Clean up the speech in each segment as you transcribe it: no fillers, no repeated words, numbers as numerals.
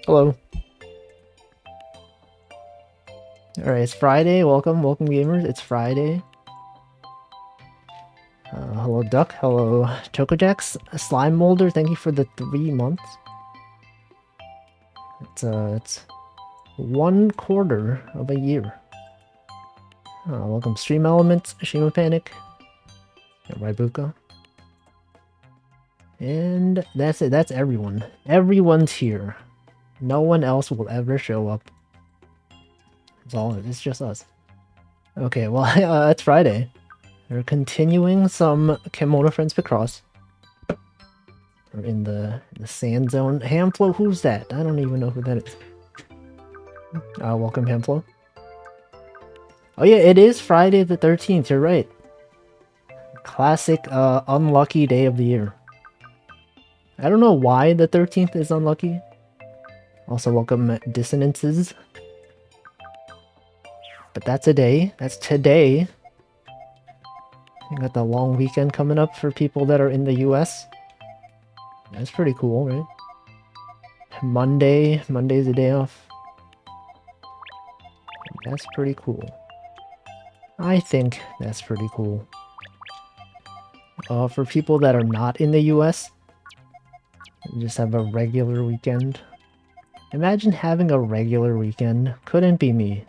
Hello. Alright, it's Friday. Welcome, gamers. It's Friday. Hello, Duck. Hello, Chocojax. Slime Molder, thank you for the 3 months. It's 1/4 of a year. Welcome, Stream Elements, Shima Panic, Raibuka. And that's it. That's everyone. Everyone's here. No one else will ever show up. It's just us. Okay, well, it's Friday. We're continuing some Kemono Friends Picross. We're in the sand zone. Hamflo, who's that? I don't even know who that is. Welcome, Hamflo. Oh yeah, it is Friday the 13th, you're right. Classic unlucky day of the year. I don't know why the 13th is unlucky. Also, welcome, Dissonances. But that's a day. That's today. You got the long weekend coming up for people that are in the US. That's pretty cool, right? Monday's a day off. That's pretty cool. I think that's pretty cool. For people that are not in the US, just have a regular weekend. Imagine having a regular weekend. Couldn't be me.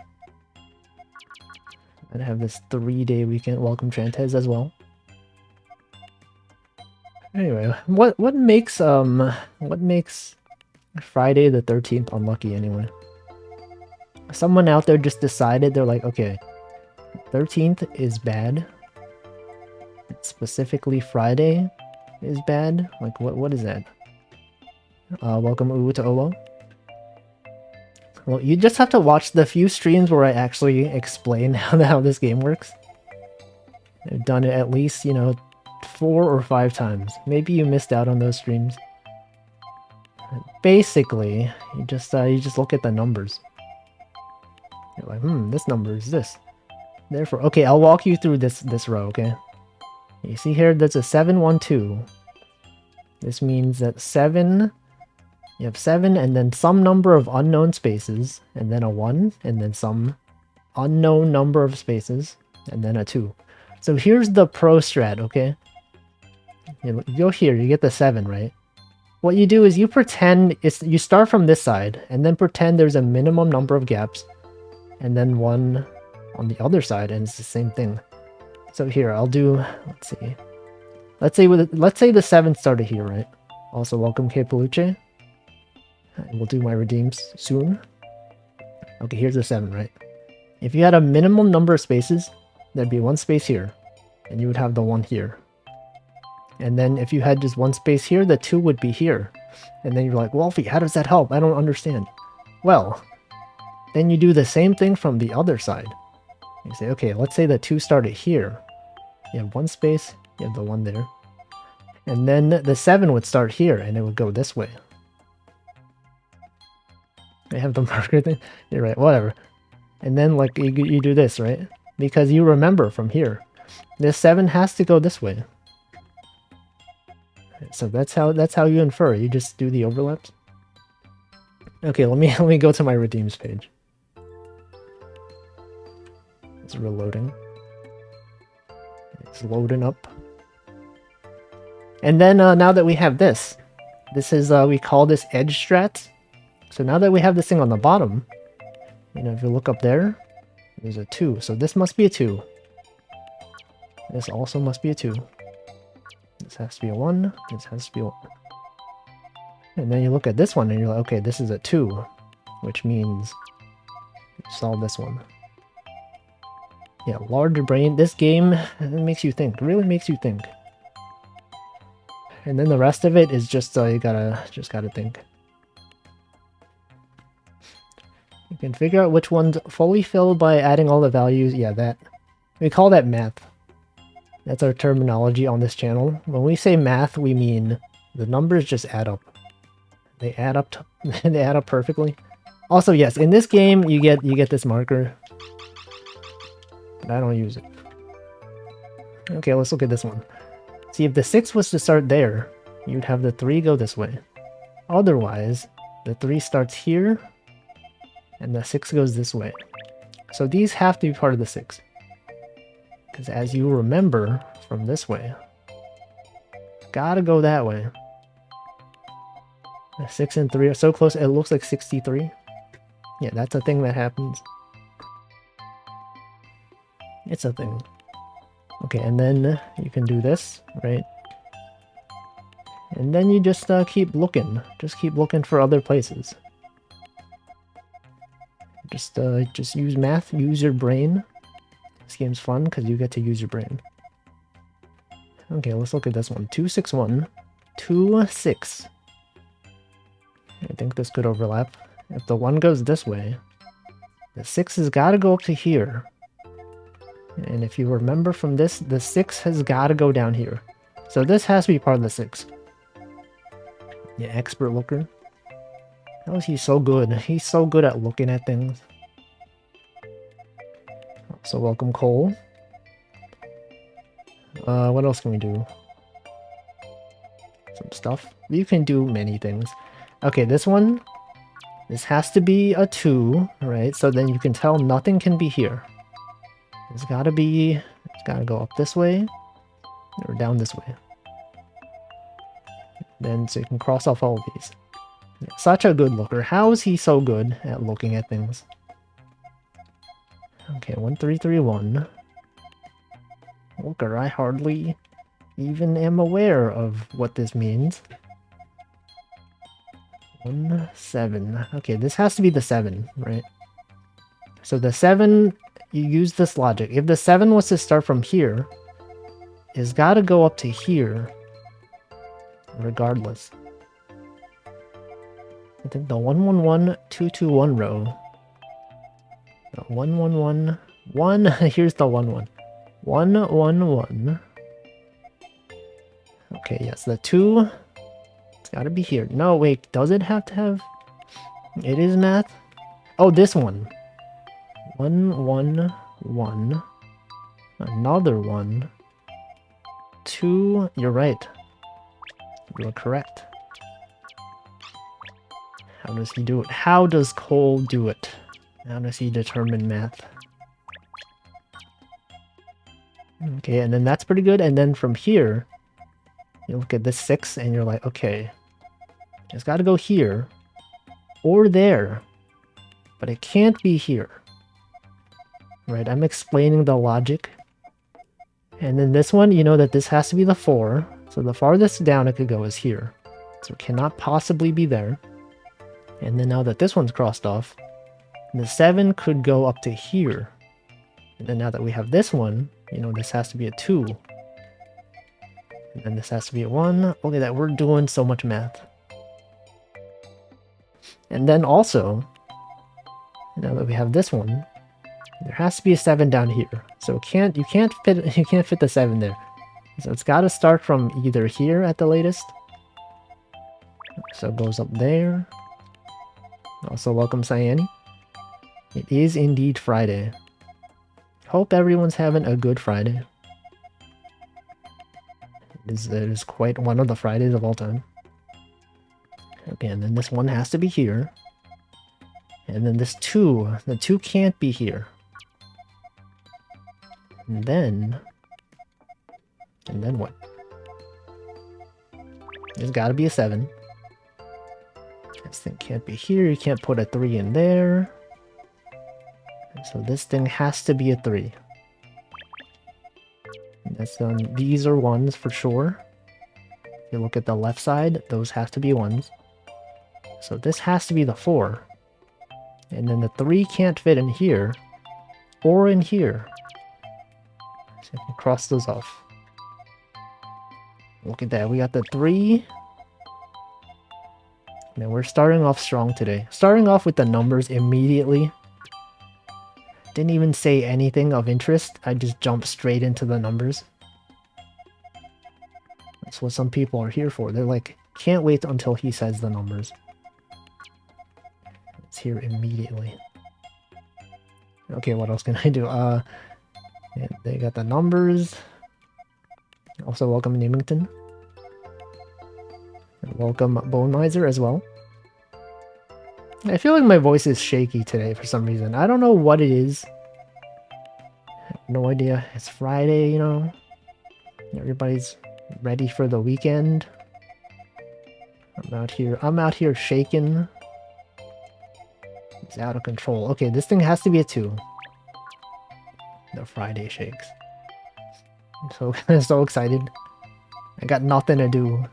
I'd have this 3-day weekend. Welcome, Trantez, as well. Anyway, what makes Friday the 13th unlucky anyway? Someone out there just decided, they're like, okay, 13th is bad. Specifically Friday is bad. Like, what is that? Welcome, Uwu to Olo. Well, you just have to watch the few streams where I actually explain how this game works. I've done it at least, 4 or 5 times. Maybe you missed out on those streams. Basically, you just look at the numbers. You're like, this number is this. Therefore, okay, I'll walk you through this row, okay? You see here, there's a 7, 1, 2. This means that 7... You have 7 and then some number of unknown spaces, and then a 1, and then some unknown number of spaces, and then a 2. So here's the pro strat, okay? You go here, you get the 7, right? What you do is you pretend you start from this side, and then pretend there's a minimum number of gaps, and then 1 on the other side, and it's the same thing. So here, I'll do, let's see. Let's say the 7 started here, right? Also, welcome, K. Peluche. We'll do my redeems soon. Okay, here's the 7, right? If you had a minimum number of spaces, there'd be 1 space here, and you would have the 1 here. And then if you had just 1 space here, the 2 would be here. And then you're like, Wolfie, how does that help? I don't understand. Well, then you do the same thing from the other side. You say, okay, let's say the 2 started here. You have 1 space, you have the 1 there. And then the 7 would start here, and it would go this way. I have the marker thing. You're right, whatever. And then like you do this, right? Because you remember from here. This 7 has to go this way. So that's how you infer. You just do the overlaps. Okay, let me go to my redeems page. It's reloading. It's loading up. And then now that we have this is we call this edge strat. So now that we have this thing on the bottom, if you look up there, there's a 2. So this must be a 2. This also must be a 2. This has to be a 1. This has to be a 1. And then you look at this one and you're like, okay, this is a 2, which means you solve this one. Yeah, larger brain. This game makes you think. Really makes you think. And then the rest of it is just you gotta think. You can figure out which one's fully filled by adding all the values. Yeah, that. We call that math. That's our terminology on this channel. When we say math, we mean the numbers just add up. They add up they add up perfectly. Also, yes, in this game you get this marker. But I don't use it. Okay, let's look at this one. See, if the 6 was to start there, you'd have the 3 go this way. Otherwise, The 3 starts here, and the 6 goes this way. So these have to be part of the 6. Because as you remember from this way, gotta go that way. The 6 and 3 are so close, it looks like 63. Yeah, that's a thing that happens. It's a thing. Okay, and then you can do this, right? And then you just keep looking. Just keep looking for other places. Just use math, use your brain. This game's fun because you get to use your brain. Okay, let's look at this one. 261, 2, 6. I think this could overlap. If the 1 goes this way, the 6 has got to go up to here. And if you remember from this, the 6 has got to go down here. So this has to be part of the 6. Yeah, expert looker. How is he so good? He's so good at looking at things. So welcome, Cole. What else can we do? Some stuff. You can do many things. Okay, this one. This has to be a 2, right? So then you can tell nothing can be here. It's gotta go up this way, or down this way. Then, so you can cross off all of these. Yeah, such a good looker. How is he so good at looking at things? Okay, 1331. Looker, I hardly even am aware of what this means. 1, 7. Okay, this has to be the 7, right? So the 7, you use this logic. If the 7 was to start from here, it's got to go up to here, regardless. I think the 111, 221 row. The 111, 1. Here's the 1 1. 111. Okay, yes, the 2. It's got to be here. No, wait, does it have to have? It is math. Oh, this one. 1 1 1. Another 1. 2. You're right. You're correct. How does he do it? How does Cole do it? How does he determine math? Okay, and then that's pretty good. And then from here, you look at this 6 and you're like, okay, it's got to go here or there, but it can't be here. Right, I'm explaining the logic. And then this one, you know that this has to be the 4. So the farthest down it could go is here. So it cannot possibly be there. And then now that this one's crossed off, the 7 could go up to here. And then now that we have this one, you know, this has to be a 2. And then this has to be a 1. Look at that, we're doing so much math. And then also, now that we have this one, there has to be a 7 down here. So you can't fit the 7 there. So it's got to start from either here at the latest. So it goes up there. Also, welcome, Cyani. It is indeed Friday. Hope everyone's having a good Friday. It is quite one of the Fridays of all time. Okay, and then this 1 has to be here. And then this 2, the 2 can't be here. And then what? There's got to be a 7. This thing can't be here. You can't put a 3 in there. So this thing has to be a 3. And that's these are 1s for sure. If you look at the left side, those have to be 1s. So this has to be the 4. And then the 3 can't fit in here or in here. So you can cross those off. Look at that, we got the 3. Man, we're starting off strong today. Starting off with the numbers immediately. Didn't even say anything of interest. I just jumped straight into the numbers. That's what some people are here for. They're like, can't wait until he says the numbers. It's here immediately. Okay, what else can I do? Yeah, they got the numbers. Also, welcome Nymington. And welcome Bone Miser as well. I feel like my voice is shaky today for some reason. I don't know what it is. No idea. It's Friday, you know. Everybody's ready for the weekend. I'm out here shaking. It's out of control. Okay, this thing has to be a 2. The Friday shakes. I'm so so excited. I got nothing to do.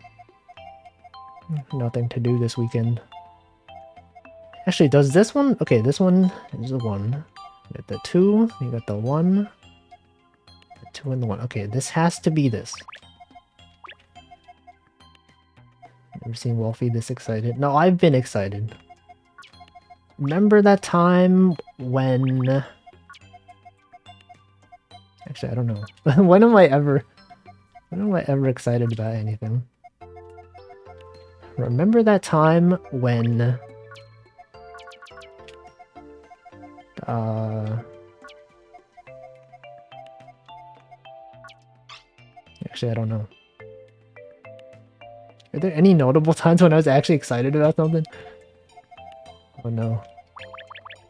Nothing to do this weekend. Actually, does this one? Okay, this one is the 1. You got the 2. You got the 1. The 2 and the 1. Okay, this has to be this. Never seen Wolfie this excited. No, I've been excited. Remember that time when... Actually, I don't know. When am I ever excited about anything? Remember that time when... Actually, I don't know. Are there any notable times when I was actually excited about something? Oh no.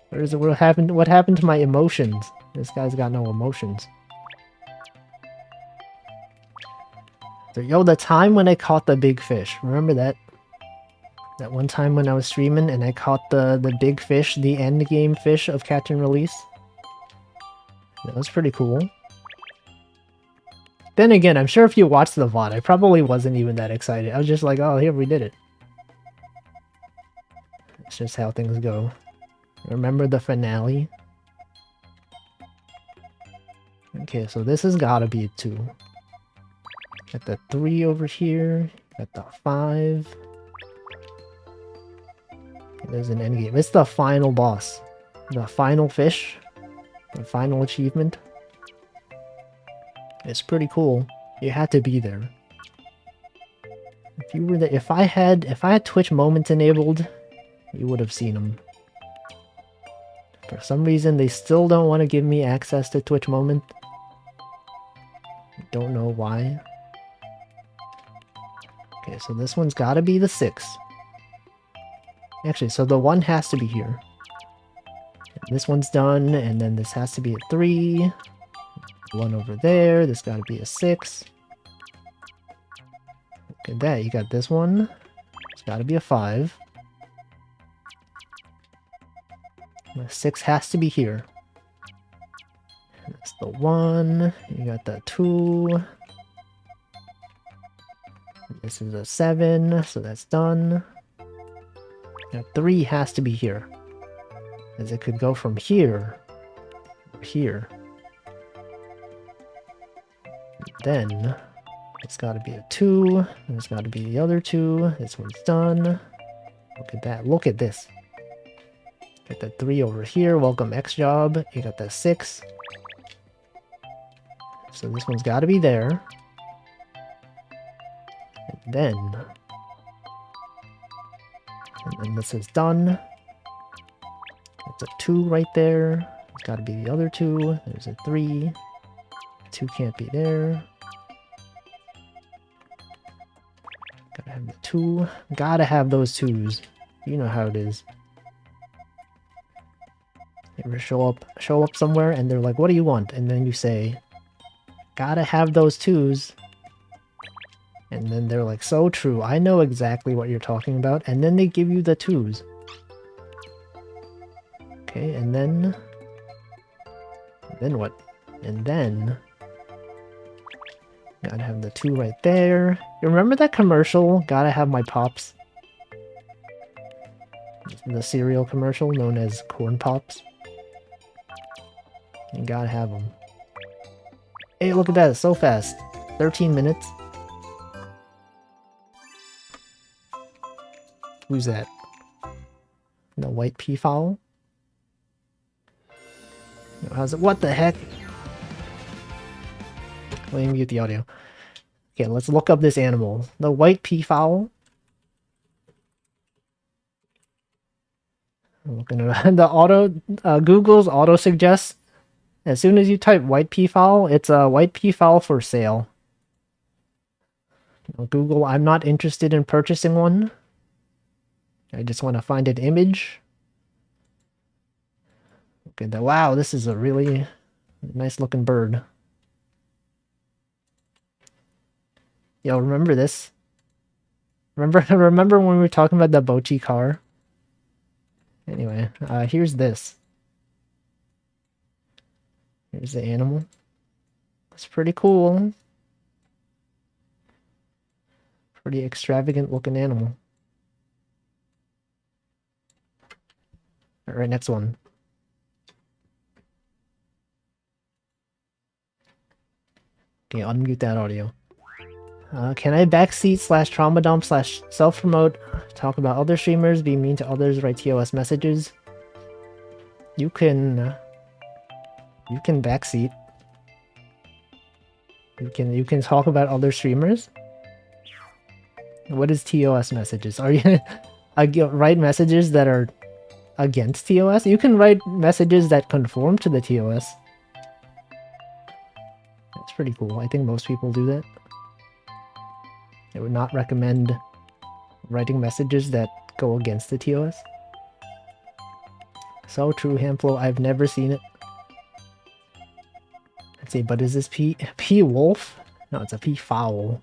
What happened? What happened to my emotions? This guy's got no emotions. So, yo, the time when I caught the big fish. Remember that? That one time when I was streaming and I caught the big fish, the end game fish of Catch and Release? That was pretty cool. Then again, I'm sure if you watched the VOD, I probably wasn't even that excited. I was just like, oh, here, we did it. It's just how things go. Remember the finale? Okay, so this has gotta be a 2. Got the 3 over here. Got the 5. There's an endgame. It's the final boss. The final fish. The final achievement. It's pretty cool. You had to be there. If you were there, if I had Twitch moments enabled, you would have seen them. For some reason, they still don't want to give me access to Twitch moment. Don't know why. Okay, so this one's got to be the 6. Actually, so the 1 has to be here. This one's done, and then this has to be a 3. 1 over there. This got to be a 6. Look at that. You got this one. It's got to be a 5. The 6 has to be here. That's the 1. You got the 2. This is a 7, so that's done. Now 3 has to be here. As it could go from here to here. Then it's got to be a 2. And it's got to be the other 2. This one's done. Look at that. Look at this. Got the 3 over here. Welcome X job. You got the 6. So this one's got to be there. And then this is done. It's a 2 right there. It's got to be the other 2. There's a 3. 2 can't be there. Gotta have the 2. Gotta have those 2s. You know how it is. You ever show up somewhere and they're like, what do you want? And then you say, gotta have those 2s. And then they're like, so true. I know exactly what you're talking about. And then they give you the 2s. Okay, and then what? And then gotta have the 2 right there. You remember that commercial? Gotta have my pops. The cereal commercial known as Corn Pops. You gotta have them. Hey, look at that. It's so fast. 13 minutes. Who's that? The white peafowl? No, how's it? What the heck? Let me mute the audio. Okay, let's look up this animal. The white peafowl. I'm looking at the auto. Google's auto suggests. As soon as you type white peafowl, it's a white peafowl for sale. Google, I'm not interested in purchasing one. I just want to find an image Look at that. Wow, this is a really nice looking bird. Yo, remember this? Remember when we were talking about the Bochi car? Anyway, here's this. Here's the animal. It's pretty cool. Pretty extravagant looking animal. Alright, next one. Okay, unmute that audio. Can I backseat / trauma dump / self-promote, talk about other streamers, be mean to others, write TOS messages? You can backseat. You can talk about other streamers. What is TOS messages? Are you write messages that are against TOS? You can write messages that conform to the TOS. That's pretty cool. I think most people do that. I would not recommend writing messages that go against the TOS. So true, Hamflo. I've never seen it. Let's see, but is this P wolf? No, it's a P fowl.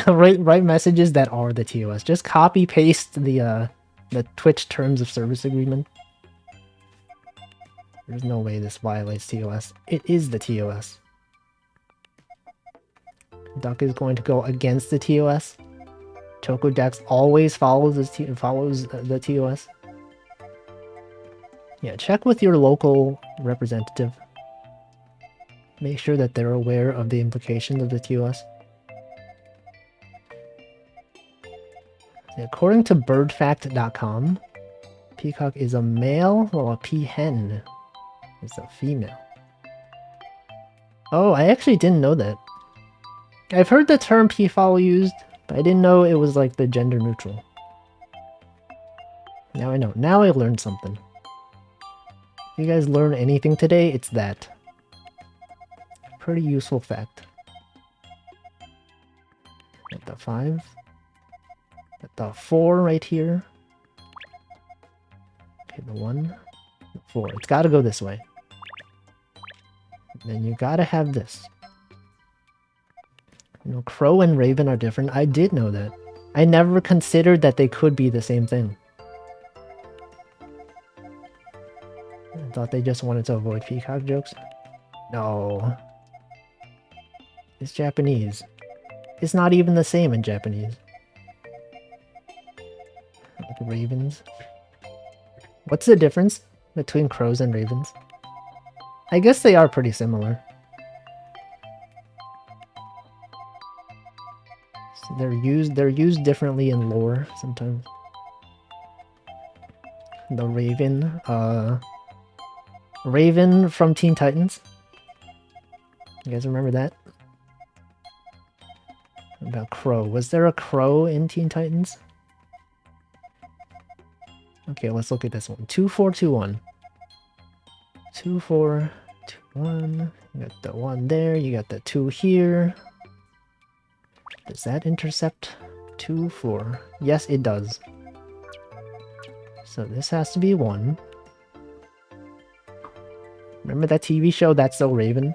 write messages that are the TOS. Just copy paste the Twitch terms of service agreement. There's no way this violates TOS. It is the TOS. Duck is going to go against the TOS. Choco Jax always follows the TOS. Yeah, check with your local representative. Make sure that they're aware of the implications of the TOS. According to birdfact.com, peacock is a male, while a peahen is a female. Oh, I actually didn't know that. I've heard the term peafowl used, but I didn't know it was like the gender neutral. Now I know. Now I learned something. If you guys learn anything today, it's that. Pretty useful fact. At the 5. At the 4 right here. Okay, the 1. The 4. It's gotta go this way. And then you gotta have this. You know, crow and raven are different. I did know that. I never considered that they could be the same thing. I thought they just wanted to avoid peacock jokes. No. It's Japanese. It's not even the same in Japanese. Like ravens. What's the difference between crows and ravens? I guess they are pretty similar. So they're used differently in lore sometimes. The raven, Raven from Teen Titans. You guys remember that? What about crow? Was there a crow in Teen Titans? Okay, let's look at this one. 2421. 2421. You got the 1 there. You got the 2 here. Does that intercept 2, 4? Yes, it does. So this has to be 1. Remember that TV show, That's So Raven?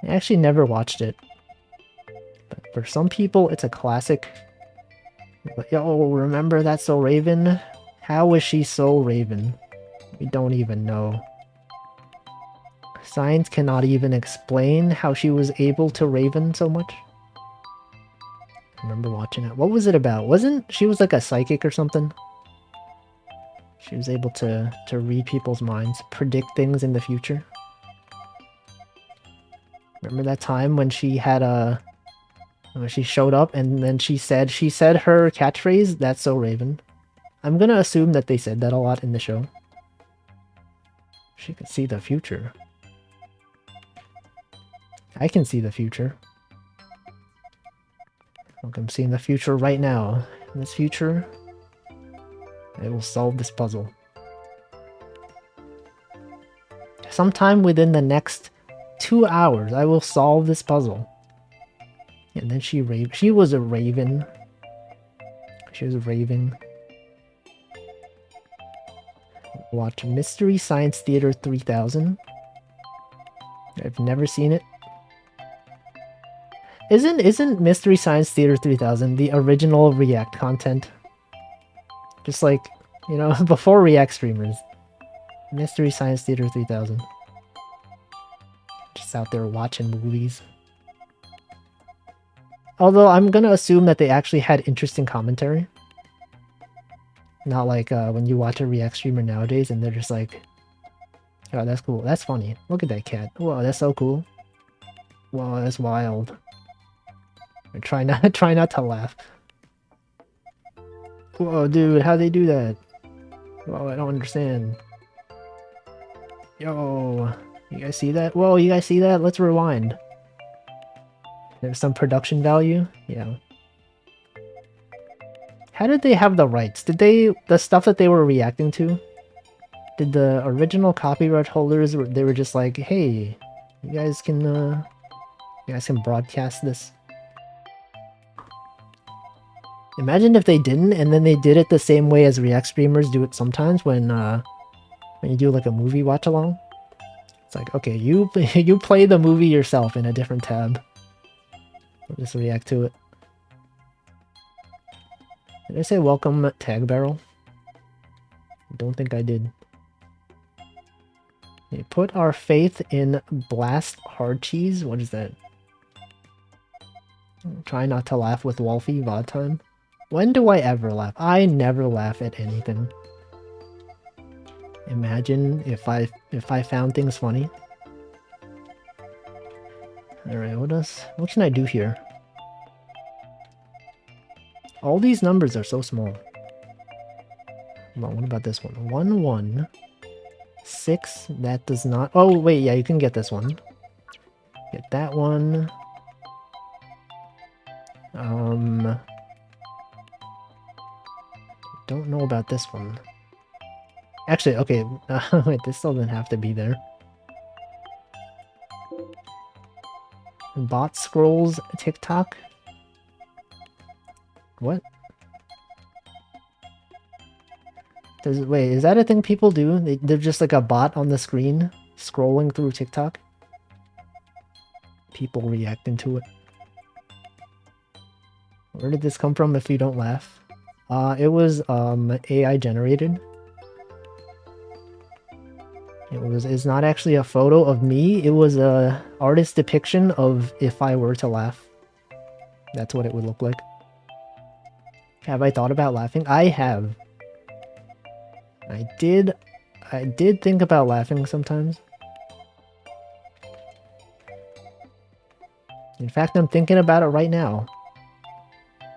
I actually never watched it. But for some people, it's a classic. But, yo, remember That's So Raven? How was she so Raven? We don't even know. Science cannot even explain how she was able to Raven so much. I remember watching it. What was it about? She was like a psychic or something? She was able to read people's minds, predict things in the future. Remember that time when she had when she showed up and then she said her catchphrase, "That's so Raven." I'm gonna assume that they said that a lot in the show. She could see the future. I can see the future. Look, I'm seeing the future right now. In this future, I will solve this puzzle. Sometime within the next 2 hours, I will solve this puzzle. And then she was a raven. She was raving. Watch Mystery Science Theater 3000. I've never seen it. Isn't Mystery Science Theater 3000 the original React content? Just like, you know, before React streamers. Mystery Science Theater 3000. Just out there watching movies. Although I'm gonna assume that they actually had interesting commentary. Not like when you watch a React streamer nowadays and they're just like, oh, that's cool, that's funny. Look at that cat. Whoa, that's so cool. Whoa, that's wild. Try not to laugh. Whoa, dude, how'd they do that? Whoa, I don't understand. Yo, you guys see that? Whoa, you guys see that? Let's rewind. There's some production value? Yeah. How did they have the rights? Did they... the stuff that they were reacting to? Did the original copyright holders... they were just like, hey, you guys can broadcast this? Imagine if they didn't, and then they did it the same way as React streamers do it sometimes when you do like a movie watch along. It's like, okay, you play the movie yourself in a different tab. We'll just react to it. Did I say welcome tag barrel? I don't think I did. We put our faith in Blast Hard Cheese. What is that? Try not to laugh with Wolfie VOD time. When do I ever laugh? I never laugh at anything. Imagine if I found things funny. Alright, what can I do here? All these numbers are so small. Come on, what about this one? 1, 1, 6, that does not... oh, wait, yeah, you can get this one. Get that one. Don't know about this one. Actually, okay, wait, this doesn't have to be there. Bot scrolls TikTok? What? Wait, is that a thing people do? They're just like a bot on the screen, scrolling through TikTok? People reacting to it. Where did this come from if you don't laugh? It was AI generated. It's not actually a photo of me, it was a artist depiction of if I were to laugh. That's what it would look like. Have I thought about laughing? I have. I did think about laughing sometimes. In fact, I'm thinking about it right now.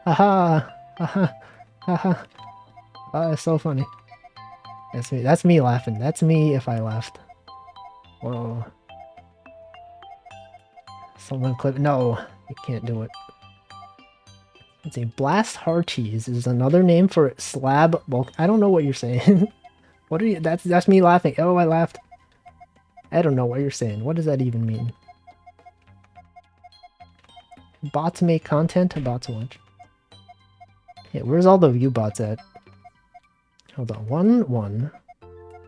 Haha! Haha! Haha! Oh, it's so funny. That's me. That's me laughing. That's me if I laughed. Whoa. Someone clip. No, you can't do it. Let's see. Blast Hard Cheese is another name for slab bulk. I don't know what you're saying. What are you? That's me laughing. Oh, I laughed. I don't know what you're saying. What does that even mean? Bots make content. Bots watch. Yeah, where's all the view bots at? Hold on. 1, 1,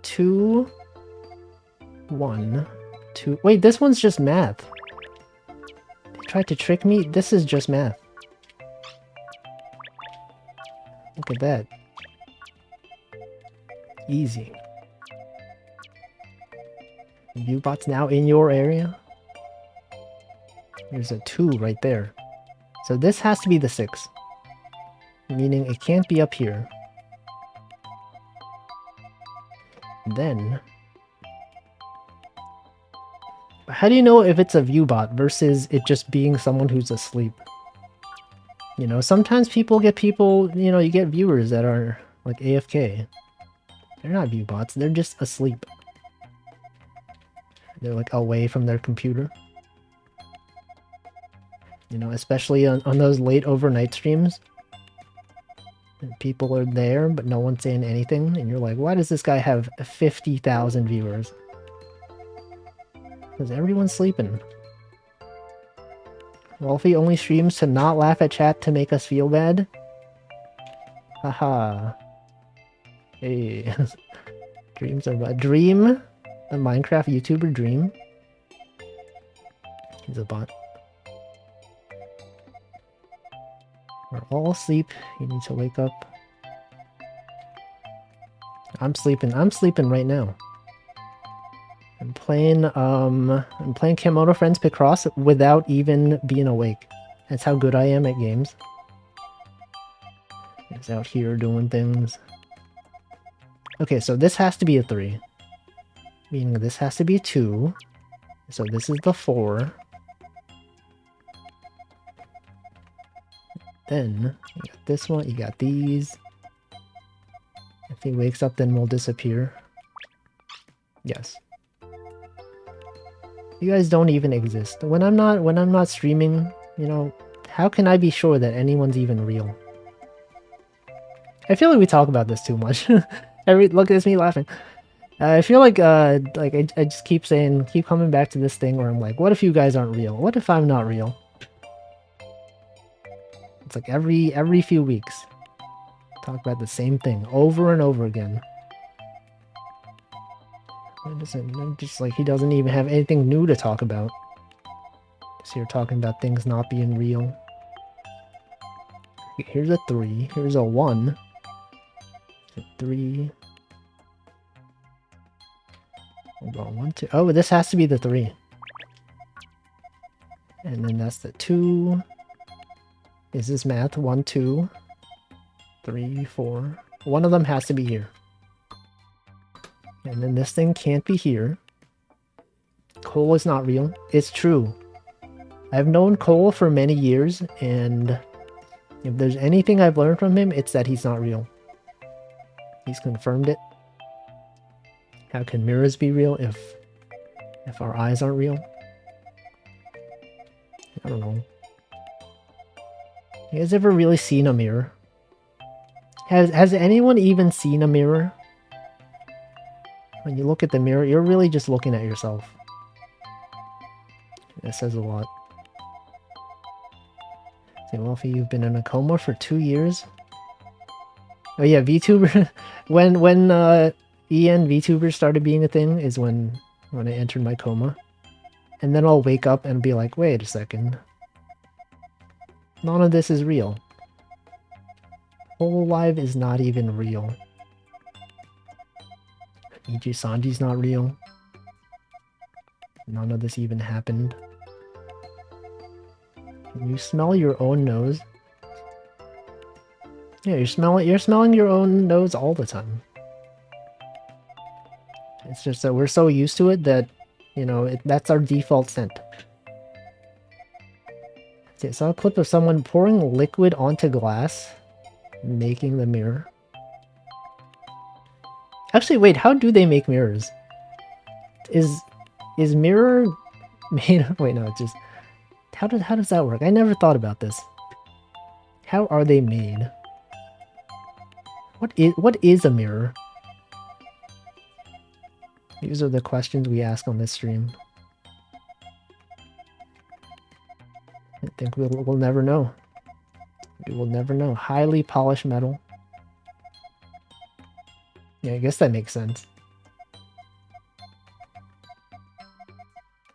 2, 1, 2. Wait, this one's just math. They tried to trick me. This is just math. Look at that. Easy. View bots now in your area. There's a 2 right there. So this has to be the 6. Meaning it can't be up here. Then... how do you know if it's a view bot versus it just being someone who's asleep? You know, sometimes people, you know, you get viewers that are like AFK. They're not view bots, they're just asleep. They're like away from their computer. You know, especially on those late overnight streams. And people are there, but no one's saying anything. And you're like, why does this guy have 50,000 viewers? Because everyone's sleeping. Wolfie only streams to not laugh at chat to make us feel bad? Haha. Hey. Dreams are a dream. A Minecraft YouTuber Dream. He's a bot. We're all asleep. You need to wake up. I'm sleeping. I'm sleeping right now. I'm playing Kemono Friends Picross without even being awake. That's how good I am at games. He's out here doing things. Okay, so this has to be a 3. Meaning this has to be a 2. So this is the 4. Then, you got this one, you got these. If he wakes up, then we'll disappear. Yes. You guys don't even exist. When I'm not streaming, you know, how can I be sure that anyone's even real? I feel like we talk about this too much. Look at me laughing. I feel like I just keep coming back to this thing where I'm like, what if you guys aren't real? What if I'm not real? It's like every few weeks. Talk about the same thing over and over again. Just like he doesn't even have anything new to talk about. Just here talking about things not being real. Here's a 3. Here's a 1. A 3. Hold on, 1, 2. Oh, this has to be the 3. And then that's the 2. Is this math? 1, 2, 3, 4. One of them has to be here. And then this thing can't be here. Cole is not real. It's true. I've known Cole for many years, and if there's anything I've learned from him, it's that he's not real. He's confirmed it. How can mirrors be real if our eyes aren't real? I don't know. You guys ever really seen a mirror? Has anyone even seen a mirror? When you look at the mirror, you're really just looking at yourself. That says a lot. Say, Wolfie, you've been in a coma for 2 years? Oh yeah, VTuber. when EN VTubers started being a thing is when I entered my coma. And then I'll wake up and be like, wait a second. None of this is real. Hololive is not even real. EJ Sanji's not real. None of this even happened. Can you smell your own nose? Yeah, you're smelling your own nose all the time. It's just that we're so used to it that, you know, that's our default scent. I saw a clip of someone pouring liquid onto glass, making the mirror. Actually, wait, how do they make mirrors? Is mirror made of... Wait, no, it's just... How does that work? I never thought about this. How are they made? What is a mirror? These are the questions we ask on this stream. I think we'll never know. We will never know. Highly polished metal. Yeah, I guess that makes sense.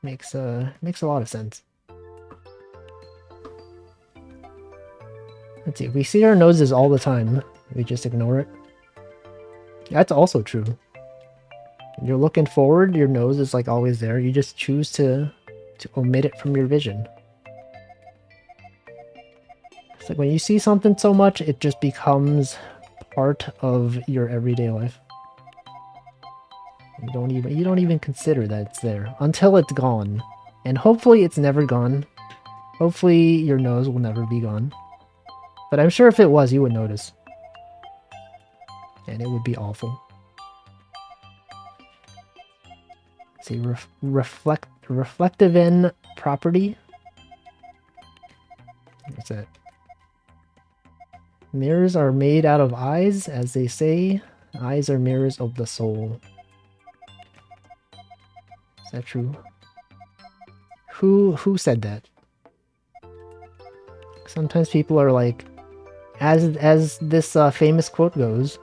Makes a lot of sense. Let's see, we see our noses all the time. We just ignore it. That's also true. When you're looking forward, your nose is like always there. You just choose to omit it from your vision. It's like when you see something so much, it just becomes part of your everyday life. You don't even consider that it's there until it's gone. And hopefully it's never gone. Hopefully your nose will never be gone. But I'm sure if it was, you would notice. And it would be awful. Let's see, reflective in property. What's that? Mirrors are made out of eyes, as they say. Eyes are mirrors of the soul. Is that true? Who said that? Sometimes people are like, as this famous quote goes,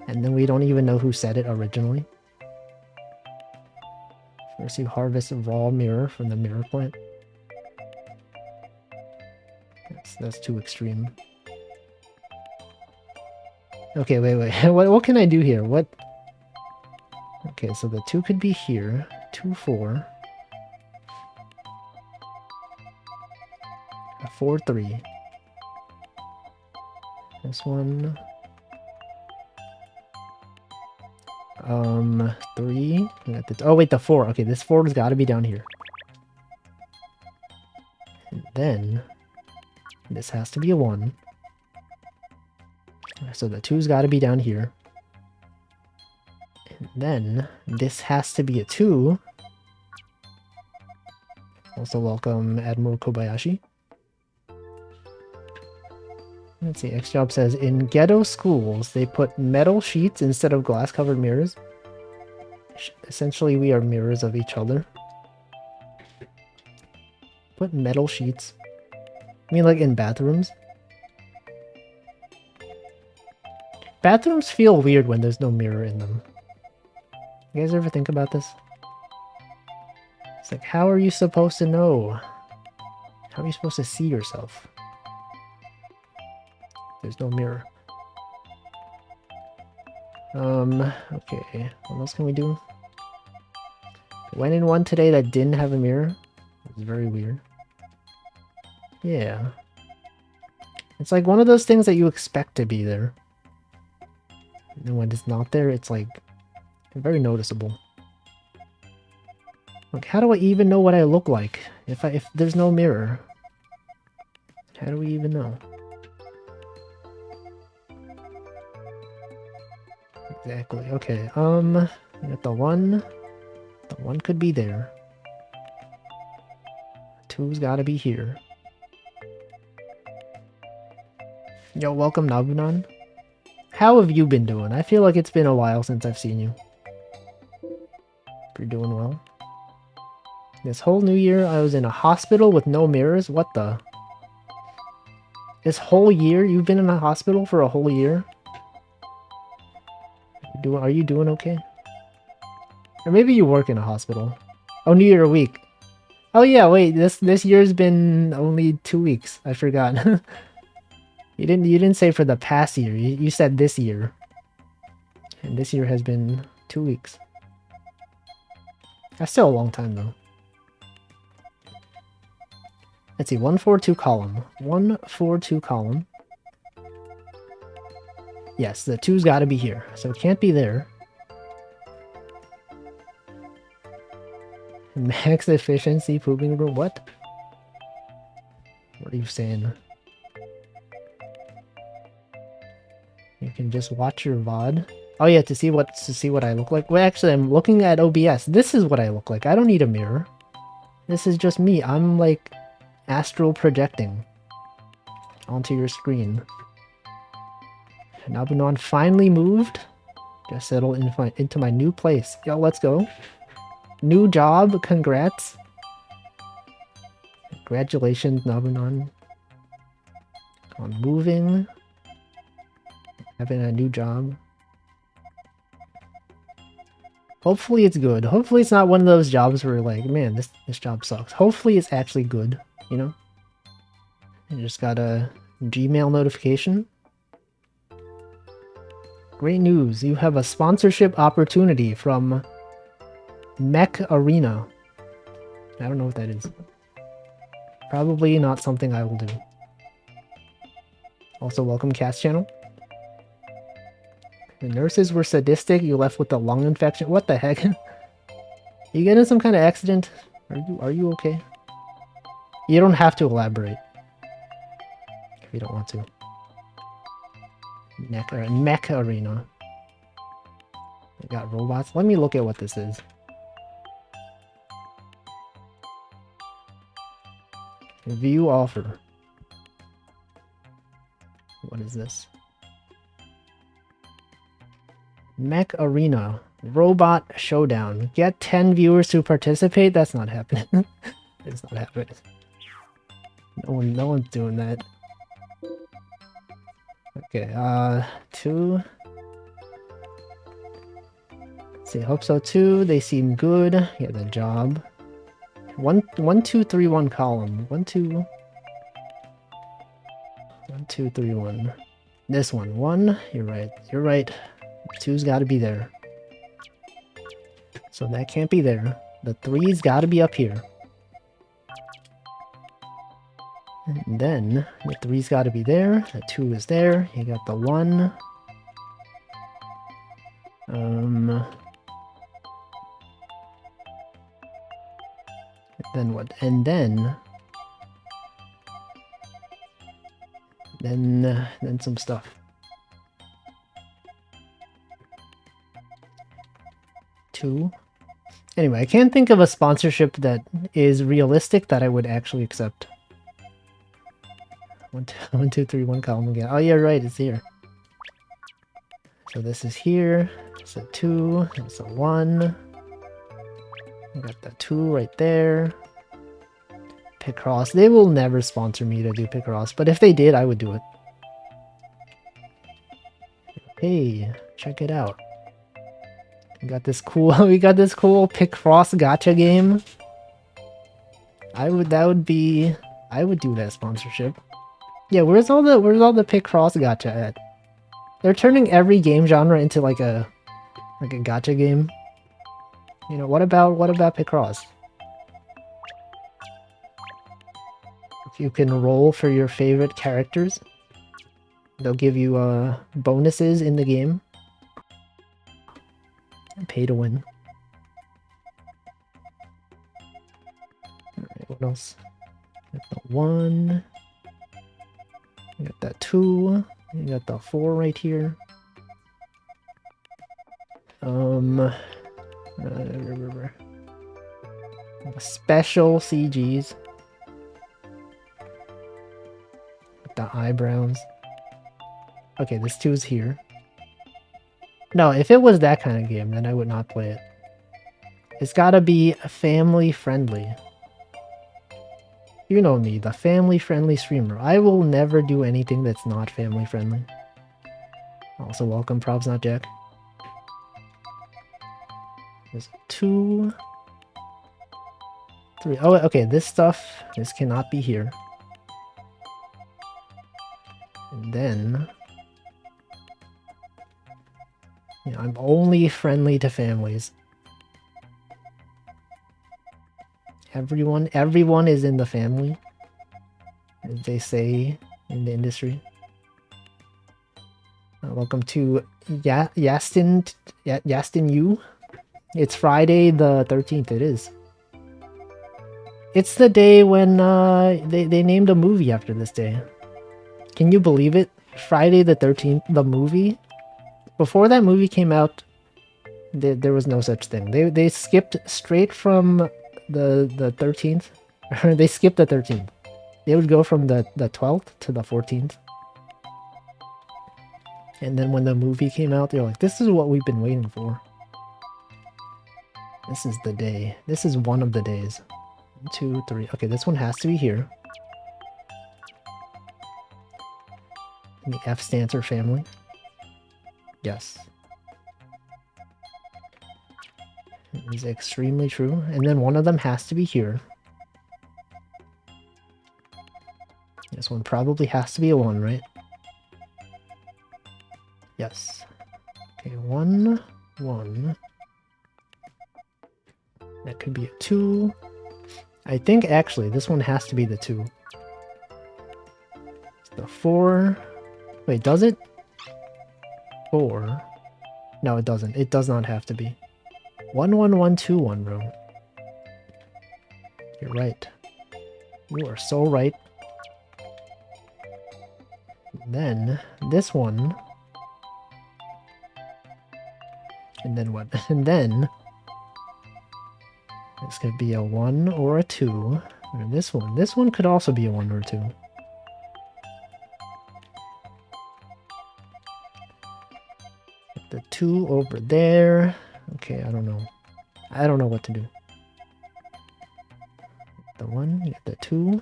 And then we don't even know who said it originally. First you harvest a raw mirror from the mirror plant. That's too extreme. Okay, wait. What can I do here? What? Okay, so the 2 could be here. 2, 4. 4, 3. This one. 3. Oh wait, the 4. Okay, this 4 has got to be down here. And then this has to be a 1. So the 2's got to be down here. And then this has to be a 2. Also welcome Admiral Kobayashi. Let's see, Xjob says, in ghetto schools, they put metal sheets instead of glass-covered mirrors. Essentially, we are mirrors of each other. Put metal sheets. I mean, like in bathrooms? Bathrooms feel weird when there's no mirror in them. You guys ever think about this? It's like, how are you supposed to know? How are you supposed to see yourself? There's no mirror. Okay. What else can we do? Went in one today that didn't have a mirror. It was very weird. Yeah. It's like one of those things that you expect to be there. And when it's not there, it's like very noticeable. Like, how do I even know what I look like if there's no mirror? How do we even know? Exactly. Okay. We got the 1. The 1 could be there. 2's got to be here. Yo, welcome Nabunan. How have you been doing? I feel like it's been a while since I've seen you. You're doing well. This whole new year, I was in a hospital with no mirrors. What the? This whole year? You've been in a hospital for a whole year? Are you doing okay? Or maybe you work in a hospital. Oh, New Year week. Oh yeah, wait, this year's been only 2 weeks. I forgot. You didn't say for the past year. You said this year. And this year has been 2 weeks. That's still a long time though. Let's see, 142 column. 142 column. Yes, the 2's got to be here, so it can't be there. Max efficiency pooping room. What? What are you saying? You can just watch your VOD. Oh yeah, to see what I look like. Well, actually, I'm looking at OBS. This is what I look like. I don't need a mirror. This is just me. I'm like astral projecting onto your screen. Nabunon finally moved. Just settled into my new place. Yo, let's go. New job. Congrats. Congratulations, Nabunon. On moving. Having a new job. Hopefully it's good. Hopefully it's not one of those jobs where you're like, man, this job sucks. Hopefully it's actually good, you know? I just got a Gmail notification. Great news, you have a sponsorship opportunity from Mech Arena. I don't know what that is. Probably not something I will do. Also, welcome Cast Channel. The nurses were sadistic, you left with a lung infection. What the heck? You get in some kind of accident? Are you okay? You don't have to elaborate. If you don't want to. Mech Arena. We got robots. Let me look at what this is. View offer. What is this? Mech Arena. Robot Showdown. Get 10 viewers to participate? That's not happening. It's not happening. No one's doing that. Okay, 2. See, hope so too. They seem good. Yeah, the job. 1 1 2 3 1 column. 1 2 1 2 3 1. This one. 1. You're right. You're right. 2's got to be there. So that can't be there. The 3's got to be up here. And then the 3's got to be there. The 2 is there. You got the 1. Then what? And then some stuff. Two. Anyway, I can't think of a sponsorship that is realistic that I would actually accept. 1 2 3 1 column again. Oh yeah, right, it's here. So this is here. It's a 2. It's a 1. I got the 2 right there. Picross. They will never sponsor me to do Picross, but if they did, I would do it. Hey, check it out. We got this cool Picross gacha game. I would do that sponsorship. Yeah, where's all the Picross gacha at? They're turning every game genre into like a gacha game. You know, what about Picross? If you can roll for your favorite characters, they'll give you bonuses in the game. Pay to win. Alright, what else? Got the 1. You got that 2. You got the 4 right here. Special CGs. With the eyebrows. Okay, this 2's here. No, if it was that kind of game, then I would not play it. It's gotta be family friendly. You know me, the family friendly streamer. I will never do anything that's not family friendly. Also welcome, Probs Not Jack. There's 2, 3. Oh, okay, this cannot be here. And then... yeah, I'm only friendly to families. Everyone is in the family, as they say in the industry. Welcome to Yastin Yu. It's Friday the 13th, it is. It's the day when they named a movie after this day. Can you believe it? Friday the 13th, the movie? Before that movie came out, there was no such thing. They skipped straight from the 13th. They skipped the 13th. They would go from the 12th to the 14th. And then when the movie came out, they're like, this is what we've been waiting for. This is the day. This is one of the days. 1, 2, 3. Okay, this one has to be here. And the F stands for family. Yes. It is extremely true. And then one of them has to be here. This one probably has to be a 1, right? Yes. Okay, 1, 1. That could be a 2. I think actually this one has to be the 2. It's the 4. Wait, does it? 4. No, it doesn't. It does not have to be. 1, 1, 1, 2, 1 row. You're right. You are so right. And then this one. And then what? And then this could be a 1 or a 2. And this one could also be a 1 or a 2. The 2 over there. Okay, I don't know. I don't know what to do. The 1, you get the 2.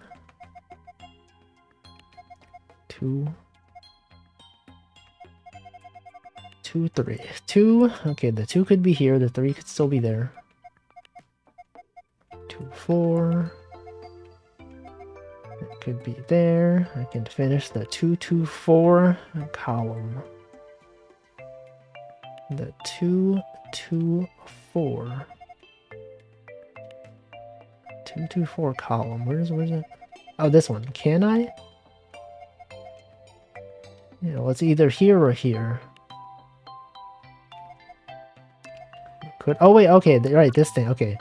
2. 2, 3. 2, okay, the 2 could be here, the 3 could still be there. 2, 4. It could be there. I can finish the 2, 2, 4 column. The 2, 2, 4. 2, 2, 4 column. Where's it? Oh, this one. Can I? Yeah, well, it's either here or here. Could, oh wait, okay, right, this thing, okay.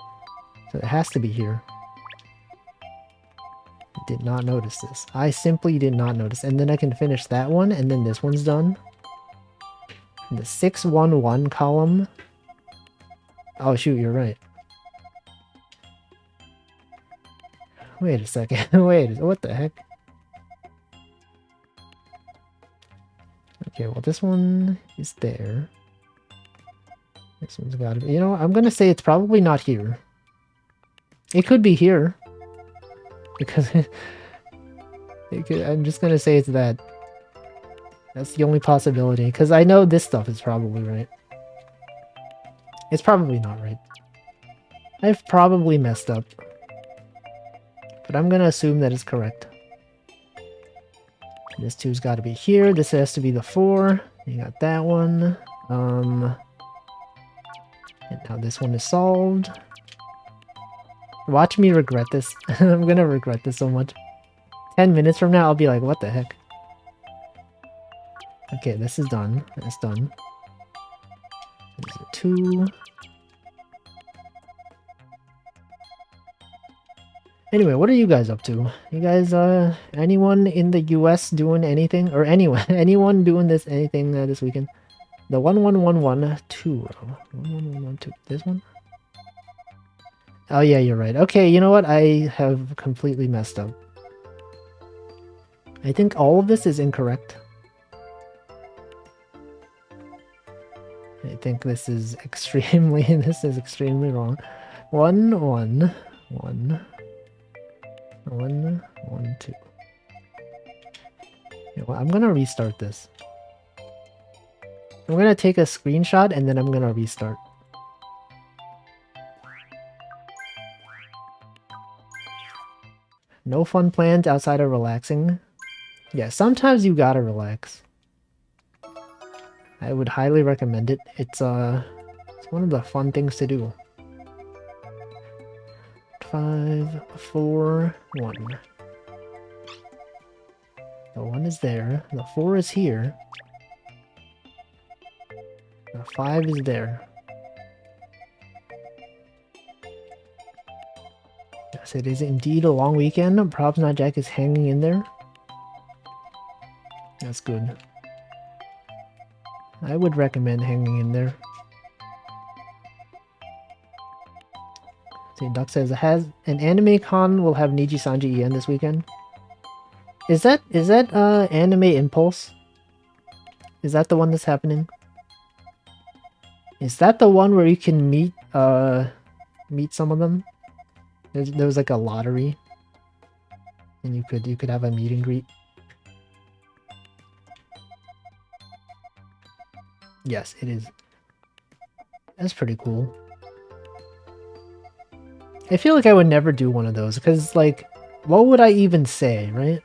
So it has to be here. Did not notice this. I simply did not notice. And then I can finish that one, and then this one's done. And the 6, 1, 1 column. Oh shoot, you're right. Wait a second. Wait, what the heck? Okay, well this one is there. This one's gotta be... You know, I'm gonna say it's probably not here. It could be here. Because... I'm just gonna say it's that. That's the only possibility. Because I know this stuff is probably right. It's probably not right. I've probably messed up. But I'm gonna assume that it's correct. This 2's gotta be here. This has to be the 4. You got that one. And now this one is solved. Watch me regret this. I'm gonna regret this so much. 10 minutes from now, I'll be like, what the heck? Okay, this is done. That's done. There's a 2. Anyway, what are you guys up to? You guys, anyone in the US doing anything? Or anyone doing anything this weekend? The 1112 row. 1112. This one? Oh yeah, you're right. Okay, you know what? I have completely messed up. I think all of this is incorrect. I think this is extremely wrong. 1, 1, 1, 1, 1, 2. You know what? I'm gonna restart this. I'm gonna take a screenshot and then I'm gonna restart. No fun plans outside of relaxing. Yeah, sometimes you gotta relax. I would highly recommend it. It's one of the fun things to do. 5, 4, 1. The 1 is there. The 4 is here. The 5 is there. Yes, it is indeed a long weekend. Props Not Jack is hanging in there. That's good. I would recommend hanging in there. See, Duck says, has an anime con will have Niji Sanji EN this weekend. Is that Anime Impulse? Is that the one that's happening? Is that the one where you can meet some of them? There was like a lottery, and you could have a meet and greet. Yes, it is. That's pretty cool. I feel like I would never do one of those, because, like, what would I even say, right?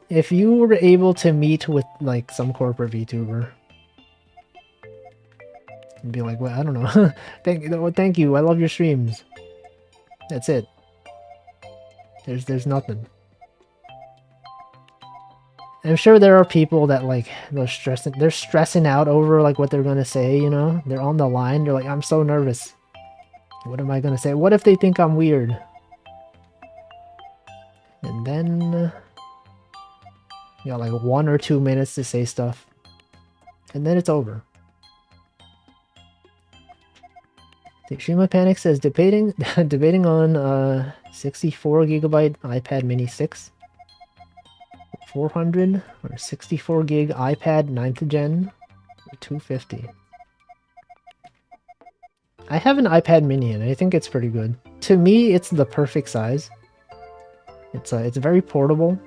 If you were able to meet with, like, some corporate VTuber, and be like, well, I don't know. Thank you, I love your streams. That's it. There's nothing. I'm sure there are people that, like, they're stressing out over, like, what they're gonna say, you know? They're on the line, they're like, I'm so nervous. What am I gonna say? What if they think I'm weird? And then... you got, like, 1 or 2 minutes to say stuff. And then it's over. The Shima Panic says, debating on 64GB iPad mini 6. 400 or 64 gig iPad 9th gen for 250. I have an iPad mini and I think it's pretty good. To me, it's the perfect size. It's very portable.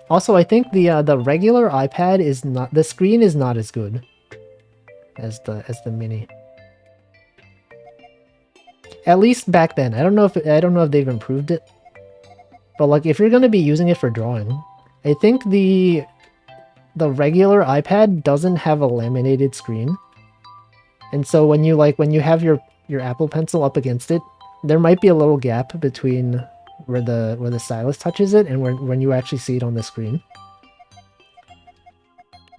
Also, I think the regular iPad is not, the screen is not as good as the mini. At least back then. I don't know if they've improved it. But like if you're gonna be using it for drawing, I think the regular iPad doesn't have a laminated screen. And so when you have your Apple Pencil up against it, there might be a little gap between where the stylus touches it and when you actually see it on the screen.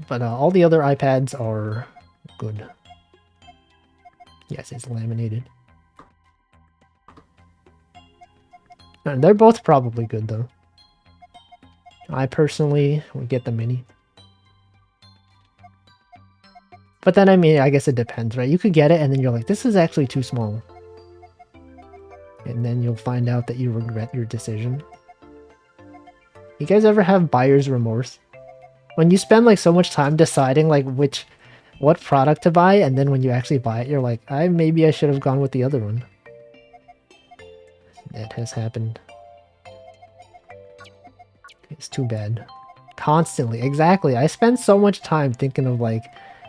But all the other iPads are good. Yes, it's laminated. And they're both probably good though. I personally would get the mini. But then, I mean, I guess it depends, right? You could get it and then you're like, this is actually too small. And then you'll find out that you regret your decision. You guys ever have buyer's remorse? When you spend like so much time deciding like what product to buy, and then when you actually buy it, you're like, maybe I should have gone with the other one. That has happened. It's too bad. Constantly, exactly. I spend so much time thinking of like,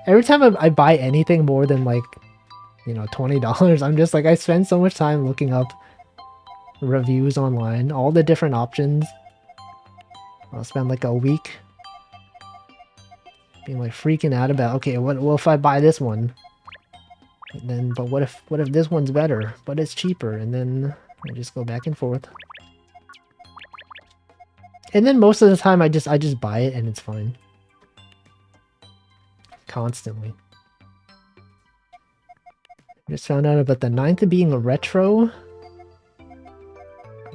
every time I buy anything more than like, you know, $20, I'm just like, I spend so much time looking up reviews online, all the different options. I'll spend like a week being like freaking out about, okay, what if I buy this one? And then, but what if this one's better, but it's cheaper? And then I just go back and forth. And then most of the time I just buy it and it's fine. Constantly. Just found out about the 9th being a retro.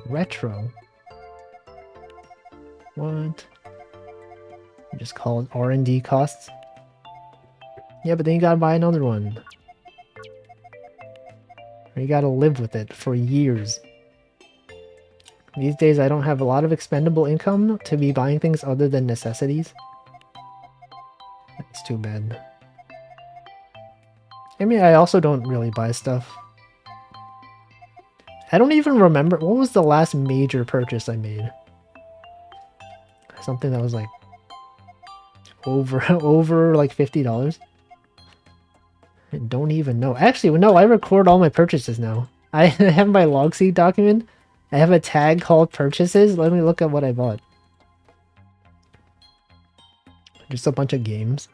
Retro? What? Just call it R&D costs? Yeah, but then you gotta buy another one. Or you gotta live with it for years. These days I don't have a lot of expendable income to be buying things other than necessities. That's too bad. I mean, I also don't really buy stuff. I don't even remember, what was the last major purchase I made? Something that was like over like $50. I don't even know. Actually, no, I record all my purchases now. I have my log seed document. I have a tag called purchases. Let me look at what I bought. Just a bunch of games.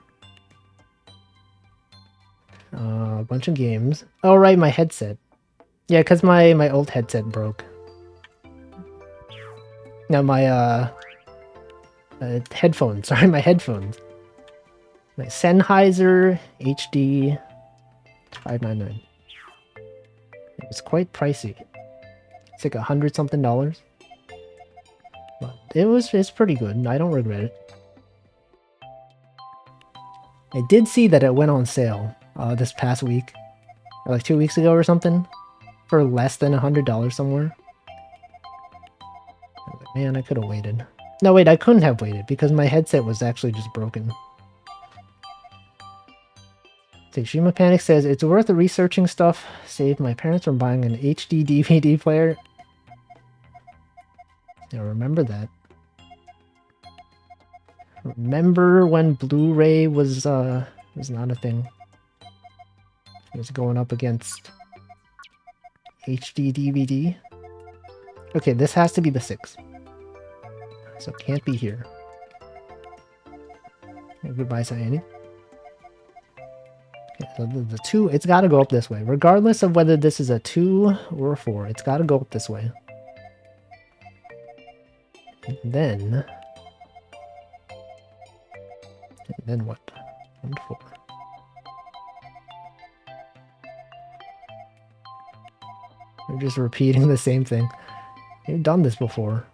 A bunch of games. Oh, right, my headset. Yeah, because my old headset broke. Now my headphones. Sorry, my headphones. My Sennheiser HD 599. It was quite pricey. It's like $100 something. But it's pretty good. I don't regret it. I did see that it went on sale this past week, or like 2 weeks ago or something, for less than $100 somewhere. I was like, man, I could have waited. No, wait, I couldn't have waited because my headset was actually just broken. Shima Panic says, it's worth researching stuff. Saved my parents from buying an HD DVD player. I remember that. Remember when Blu-ray was not a thing? It was going up against HD DVD. Okay, this has to be the 6. So it can't be here. Goodbye, Sandy. Okay, so the 2, it's got to go up this way. Regardless of whether this is a 2 or a 4, it's got to go up this way. And then what? 1, 4. We're just repeating the same thing. You've done this before.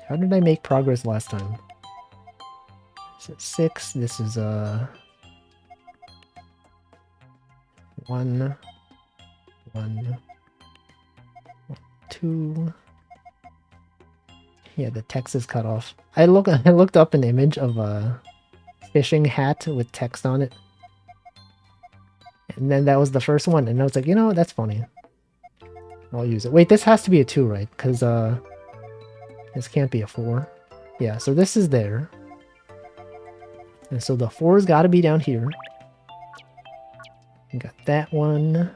How did I make progress last time? This is 6. This is 1, 2. Yeah, the text is cut off. I looked up an image of a fishing hat with text on it. And then that was the first one, and I was like, you know, that's funny. I'll use it. Wait, this has to be a 2, right? Because This can't be a 4. Yeah, so this is there. And so the 4's got to be down here. We got that one.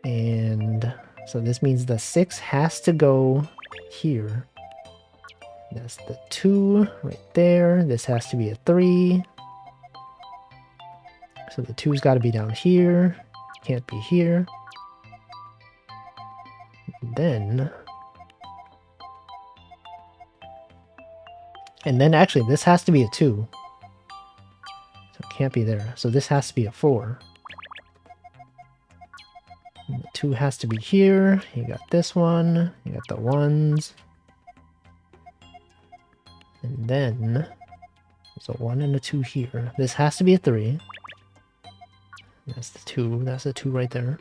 And so this means the 6 has to go here. That's the 2 right there. This has to be a 3. So the 2's got to be down here. Can't be here. And then actually this has to be a 2. So it can't be there. So this has to be a 4. And the 2 has to be here. You got this one. You got the 1s. And then there's a 1 and a 2 here. This has to be a 3. That's the 2. That's the 2 right there.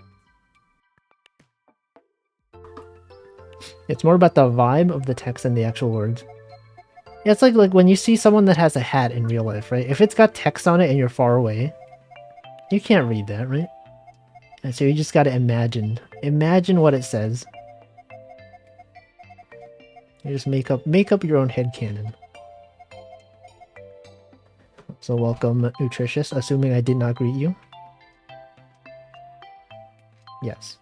It's more about the vibe of the text than the actual words. Yeah, it's like when you see someone that has a hat in real life, right? If it's got text on it and you're far away, you can't read that, right? And so you just gotta imagine. Imagine what it says. You just make up your own headcanon. So welcome, Nutritious, assuming I did not greet you. Yes.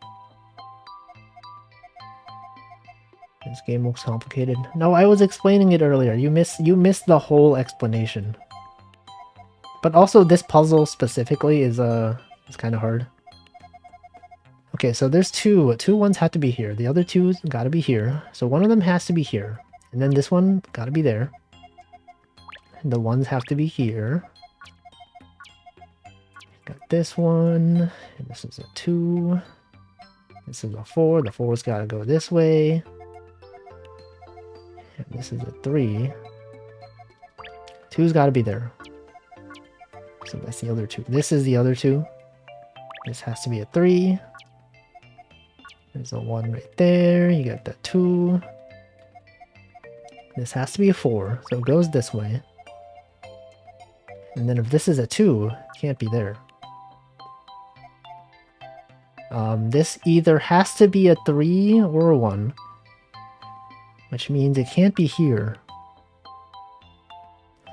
This game looks complicated. No, I was explaining it earlier. You missed the whole explanation. But also this puzzle specifically is kind of hard. Okay, so there's two. Two ones have to be here. The other two's gotta be here. So one of them has to be here. And then this one gotta be there. And the ones have to be here. Got this one. And this is a 2. This is a 4. The 4's gotta go this way. And this is a 3. 2's gotta be there. So that's the other 2. This is the other 2. This has to be a 3. There's a 1 right there. You got that 2. This has to be a 4. So it goes this way. And then if this is a 2, it can't be there. This either has to be a 3 or a 1. Which means it can't be here.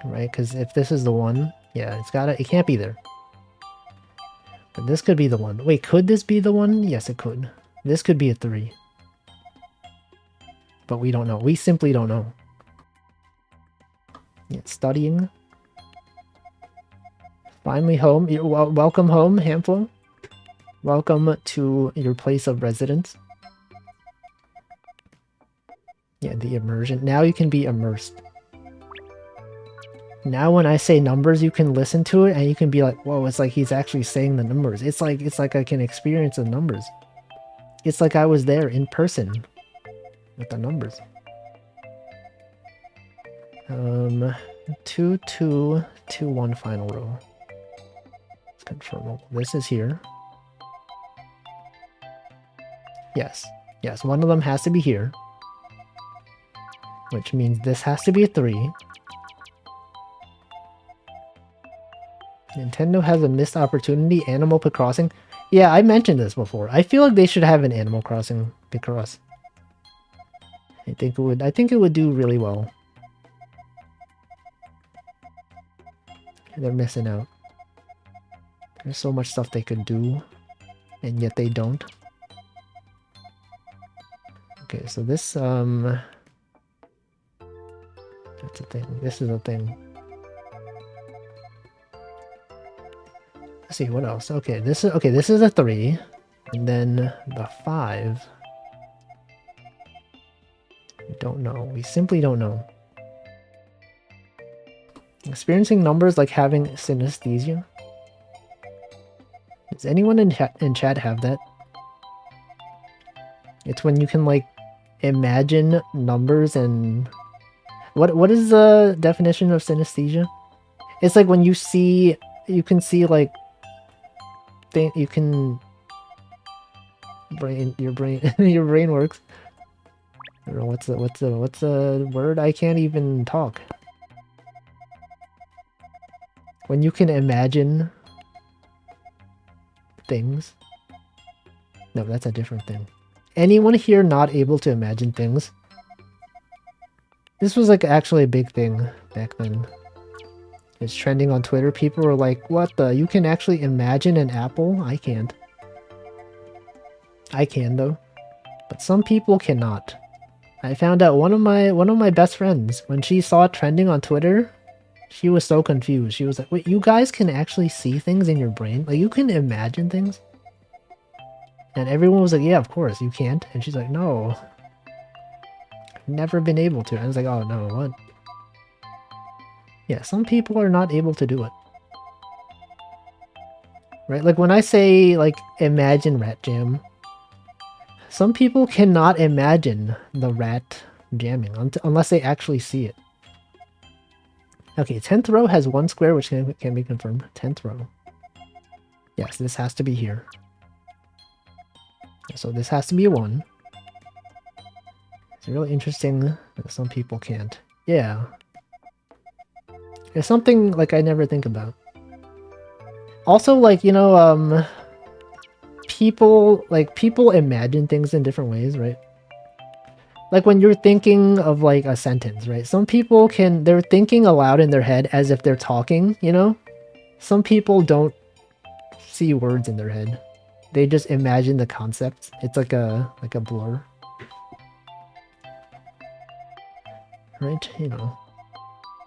Right? Because if this is the 1, yeah, it can't be there. But this could be the 1. Wait, could this be the 1? Yes, it could. This could be a 3. But we don't know. We simply don't know. Yeah, studying. Finally home. Welcome home, Hamflo. Welcome to your place of residence. Yeah, the immersion. Now you can be immersed. Now when I say numbers, you can listen to it and you can be like, whoa, it's like he's actually saying the numbers. It's like I can experience the numbers. It's like I was there in person with the numbers. 2, 2, 2, 1 final row. Let's confirm. This is here. Yes. Yes, one of them has to be here. Which means this has to be a 3. Nintendo has a missed opportunity. Animal Crossing. Yeah, I mentioned this before. I feel like they should have an Animal Crossing Picross. I think it would do really well. They're missing out. There's so much stuff they could do, and yet they don't. Okay, so this that's a thing. This is a thing. Let's see what else. Okay, this is a 3, and then the 5. We don't know. We simply don't know. Experiencing numbers like having synesthesia. Does anyone in chat have that? It's when you can like imagine numbers and what is the definition of synesthesia? It's like when you can see like you can your brain works. I don't know what's the word? I can't even talk. When you can imagine things. No, that's a different thing. Anyone here not able to imagine things? This was like actually a big thing back then. It's trending on Twitter. People were like, what the? You can actually imagine an apple? I can't. I can though. But some people cannot. I found out one of my best friends, when she saw it trending on Twitter, she was so confused. She was like, wait, you guys can actually see things in your brain? Like, you can imagine things? And everyone was like, yeah, of course, you can't. And she's like, no. I've never been able to. And I was like, oh no, what? Yeah, some people are not able to do it. Right? Like, when I say, like, imagine Rat Jam, some people cannot imagine the rat jamming unless they actually see it. Okay, 10th row has one square, which can be confirmed. 10th row. Yes, this has to be here. So this has to be a 1. It's really interesting that some people can't. Yeah. It's something, like, I never think about. Also, like, you know, people imagine things in different ways, right? Like, when you're thinking of, like, a sentence, right? Some people they're thinking aloud in their head as if they're talking, you know? Some people don't see words in their head. They just imagine the concepts. It's like a blur. Right? You know.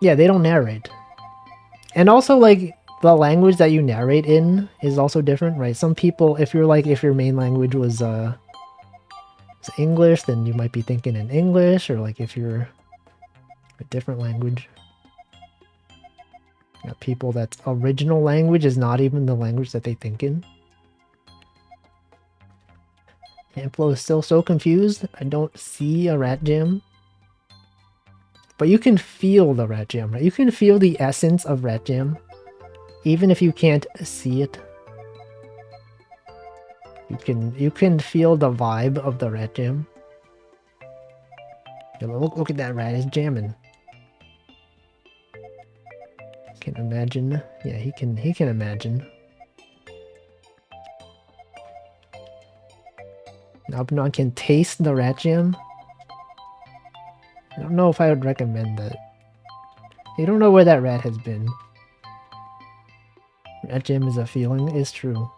Yeah, they don't narrate. And also, like, the language that you narrate in is also different, right? Some people, if your main language was English, then you might be thinking in English, or like if you're a different language. You know, people that's original language is not even the language that they think in. Amplo is still so confused. I don't see a rat jam. But you can feel the rat jam, right? You can feel the essence of rat jam, even if you can't see it. You can feel the vibe of the rat jam. Look at that rat, he's jamming. Can imagine. Yeah, he can imagine. Nabnon can taste the rat jam. I don't know if I would recommend that. You don't know where that rat has been. Rat jam is a feeling, is true.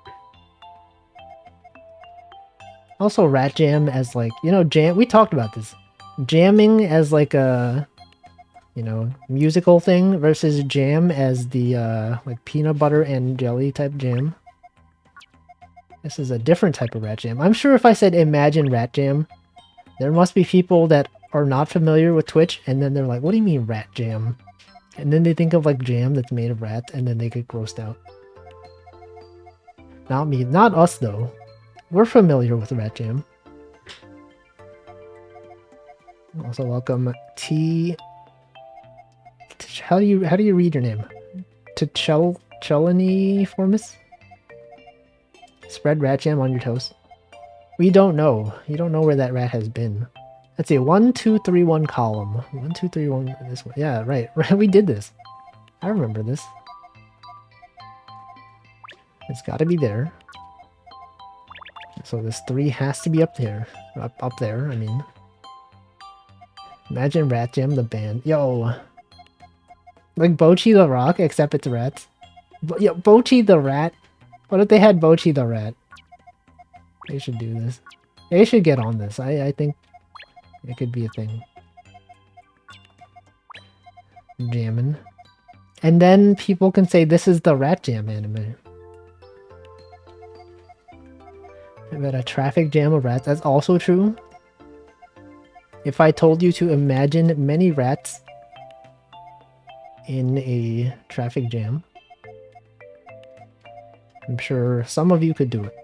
Also, rat jam as like, you know, we talked about this. Jamming as like a, you know, musical thing versus jam as the like peanut butter and jelly type jam. This is a different type of rat jam. I'm sure if I said imagine rat jam, there must be people that are not familiar with Twitch, and then they're like, what do you mean rat jam? And then they think of like jam that's made of rats, and then they get grossed out. Not me, not us though. We're familiar with rat jam. Also welcome T. How do you read your name? Chelony Formus? Spread rat jam on your toast. We don't know. You don't know where that rat has been. Let's see. 1, 2, 3, 1 column. 1, 2, 3, 1 this way. Yeah, right. We did this. I remember this. It's got to be there. So this 3 has to be up there. Up there, I mean. Imagine Rat Jam, the band. Yo. Like Bochi the Rock, except it's rats. Yo, Bochi the Rat. What if they had Bochi the Rat? They should do this. They should get on this. I think it could be a thing. Jammin'. And then people can say this is the Rat Jam anime. I bet a traffic jam of rats. That's also true. If I told you to imagine many rats in a traffic jam, I'm sure some of you could do it.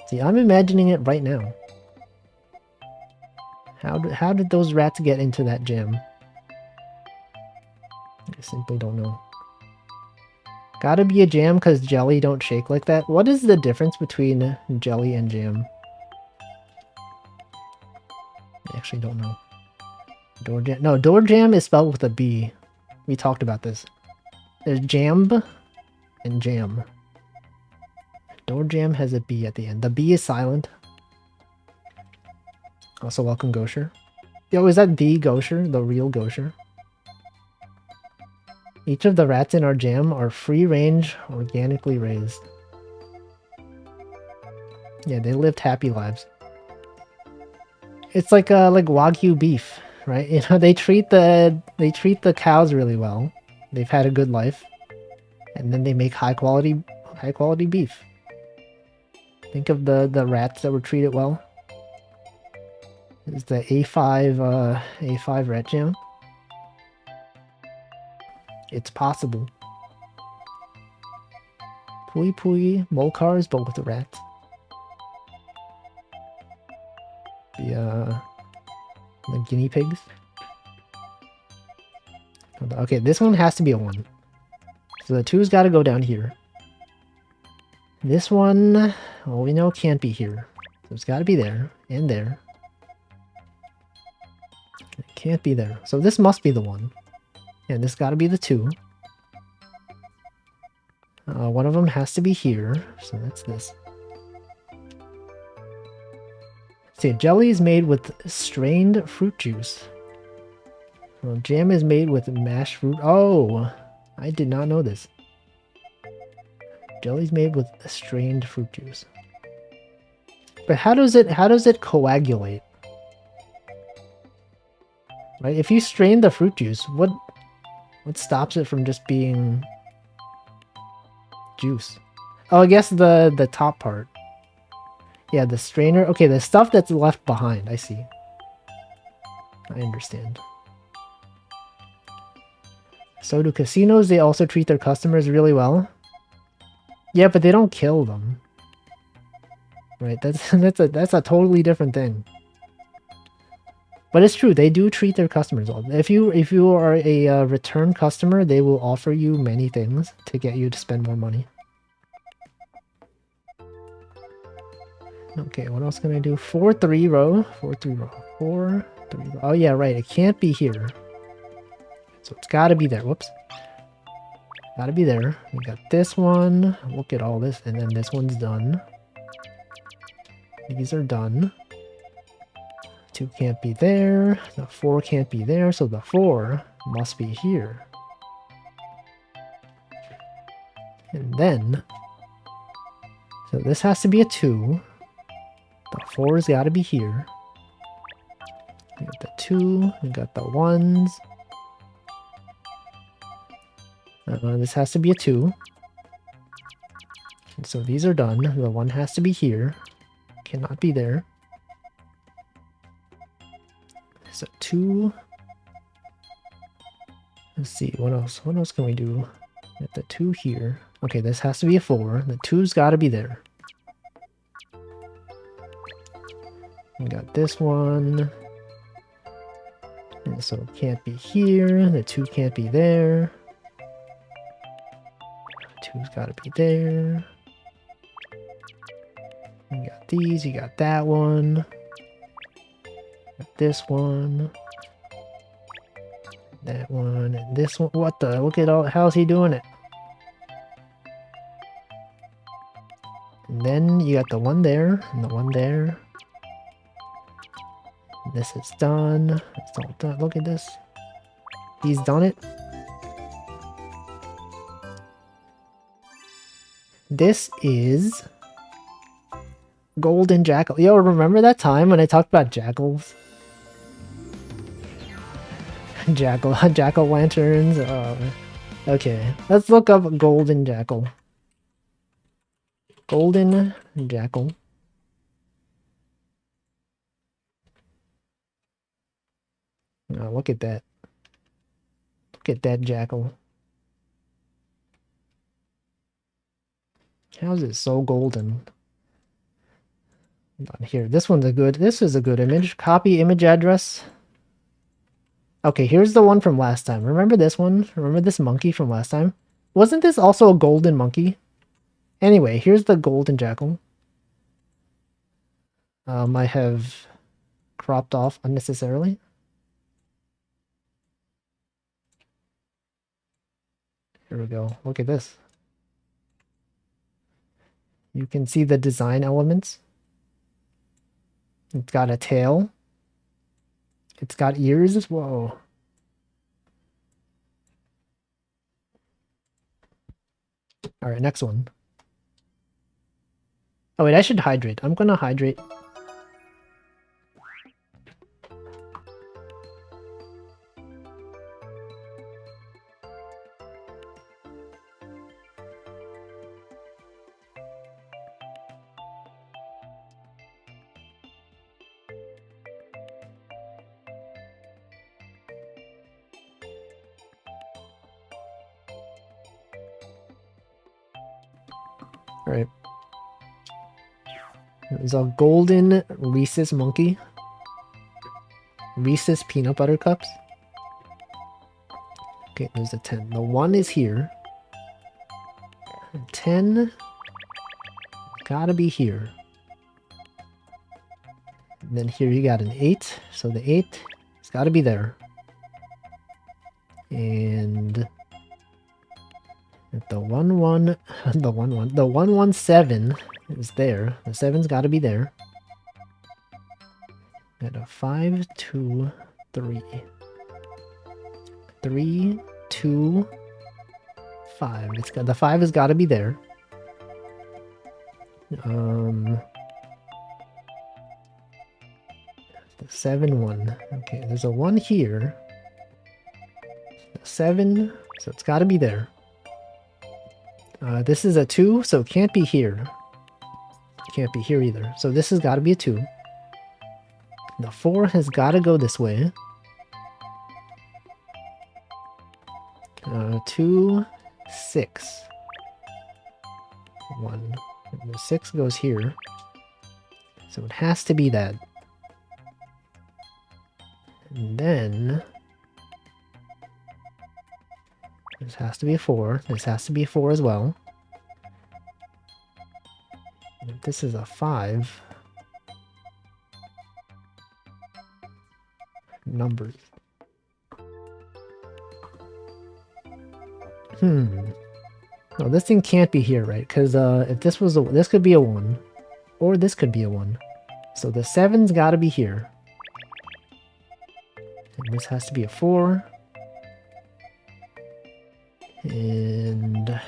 See, I'm imagining it right now. How did those rats get into that jam? I simply don't know. Gotta be a jam because jelly don't shake like that. What is the difference between jelly and jam? I actually don't know. Door jam? No, door jam is spelled with a B. We talked about this. There's jamb and jam. Door jam has a B at the end. The B is silent. Also, welcome Gosher. Yo, is that the gosher? The real gosher? Each of the rats in our jam are free-range, organically raised. Yeah, they lived happy lives. It's like Wagyu beef, right? You know, they treat the cows really well. They've had a good life, and then they make high quality beef. Think of the rats that were treated well. It's the A5 rat jam. It's possible. Pui Pui Molcars, but with the rats. The guinea pigs. Okay, this one has to be a 1. So the 2's got to go down here. This one, well, we know can't be here. So it's got to be there, and there. It can't be there. So this must be the 1. And this got to be the 2. One of them has to be here, so that's this. See, jelly is made with strained fruit juice. Well, jam is made with mashed fruit. Oh, I did not know this. Jelly's made with strained fruit juice. But how does it coagulate? Right? If you strain the fruit juice, what stops it from just being juice? Oh, I guess the top part. Yeah, the strainer. Okay, the stuff that's left behind. I see. I understand. So do casinos. They also treat their customers really well. Yeah, but they don't kill them. Right? That's a totally different thing. But it's true. They do treat their customers well. If you are a return customer, they will offer you many things to get you to spend more money. Okay, what else can I do? 4-3 row. 4-3 row. 4-3 row. Oh yeah, right. It can't be here. So it's got to be there. Whoops. Got to be there. We got this one. Look at all this. And then this one's done. These are done. 2 can't be there. The 4 can't be there. So the 4 must be here. And then... So this has to be a 2. The 4's got to be here. We got the 2. We got the 1s. This has to be a 2. And so these are done. The 1 has to be here. Cannot be there. So 2. Let's see, what else? What else can we do? Get the 2 here. Okay, this has to be a 4. The 2's got to be there. We got this one. And so it can't be here. The 2 can't be there. 2's got to be there. You got these. You got that one. Got this one. That one. And this one. What the? Look at all. How's he doing it? And then you got the one there. And the one there. This is done. It's all done. Look at this. He's done it. This is Golden Jackal. Yo, remember that time when I talked about jackals? Jack-o'-lanterns. Okay, let's look up Golden Jackal. Golden Jackal. Oh, look at that. Look at that jackal. How is it so golden? Hold on here. This one's a good. This is a good image. Copy image address. Okay, here's the one from last time. Remember this one? Remember this monkey from last time? Wasn't this also a golden monkey? Anyway, here's the golden jackal. I have cropped off unnecessarily. Here we go. Look at this. You can see the design elements. It's got a tail. It's got ears? Whoa. Alright, next one. Oh wait, I should hydrate. I'm gonna hydrate. Alright. There's a golden Reese's monkey. Reese's peanut butter cups. Okay, there's a 10. The 1 is here. 10 gotta be here. And then here you got an 8. So the 8 has gotta be there. And the 1 1 7 is there. The 7's gotta be there. Got a 5 2 3. 3 2 5. It's got the 5 has gotta be there. The 7 1. Okay, there's a 1 here. 7, so it's got to be there. This is a 2, so it can't be here. It can't be here either. So this has got to be a 2. The 4 has got to go this way. 2 6 1. And the 6 goes here. So it has to be that. And then this has to be a 4. This has to be a 4 as well. And if this is a 5. Numbers. No, this thing can't be here, right? Because if this was this could be a 1. Or this could be a 1. So the 7's got to be here. And this has to be a 4. And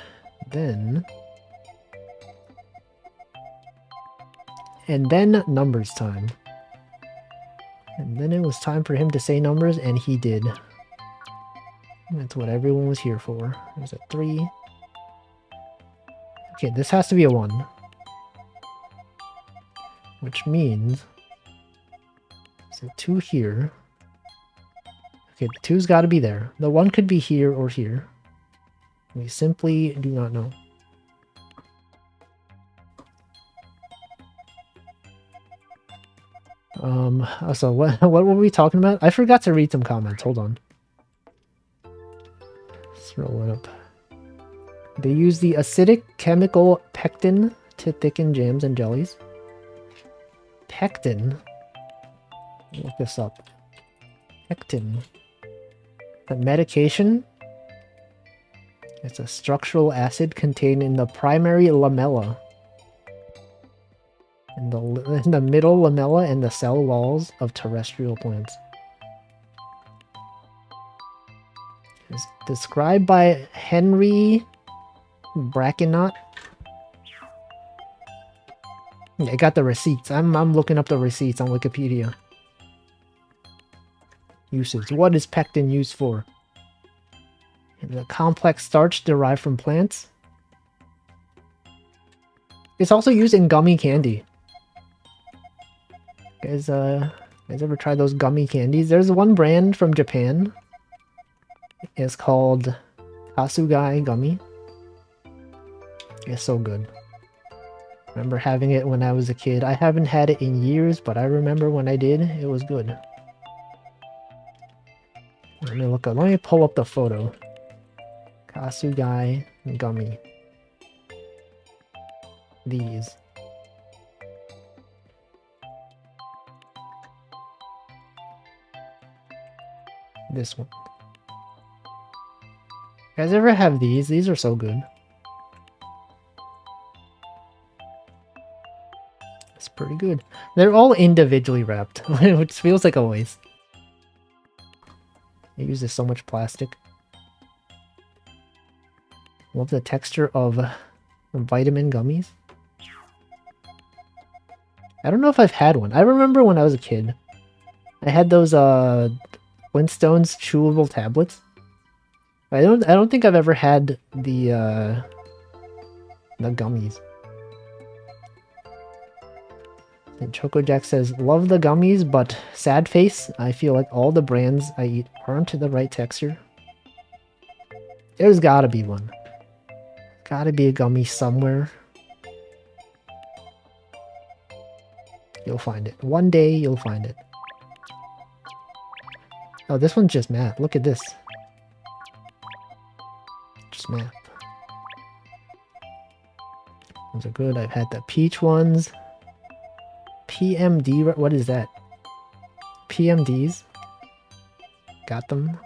then numbers time. And then it was time for him to say numbers, and he did. That's what everyone was here for. There's a 3. Okay, this has to be a 1. Which means there's a 2 here. Okay, the 2's got to be there. The 1 could be here or here. We simply do not know. So what were we talking about? I forgot to read some comments. Hold on. Let's roll it up. They use the acidic chemical pectin to thicken jams and jellies. Pectin? Look this up. Pectin. The medication? It's a structural acid contained in the primary lamella. In the middle lamella and the cell walls of terrestrial plants. It's described by Henry Brackenot. Yeah, I got the receipts. I'm looking up the receipts on Wikipedia. Uses. What is pectin used for? The complex starch derived from plants. It's also used in gummy candy. Guys ever tried those gummy candies? There's one brand from Japan. It's called Kasugai Gummy. It's so good. Remember having it when I was a kid. I haven't had it in years, but I remember when I did, it was good. Let me pull up the photo. Kasugai Gummy. These. This one. You guys ever have these? These are so good. It's pretty good. They're all individually wrapped, which feels like a waste. It uses so much plastic. Love the texture of vitamin gummies. I don't know if I've had one. I remember when I was a kid, I had those Flintstones chewable tablets. I don't think I've ever had the gummies. And Choco Jack says, love the gummies, but sad face. I feel like all the brands I eat aren't the right texture. There's gotta be one. Gotta be a gummy somewhere. You'll find it. One day you'll find it. Oh, this one's just math. Look at this. Just math. Those are good. I've had the peach ones. PMD, what is that? PMDs. Got them.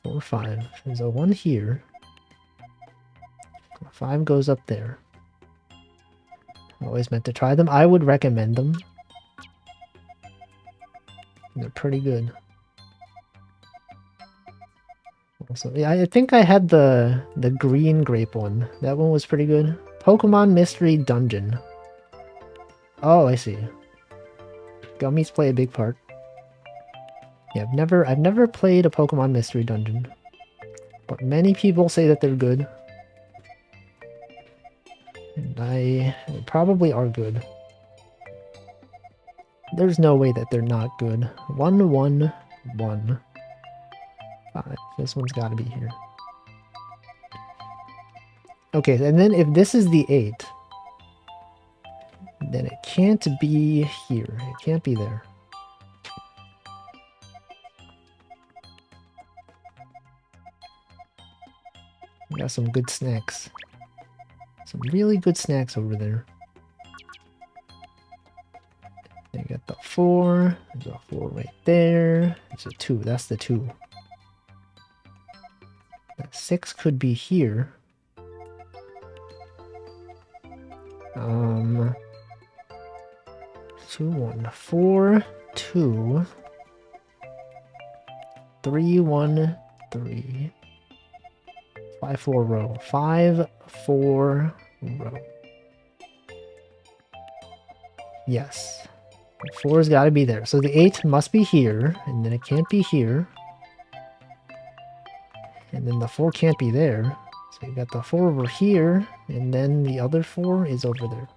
4, 5. There's a 1 here. 5 goes up there. Always meant to try them. I would recommend them. They're pretty good. Also, yeah, I think I had the green grape one. That one was pretty good. Pokemon Mystery Dungeon. Oh, I see. Gummies play a big part. Yeah, I've never played a Pokemon Mystery Dungeon, but many people say that they're good. And they probably are good. There's no way that they're not good. 1, 1, 1. 5. This one's got to be here. Okay, and then if this is the 8, then it can't be here. It can't be there. We got some good snacks. Some really good snacks over there. They got the 4. There's a 4 right there. There's a 2. That's the 2. That 6 could be here. 2, 1, 4, 2, 3, 1, 3, 5, 4 row. 5, 4 row. Yes. 4's got to be there. So the 8 must be here, and then it can't be here. And then the 4 can't be there. So you got the 4 over here, and then the other 4 is over there.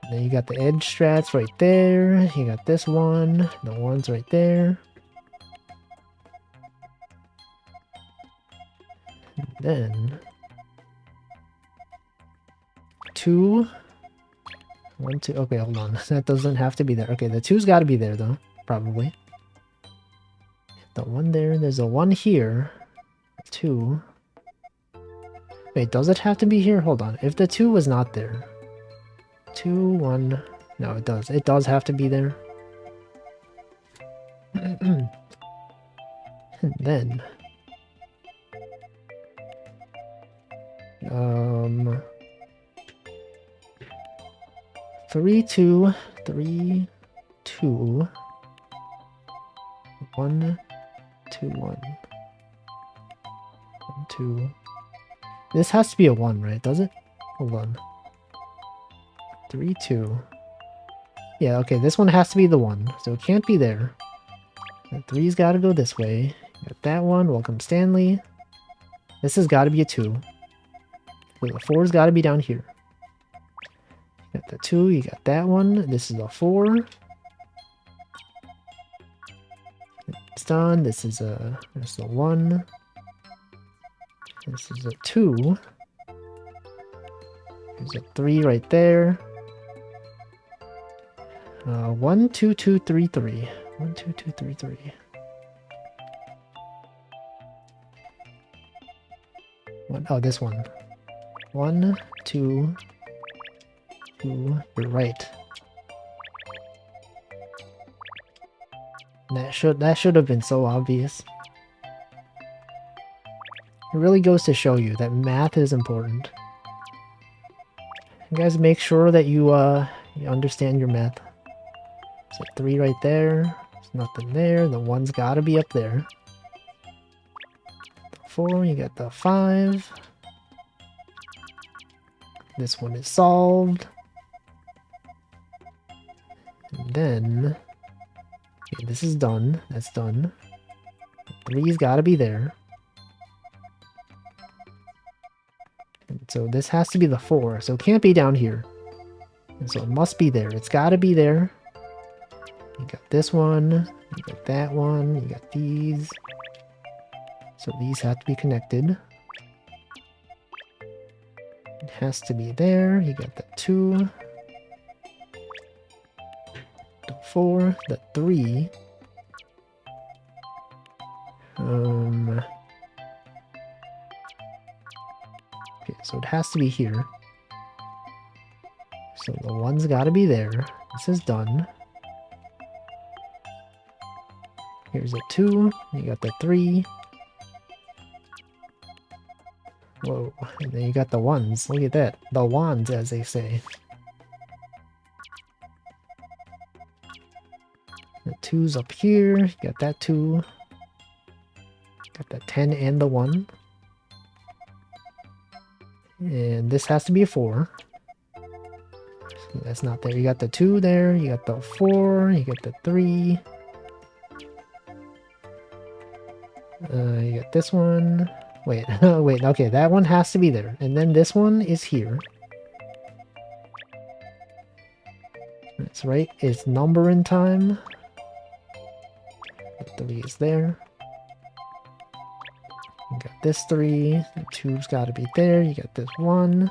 And then you got the edge strats right there. You got this one. The 1's right there. And then 2, 1, 2. Okay, hold on. That doesn't have to be there. Okay, the 2's got to be there though, probably. The 1 there. There's a 1 here. 2. Wait, does it have to be here? Hold on. If the 2 was not there. 2, 1. No, it does. It does have to be there. And then 3, 2, 3, 2, 1, 2, 1. 1, 2. This has to be a 1, right? Does it? Hold on. 3, 2. Yeah, okay, this one has to be the 1, so it can't be there. The 3's got to go this way. Got that one. Welcome, Stanley. This has got to be a 2. So the 4's got to be down here. You got the 2. You got that one. This is a 4. It's done. This is a 1. This is a 2. There's a 3 right there. 1, 2, 2, 3, 3. 1, 2, 2, 3, 3. Oh, this one. 1, 2, 2. You're right. That should have been so obvious. It really goes to show you that math is important. You guys make sure that you understand your math. There's a 3 right there. There's nothing there. The 1's gotta be up there. 4, you got the 5. This one is solved. And then... Okay, this is done. That's done. 3's gotta be there. And so this has to be the 4, so it can't be down here. And so it must be there. It's gotta be there. You got this one. You got that one. You got these. So these have to be connected. It has to be there. You got the 2. The 4. The 3. Okay, so it has to be here. So the 1's gotta be there. This is done. Here's a 2. You got the 3. Whoa. And then you got the 1's. Look at that. The wands, as they say. The 2's up here. You got that 2. Got the 10 and the 1. And this has to be a 4. So that's not there. You got the 2 there. You got the 4. You got the 3. You got this one. Wait, wait, okay, that one has to be there. And then this one is here. That's right, it's numbering time. The 3 is there. You got this 3. The 2's gotta be there. You got this 1.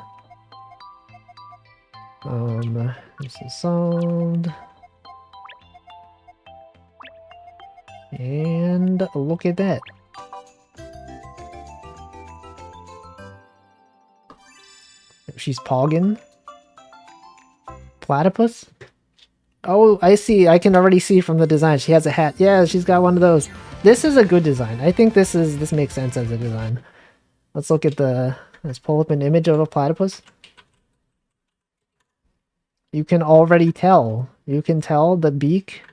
This is solved. And look at that. She's pogging. Platypus? Oh, I see. I can already see from the design. She has a hat. Yeah, she's got one of those. This is a good design. I think this makes sense as a design. Let's look at the... Let's pull up an image of a platypus. You can already tell. You can tell the beak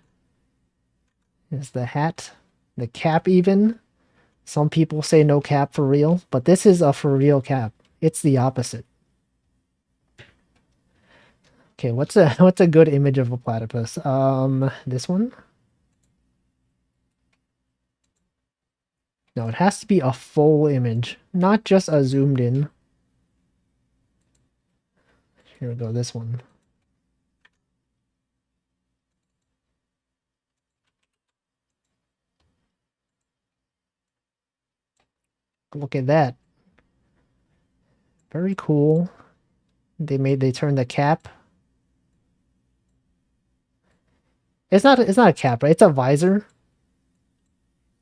is the hat. The cap even. Some people say no cap for real, but this is a for real cap. It's the opposite. Okay, what's a good image of a platypus? This one? No, it has to be a full image, not just a zoomed in. Here we go, this one. Look at that. Very cool. They turned the cap. It's not a cap, right? It's a visor.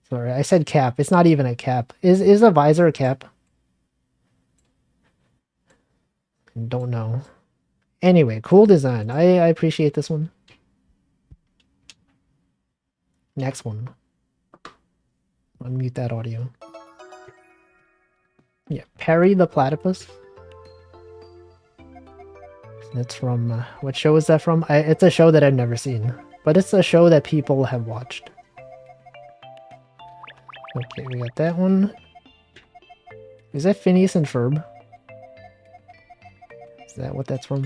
Sorry, I said cap. It's not even a cap. Is a visor a cap? Don't know. Anyway, cool design. I appreciate this one. Next one. Unmute that audio. Yeah, Perry the Platypus. That's from... what show is that from? It's a show that I've never seen. But it's a show that people have watched. Okay, we got that one. Is that Phineas and Ferb? Is that what that's from?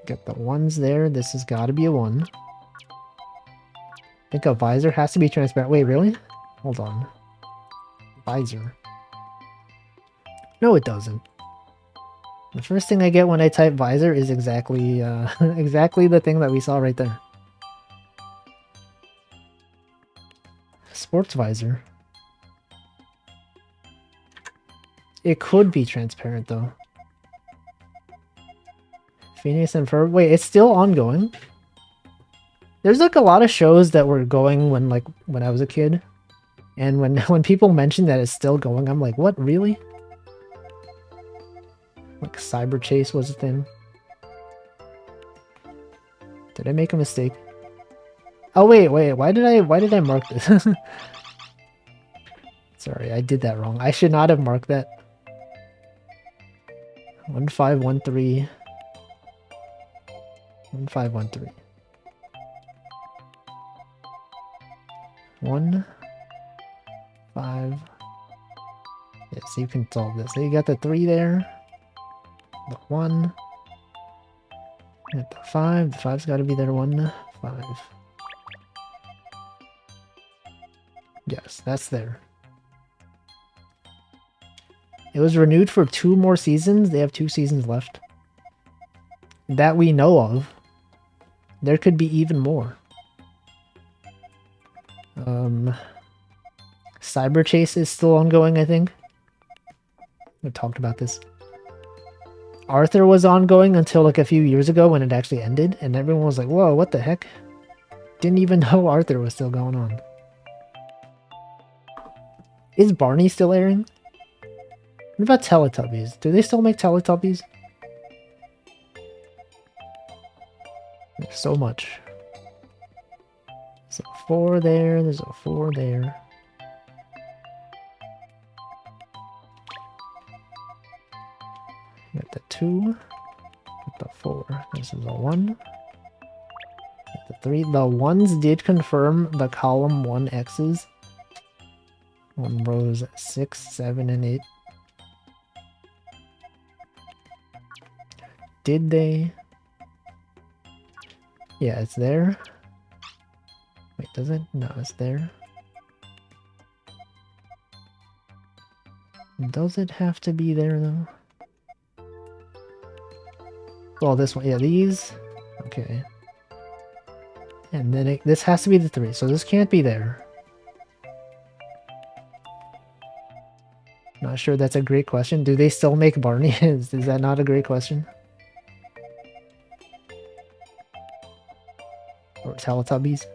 Got the 1's there. This has got to be a 1. I think a visor has to be transparent. Wait, really? Hold on. Visor. No, it doesn't. The first thing I get when I type visor is exactly exactly the thing that we saw right there. Sports visor. It could be transparent though. Phineas and Ferb. Wait, it's still ongoing? There's like a lot of shows that were going when I was a kid. And when people mention that it's still going, I'm like, what, really? Like Cyber Chase was a thing. Did I make a mistake? Oh wait, why did I mark this? Sorry, I did that wrong. I should not have marked that. 1513. 1513. 1 5. Yeah, so you can solve this. So you got the 3 there. The 1. You got the 5. The 5's got to be there. 1 5. Yes, that's there. It was renewed for 2 more seasons. They have 2 seasons left. That we know of. There could be even more. Cyber Chase is still ongoing, I think. We talked about this. Arthur was ongoing until like a few years ago when it actually ended, and everyone was like, whoa, what the heck? Didn't even know Arthur was still going on. Is Barney still airing? What about Teletubbies? Do they still make Teletubbies? There's so much. There's a 4 there, there's a 4 there. Got the 2. Got the 4. This is a 1. Got the 3. The 1s did confirm the column 1 X's. On rows 6, 7, and 8. Did they? Yeah, it's there. Wait, does it? No, it's there. Does it have to be there, though? Well, this one. Yeah, these. Okay. And then this has to be the 3, so this can't be there. Not sure that's a great question. Do they still make Barney? Is that not a great question? Or Teletubbies?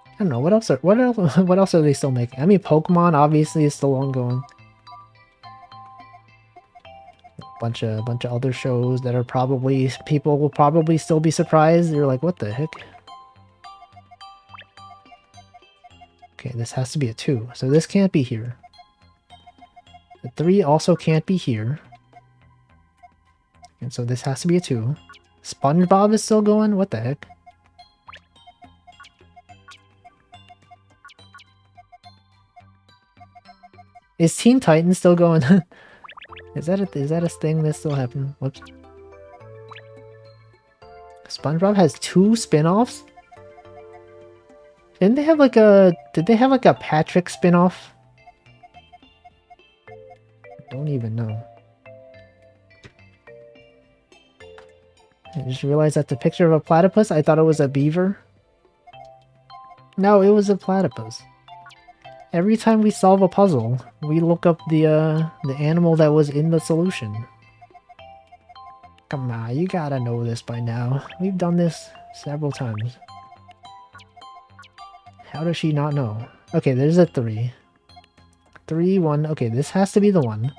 I don't know. What else are they still making? I mean, Pokemon obviously is still ongoing. Bunch of other shows that are probably, people will probably still be surprised. They're like, what the heck? Okay, this has to be a 2, so this can't be here. The 3 also can't be here. And so this has to be a 2. SpongeBob is still going? What the heck? Is Teen Titans still going? Is that a thing that's still happening? Whoops. SpongeBob has 2 spin-offs? Did they have like a Patrick spin-off? Don't even know. I just realized that the picture of a platypus, I thought it was a beaver. No, it was a platypus. Every time we solve a puzzle, we look up the animal that was in the solution. Come on, you gotta know this by now. We've done this several times. How does she not know? Okay, there's a 3. 3, 1. Okay, this has to be the 1.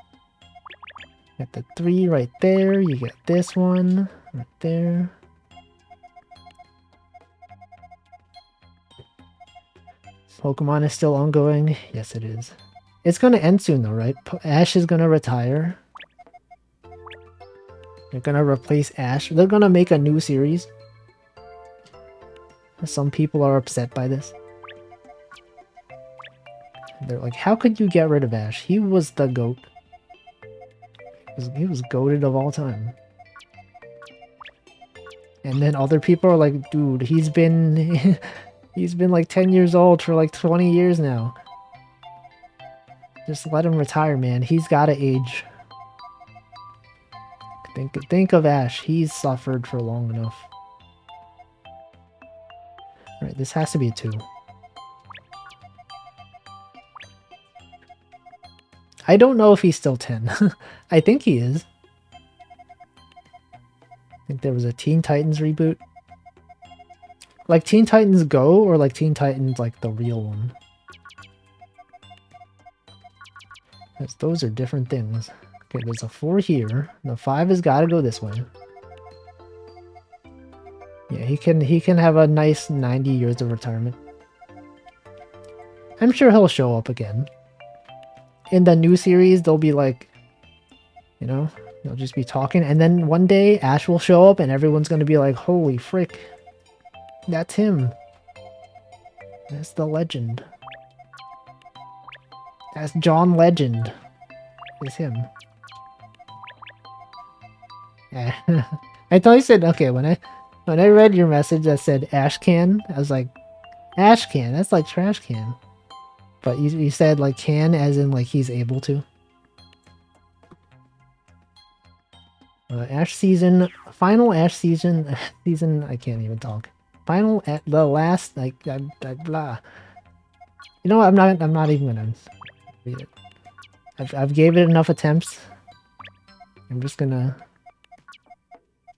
Got the 3 right there. You get this one right there. Pokemon is still ongoing. Yes, it is. It's gonna end soon though, right? Ash is gonna retire. They're gonna replace Ash. They're gonna make a new series. Some people are upset by this. They're like, how could you get rid of Ash? He was the GOAT. He was GOATed of all time. And then other people are like, dude, he's been he's been like 10 years old for like 20 years now. Just let him retire, man. He's gotta age. Think of Ash. He's suffered for long enough. Alright, this has to be a 2. I don't know if he's still 10. I think he is. I think there was a Teen Titans reboot. Like Teen Titans Go or like Teen Titans like the real one? Because those are different things. Okay, there's a 4 here. The 5 has got to go this way. Yeah, he can have a nice 90 years of retirement. I'm sure he'll show up again. In the new series, they'll be like, you know, They'll just be talking, and then one day Ash will show up and everyone's gonna be like, holy frick. That's him. That's the legend. That's John Legend. It's him. I thought you said, okay, when I read your message that said Ash can, I was like, Ash can? That's like trash can. But you said like can as in like he's able to. Ash season, final Ash season, I can't even talk. Final, at the last, like, blah. You know what, I'm not even gonna read it. I've gave it enough attempts. I'm just gonna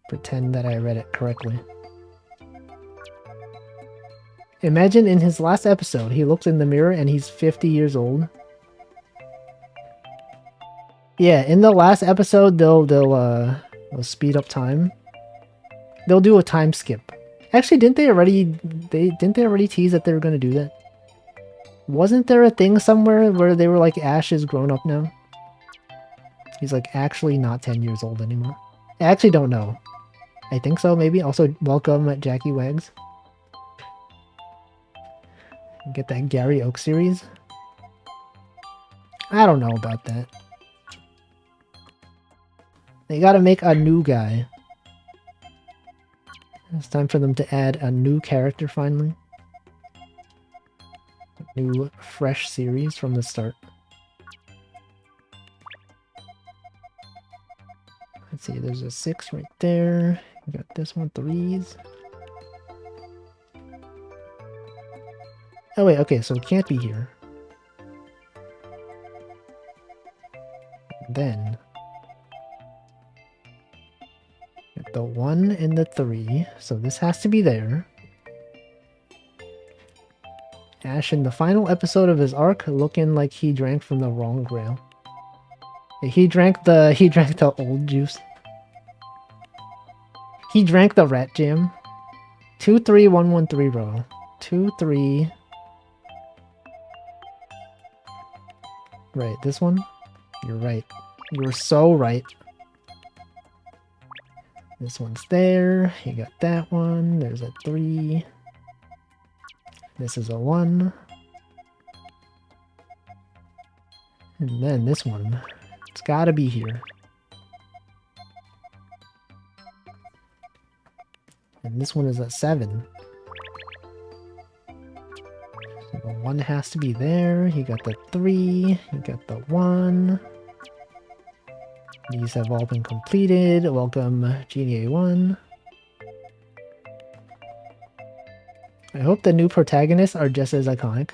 pretend that I read it correctly. Imagine in his last episode, he looks in the mirror and he's 50 years old. Yeah, in the last episode, they'll speed up time. They'll do a time skip. Actually, didn't they already tease that they were gonna do that? Wasn't there a thing somewhere where they were like, Ash is grown up now? He's like actually not 10 years old anymore. I actually don't know. I think so, maybe. Also, welcome at Jackie Wags. Get that Gary Oak series. I don't know about that. They gotta make a new guy. It's time for them to add a new character finally. A new, fresh series from the start. Let's see, there's a 6 right there. You got this one, 3s. Oh wait, okay, so it can't be here. Then the 1 and the 3, so this has to be there. Ash in the final episode of his arc looking like he drank from the wrong grail. He drank the old juice. He drank the rat jam. 23113 row. 2 3. Right, this one? You're right. You're so right. This one's there. You got that one. There's a 3. This is a 1. And then this one. It's gotta be here. And this one is a 7. So the 1 has to be there. You got the 3. You got the 1. These have all been completed. Welcome, Genie A1. I hope the new protagonists are just as iconic.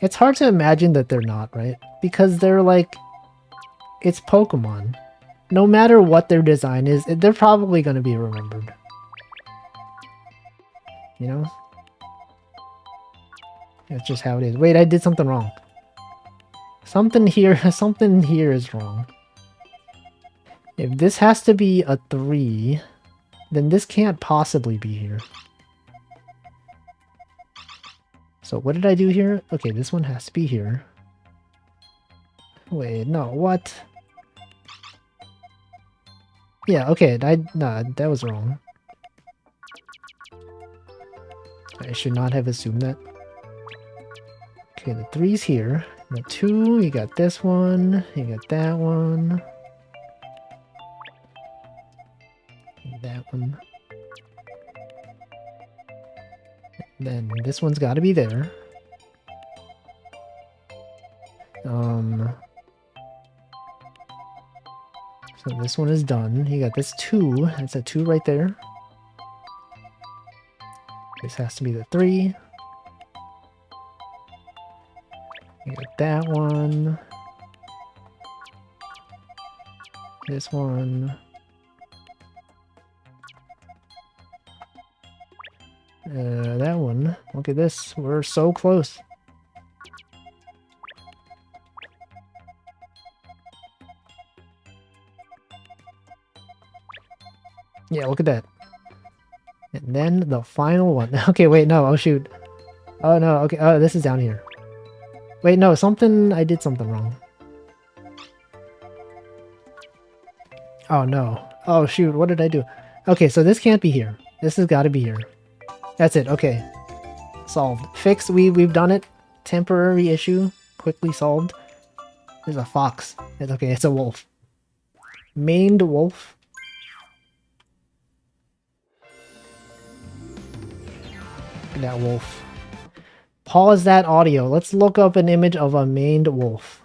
It's hard to imagine that they're not, right? Because they're like... It's Pokemon. No matter what their design is, they're probably going to be remembered. You know? That's just how it is. Wait, I did something wrong. Something here is wrong. If this has to be a 3, then this can't possibly be here. So what did I do here? Okay, this one has to be here. Wait, no, what? Yeah, okay, nah, that was wrong. I should not have assumed that. Okay, the 3's here. The 2, you got this one, you got that one. That one. Then this one's got to be there. So this one is done. You got this 2. That's a 2 right there. This has to be the 3. You got that one. This one. That one. Look at this. We're so close. Yeah, look at that. And then the final one. Okay, wait, no. Oh, shoot. Oh, no. Okay. Oh, this is down here. Wait, no. I did something wrong. Oh no. Oh shoot, what did I do? Okay, so this can't be here. This has got to be here. That's it. Okay. Solved. Fixed. We've done it. Temporary issue. Quickly solved. There's a fox. It's okay, it's a wolf. Maned wolf. Look at that wolf. Pause that audio. Let's look up an image of a maned wolf.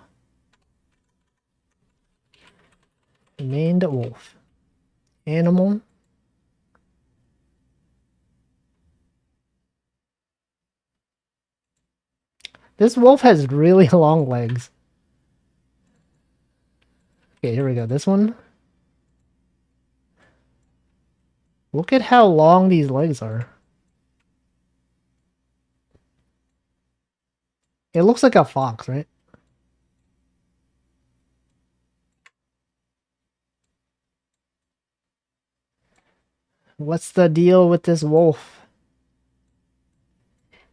Maned wolf. Animal. This wolf has really long legs. Okay, here we go. This one. Look at how long these legs are. It looks like a fox, right? What's the deal with this wolf?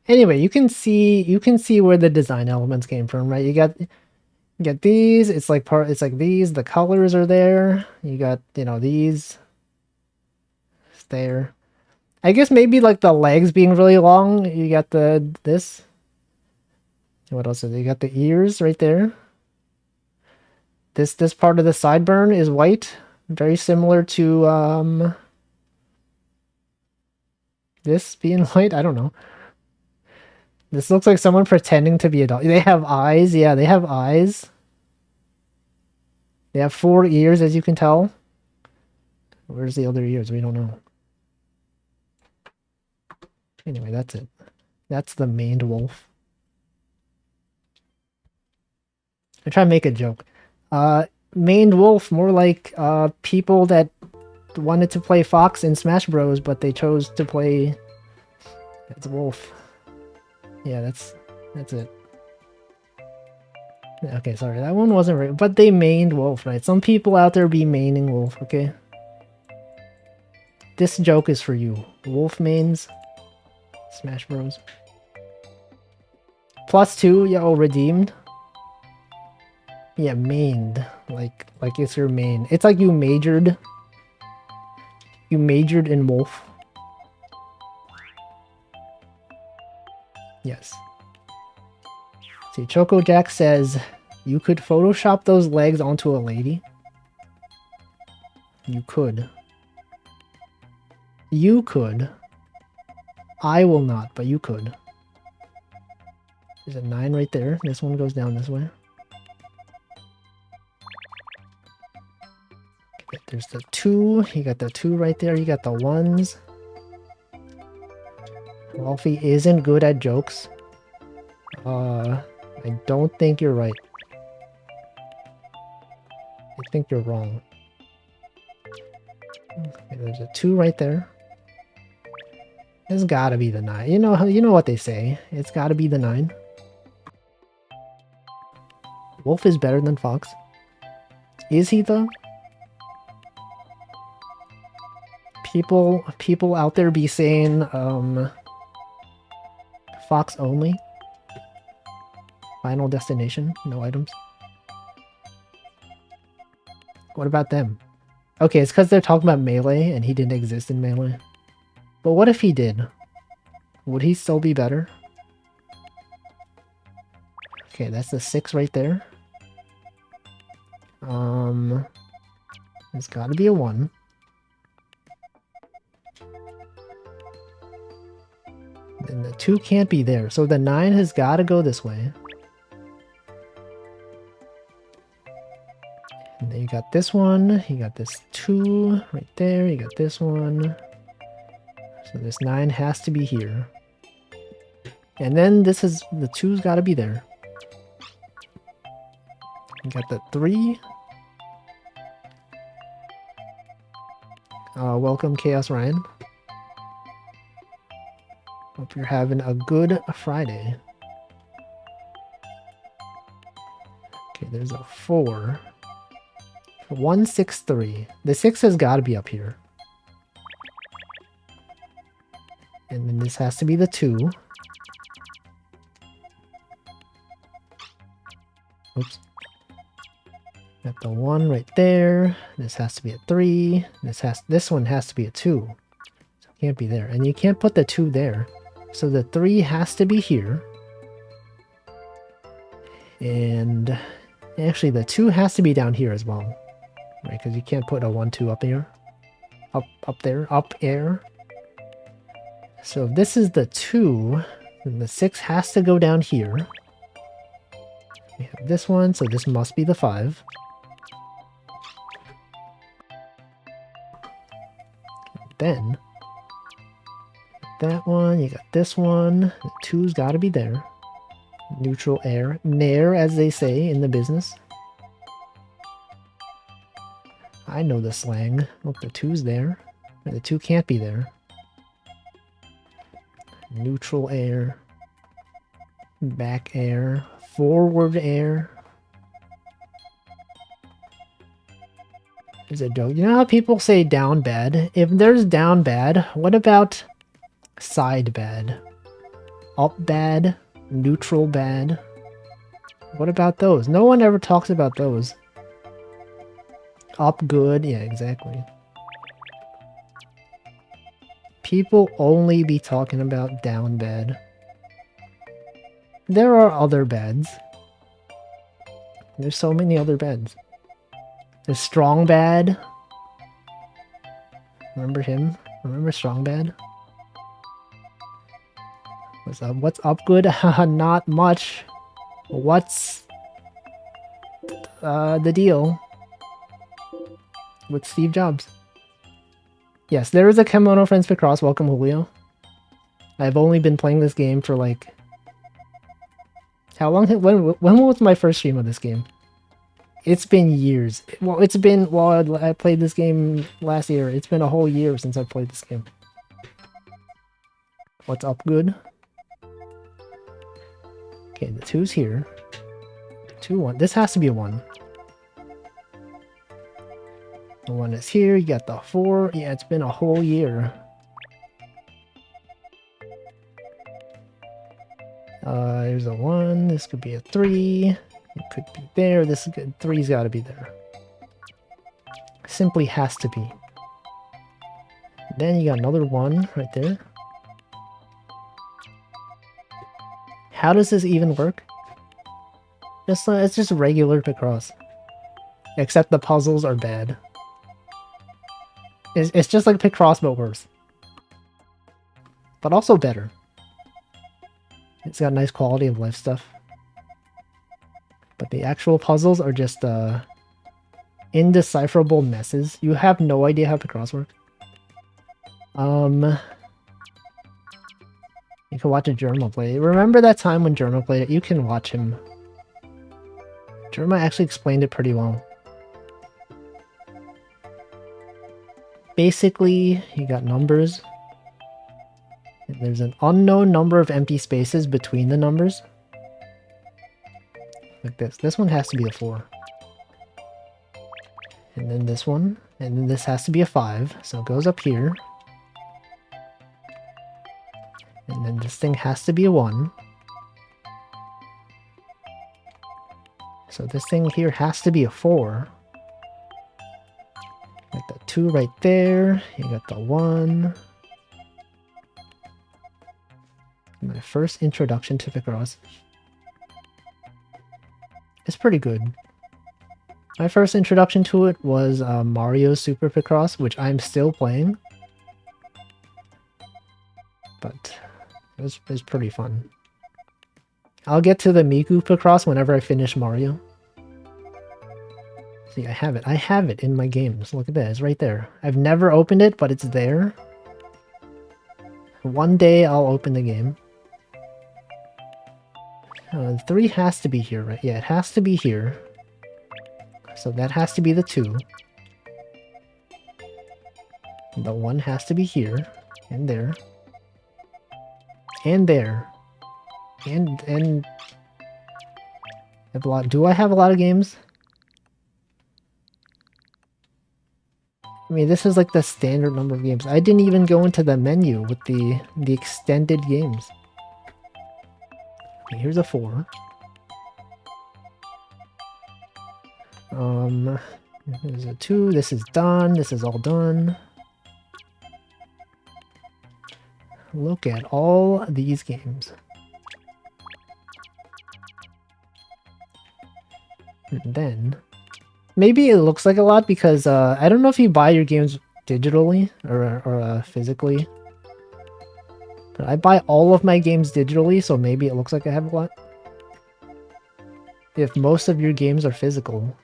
Anyway, you can see where the design elements came from, right? You get these, it's like these, the colors are there. You got, these. It's there. I guess maybe like the legs being really long, you got this. What else is it? You got the ears right there. This part of the sideburn is white, very similar to this being white. I don't know. This looks like someone pretending to be a dog. They have eyes. Yeah, they have eyes. They have 4 ears, as you can tell. Where's the other ears? We don't know. Anyway, that's it. That's the maned wolf. I try to make a joke. Maned wolf, more like people that wanted to play Fox in Smash Bros, but they chose to play as wolf. Yeah, that's it. Okay, sorry, that one wasn't right, but they mained wolf, right? Some people out there be maining wolf, okay? This joke is for you. Wolf mains. Smash Bros. +2, yo, redeemed. Yeah, mained. Like it's your main. It's like you majored. You majored in wolf. Yes. See, Choco Jack says, you could Photoshop those legs onto a lady. You could. You could. I will not, but you could. There's a 9 right there. This one goes down this way. There's the 2. You got the 2 right there. You got the 1s. Wolfie isn't good at jokes. I don't think you're right. I think you're wrong. Okay, there's a 2 right there. It's gotta be the 9. You know what they say. It's gotta be the 9. Wolf is better than Fox. Is he though? People out there be saying Fox only. Final destination, no items. What about them? Okay, it's because they're talking about Melee and he didn't exist in Melee. But what if he did? Would he still be better? Okay, that's the 6 right there. There's gotta be a 1. And the 2 can't be there, so the 9 has gotta go this way. And then you got this one, you got this 2 right there, you got this one. So this 9 has to be here. And then the 2's gotta be there. You got the 3. Welcome, Chaos Ryan. Hope you're having a good Friday. Okay, there's a 4. 1, 6, 3. The 6 has got to be up here. And then this has to be the 2. Oops. Got the 1 right there. This has to be a 3. This one has to be a 2. So it can't be there. And you can't put the 2 there. So the 3 has to be here. And actually the 2 has to be down here as well. Right, because you can't put a 1, 2 up here. Up there. Up air. So if this is the 2, then the 6 has to go down here. We have this one, so this must be the 5. Then, that one, you got this one. The 2's got to be there. Neutral air. Nair, as they say in the business. I know the slang. Look, the 2's there. The 2 can't be there. Neutral air. Back air. Forward air. Is it dope? You know how people say down bad? If there's down bad, what about side bad? Up bad? Neutral bad? What about those? No one ever talks about those. Up good? Yeah, exactly. People only be talking about down bad. There are other beds. There's so many other beds. There's Strong Bad. Remember him? Remember Strong Bad? What's up? What's up good? Not much. What's the deal with Steve Jobs? Yes, there is a Kemono Friends Picross. Welcome, Julio. I've only been playing this game for like... How long? When was my first stream of this game? It's been years. Well, it's been... Well, I played this game last year. It's been a whole year since I played this game. What's up good? Okay, the 2's here. 2, 1. This has to be a 1. The 1 is here. You got the 4. Yeah, it's been a whole year. There's a 1. This could be a 3. It could be there. This is good. 3's got to be there. Simply has to be. Then you got another 1 right there. How does this even work? It's just regular Picross. Except the puzzles are bad. It's just like Picross but worse. But also better. It's got nice quality of life stuff. But the actual puzzles are just indecipherable messes. You have no idea how Picross works. You can watch a Journal play it. Remember that time when Journal played it? You can watch him. Journal actually explained it pretty well. Basically, you got numbers. And there's an unknown number of empty spaces between the numbers. Like this. This one has to be a 4. And then this one. And then this has to be a 5. So it goes up here. And then this thing has to be a 1. So this thing here has to be a 4. Got the 2 right there. You got the 1. My first introduction to Picross. It's pretty good. My first introduction to it was Mario Super Picross, which I'm still playing. But it was pretty fun. I'll get to the Miku Picross whenever I finish Mario. See, I have it. I have it in my games. Look at that. It's right there. I've never opened it, but it's there. One day I'll open the game. 3 has to be here, right? Yeah, it has to be here. So that has to be the 2. The 1 has to be here. And there. And there. And I have a lot. Do I have a lot of games? I mean, this is like the standard number of games. I didn't even go into the menu with the extended games. Okay, here's a 4. There's a 2. This is done. This is all done. Look at all these games. And then, maybe it looks like a lot because I don't know if you buy your games digitally or physically. But I buy all of my games digitally, so maybe it looks like I have a lot. If most of your games are physical,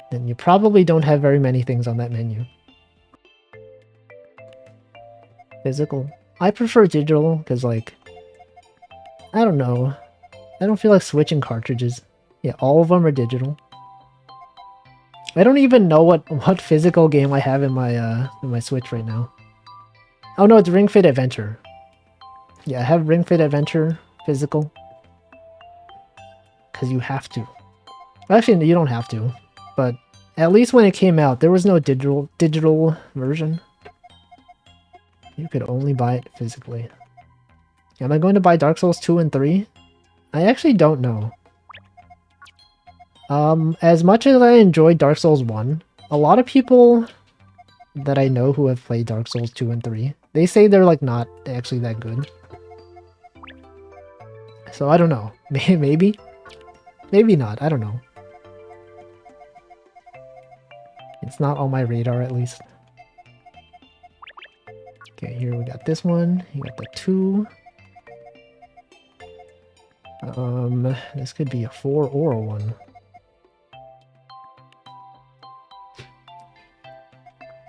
then you probably don't have very many things on that menu. Physical. I prefer digital because, like, I don't know. I don't feel like switching cartridges. Yeah, all of them are digital. I don't even know what physical game I have in my Switch right now. Oh no, it's Ring Fit Adventure. Yeah, I have Ring Fit Adventure physical. Because you have to. Actually, you don't have to. But at least when it came out, there was no digital version. You could only buy it physically. Am I going to buy Dark Souls 2 and 3? I actually don't know. As much as I enjoyed Dark Souls 1, a lot of people that I know who have played Dark Souls 2 and 3, they say they're like not actually that good. So I don't know. Maybe? Maybe not, I don't know. It's not on my radar at least. Okay, here we got this one. You got the 2. This could be a 4 or a 1.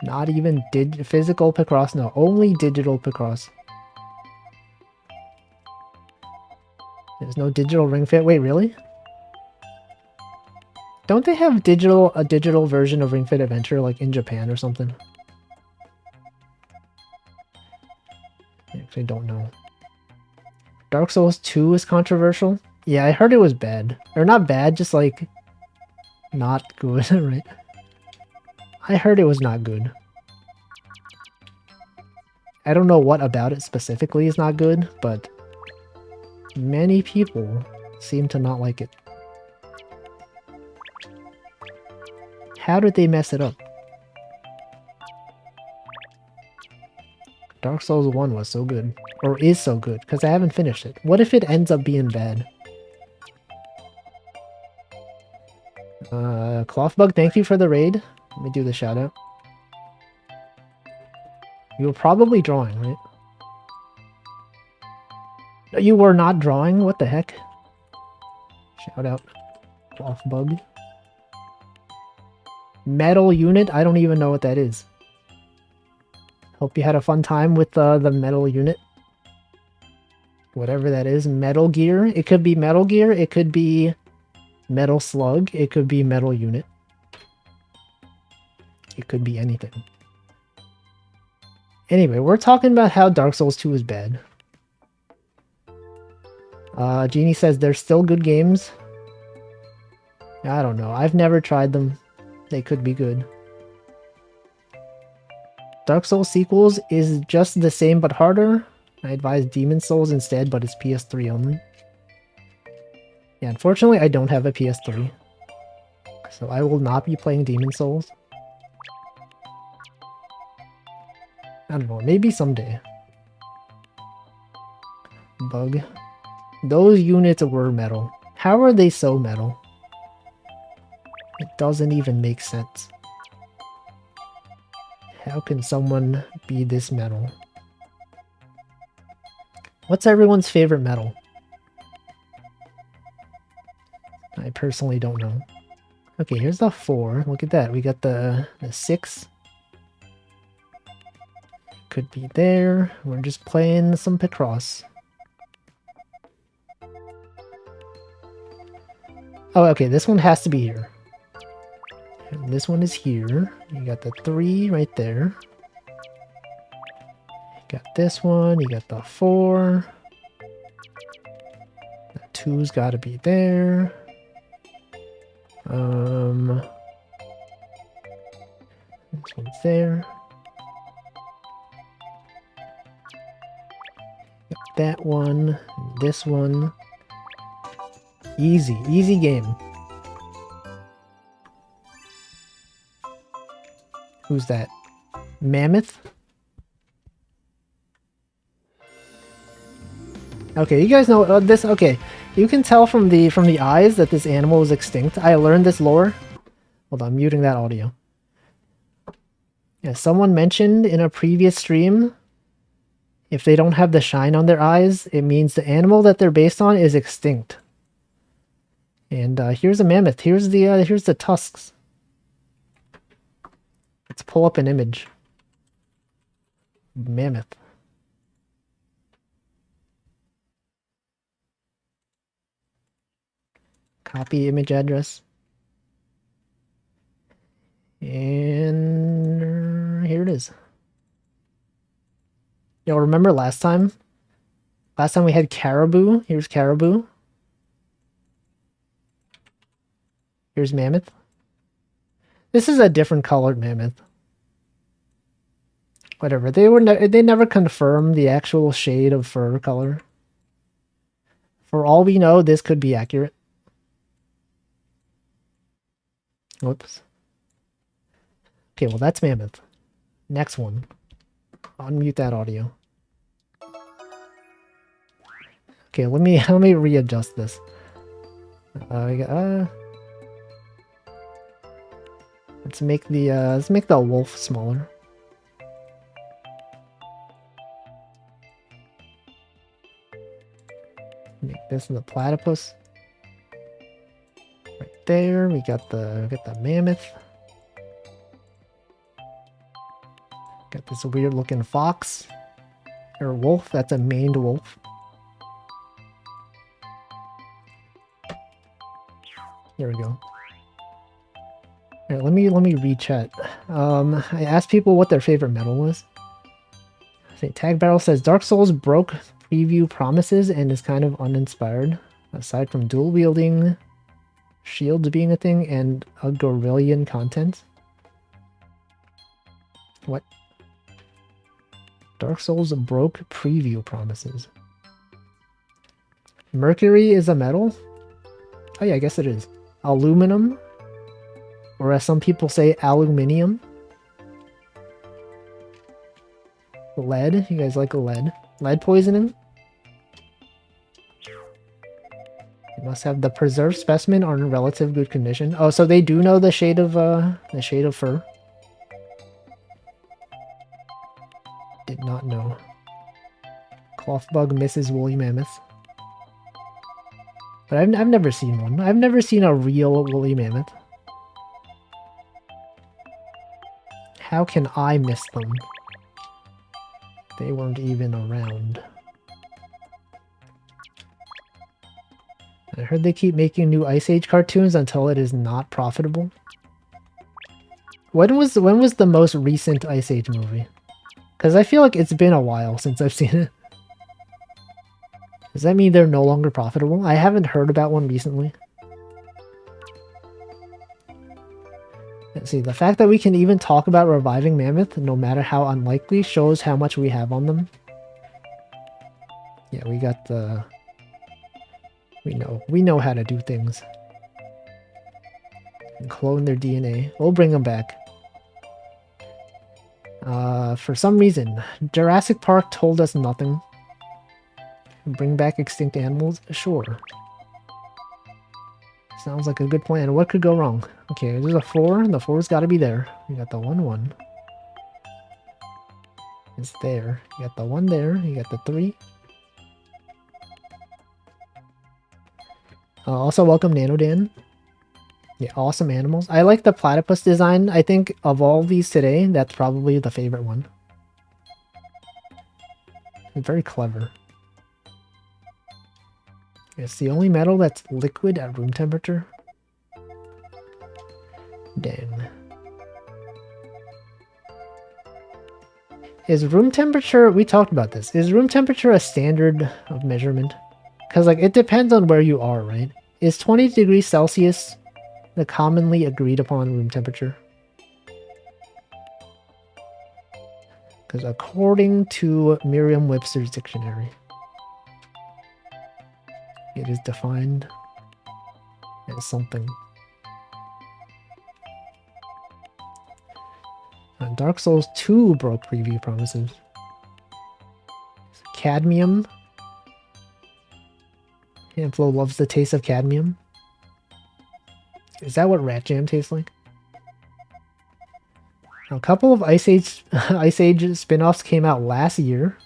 Not even physical picross, no, only digital picross. There's no digital Ring Fit. Wait, really? Don't they have a digital version of Ring Fit Adventure like in Japan or something? I actually don't know. Dark Souls 2 is controversial? Yeah, I heard it was bad. Or not bad, just like not good, right? I heard it was not good. I don't know what about it specifically is not good, but many people seem to not like it. How did they mess it up? Dark Souls 1 was so good. Or is so good, because I haven't finished it. What if it ends up being bad? Clothbug, thank you for the raid. Let me do the shout out. You were probably drawing, right? No, you were not drawing? What the heck? Shout out. Clothbug. Metal unit? I don't even know what that is. Hope you had a fun time with the metal unit. Whatever that is. Metal Gear? It could be Metal Gear. It could be Metal Slug. It could be Metal Unit. It could be anything. Anyway, we're talking about how Dark Souls 2 is bad. Genie says there's still good games. I don't know. I've never tried them. They could be good. Dark Souls sequels is just the same but harder. I advise Demon Souls instead, but it's PS3 only. Yeah, unfortunately I don't have a PS3. So I will not be playing Demon Souls. I don't know, maybe someday. Bug. Those units were metal. How are they so metal? It doesn't even make sense. How can someone be this metal? What's everyone's favorite metal? I personally don't know. Okay, here's the 4. Look at that. We got the 6. Could be there. We're just playing some Picross. Oh, okay, this one has to be here. And this one is here. You got the 3 right there. You got this one. You got the 4. The 2's got to be there. This one's there. Got that one. This one. Easy. Easy game. Who's that? Mammoth? Okay, you guys know this. Okay, you can tell from the eyes that this animal is extinct. I learned this lore. Hold on, I'm muting that audio. Yeah, someone mentioned in a previous stream, if they don't have the shine on their eyes, it means the animal that they're based on is extinct. And here's a mammoth. Here's the tusks. Let's pull up an image. Mammoth. Copy image address. And here it is. Y'all remember last time? Last time we had caribou. Here's caribou. Here's mammoth. This is a different colored mammoth. Whatever. They never confirmed the actual shade of fur color. For all we know, this could be accurate. Whoops. Okay, well that's mammoth. Next one. Unmute that audio. Okay, let me readjust this. Let's make the wolf smaller. Make this the platypus. Right there, we got the mammoth. Got this weird looking fox. Or wolf, that's a maned wolf. Here we go. Alright, let me re-chat. I asked people what their favorite metal was. Tag Barrel says Dark Souls broke preview promises and is kind of uninspired. Aside from dual wielding, shields being a thing, and a Gorillion content. What? Dark Souls broke preview promises. Mercury is a metal? Oh yeah, I guess it is. Aluminum? Or as some people say, aluminium. Lead? You guys like lead? Lead poisoning? You must have the preserved specimen are in relative good condition. Oh, so they do know the shade of fur. Did not know. Cloth bug misses woolly mammoth. But I've never seen one. I've never seen a real woolly mammoth. How can I miss them? They weren't even around. I heard they keep making new Ice Age cartoons until it is not profitable. When was the most recent Ice Age movie? Because I feel like it's been a while since I've seen it. Does that mean they're no longer profitable? I haven't heard about one recently. Let's see, the fact that we can even talk about reviving Mammoth, no matter how unlikely, shows how much we have on them. Yeah, we got the... We know how to do things. And clone their DNA. We'll bring them back. For some reason, Jurassic Park told us nothing. Bring back extinct animals? Sure. Sounds like a good plan. What could go wrong? Okay, there's a 4. The 4's got to be there. You got the 1-1. It's there. You got the 1 there. You got the 3. Also, welcome Nanodan. Yeah, awesome animals. I like the platypus design. I think of all these today, that's probably the favorite one. Very clever. It's the only metal that's liquid at room temperature. Dang. Is room temperature... We talked about this. Is room temperature a standard of measurement? Because, like, it depends on where you are, right? Is 20 degrees Celsius the commonly agreed upon room temperature? Because according to Merriam-Webster's dictionary, it is defined as something. Dark Souls 2 broke preview promises. Cadmium. Flo loves the taste of cadmium. Is that what Rat Jam tastes like? A couple of Ice Age spin-offs came out last year.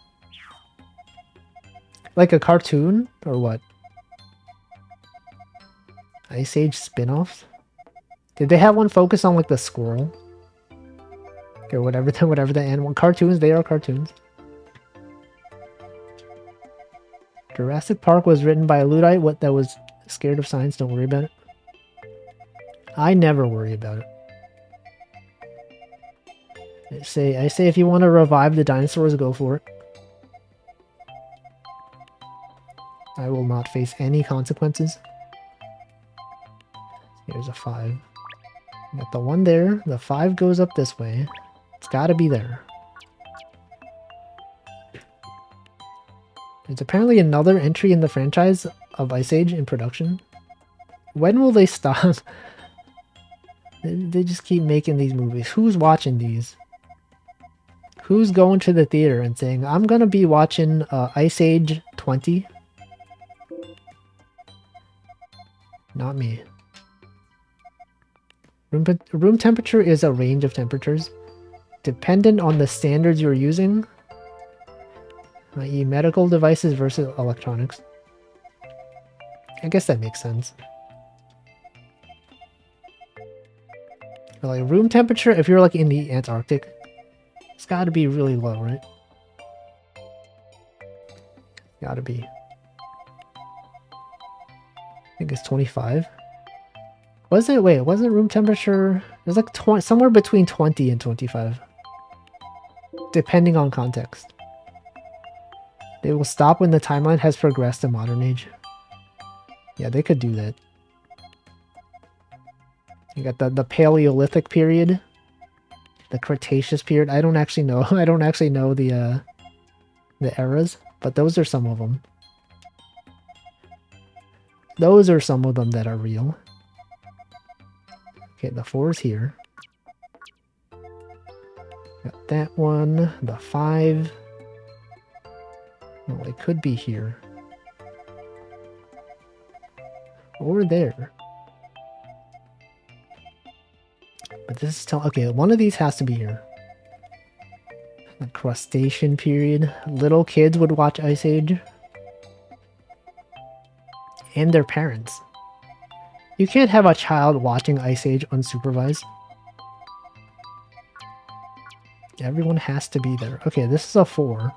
Like a cartoon or what? Ice Age spin-offs? Did they have one focus on like the squirrel? Or whatever the animal cartoons, they are cartoons. Jurassic Park was written by a Luddite that was scared of science. Don't worry about it. I never worry about it. I say if you want to revive the dinosaurs, go for it. I will not face any consequences. Here's a 5. Got the 1 there. The 5 goes up this way. It's gotta be there. There's apparently another entry in the franchise of Ice Age in production. When will they stop? They just keep making these movies. Who's watching these? Who's going to the theater and saying, I'm gonna be watching Ice Age 20? Not me. Room temperature is a range of temperatures, dependent on the standards you're using, i.e. medical devices versus electronics. I guess that makes sense. But like room temperature, if you're like in the Antarctic, it's gotta be really low, right? Gotta be. I think it's 25. Wasn't room temperature? It was like somewhere between 20 and 25. Depending on context. They will stop when the timeline has progressed to modern age. Yeah, they could do that. You got the Paleolithic period. The Cretaceous period. I don't actually know. I don't actually know the eras, but those are some of them. Those are some of them that are real. Okay, the 4 is here. Got that one. The 5. Well, it could be here. Or there. But this is okay, one of these has to be here. The crustacean period. Little kids would watch Ice Age. And their parents. You can't have a child watching Ice Age unsupervised. Everyone has to be there. Okay, this is a 4.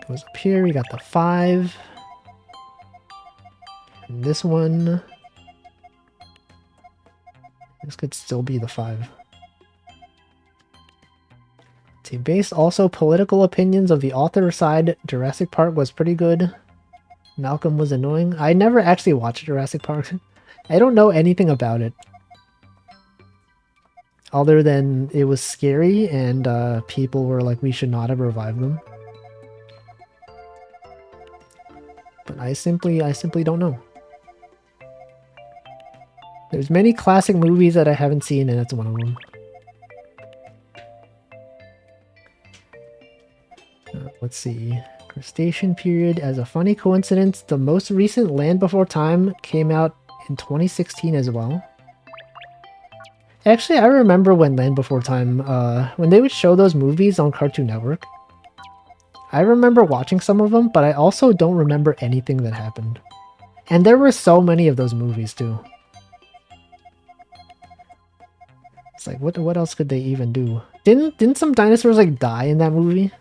Goes up here, we got the 5. And this one. This could still be the 5. See, based also political opinions of the author side, Jurassic Park was pretty good. Malcolm was annoying. I never actually watched Jurassic Park. I don't know anything about it. Other than it was scary and people were like, we should not have revived them. But I simply don't know. There's many classic movies that I haven't seen, and that's one of them. Let's see. Crustacean period. As a funny coincidence, the most recent Land Before Time came out in 2016 as well. Actually, I remember when Land Before Time, when they would show those movies on Cartoon Network. I remember watching some of them, but I also don't remember anything that happened. And there were so many of those movies too. It's like, what else could they even do? Didn't some dinosaurs like die in that movie?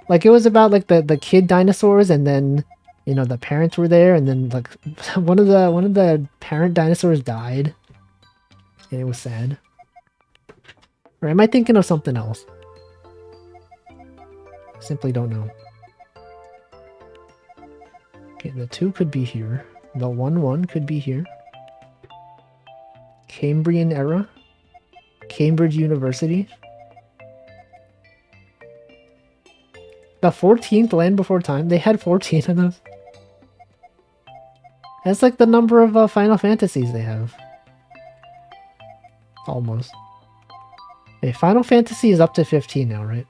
Like it was about like the kid dinosaurs, and then you know the parents were there, and then like one of the parent dinosaurs died, and it was sad. Or am I thinking of something else? Simply don't know. Okay, the 2 could be here. The 1 could be here. Cambrian era. Cambridge University. The 14th Land Before Time. They had 14 of those. That's like the number of Final Fantasies they have. Almost. Hey, Final Fantasy is up to 15 now, right?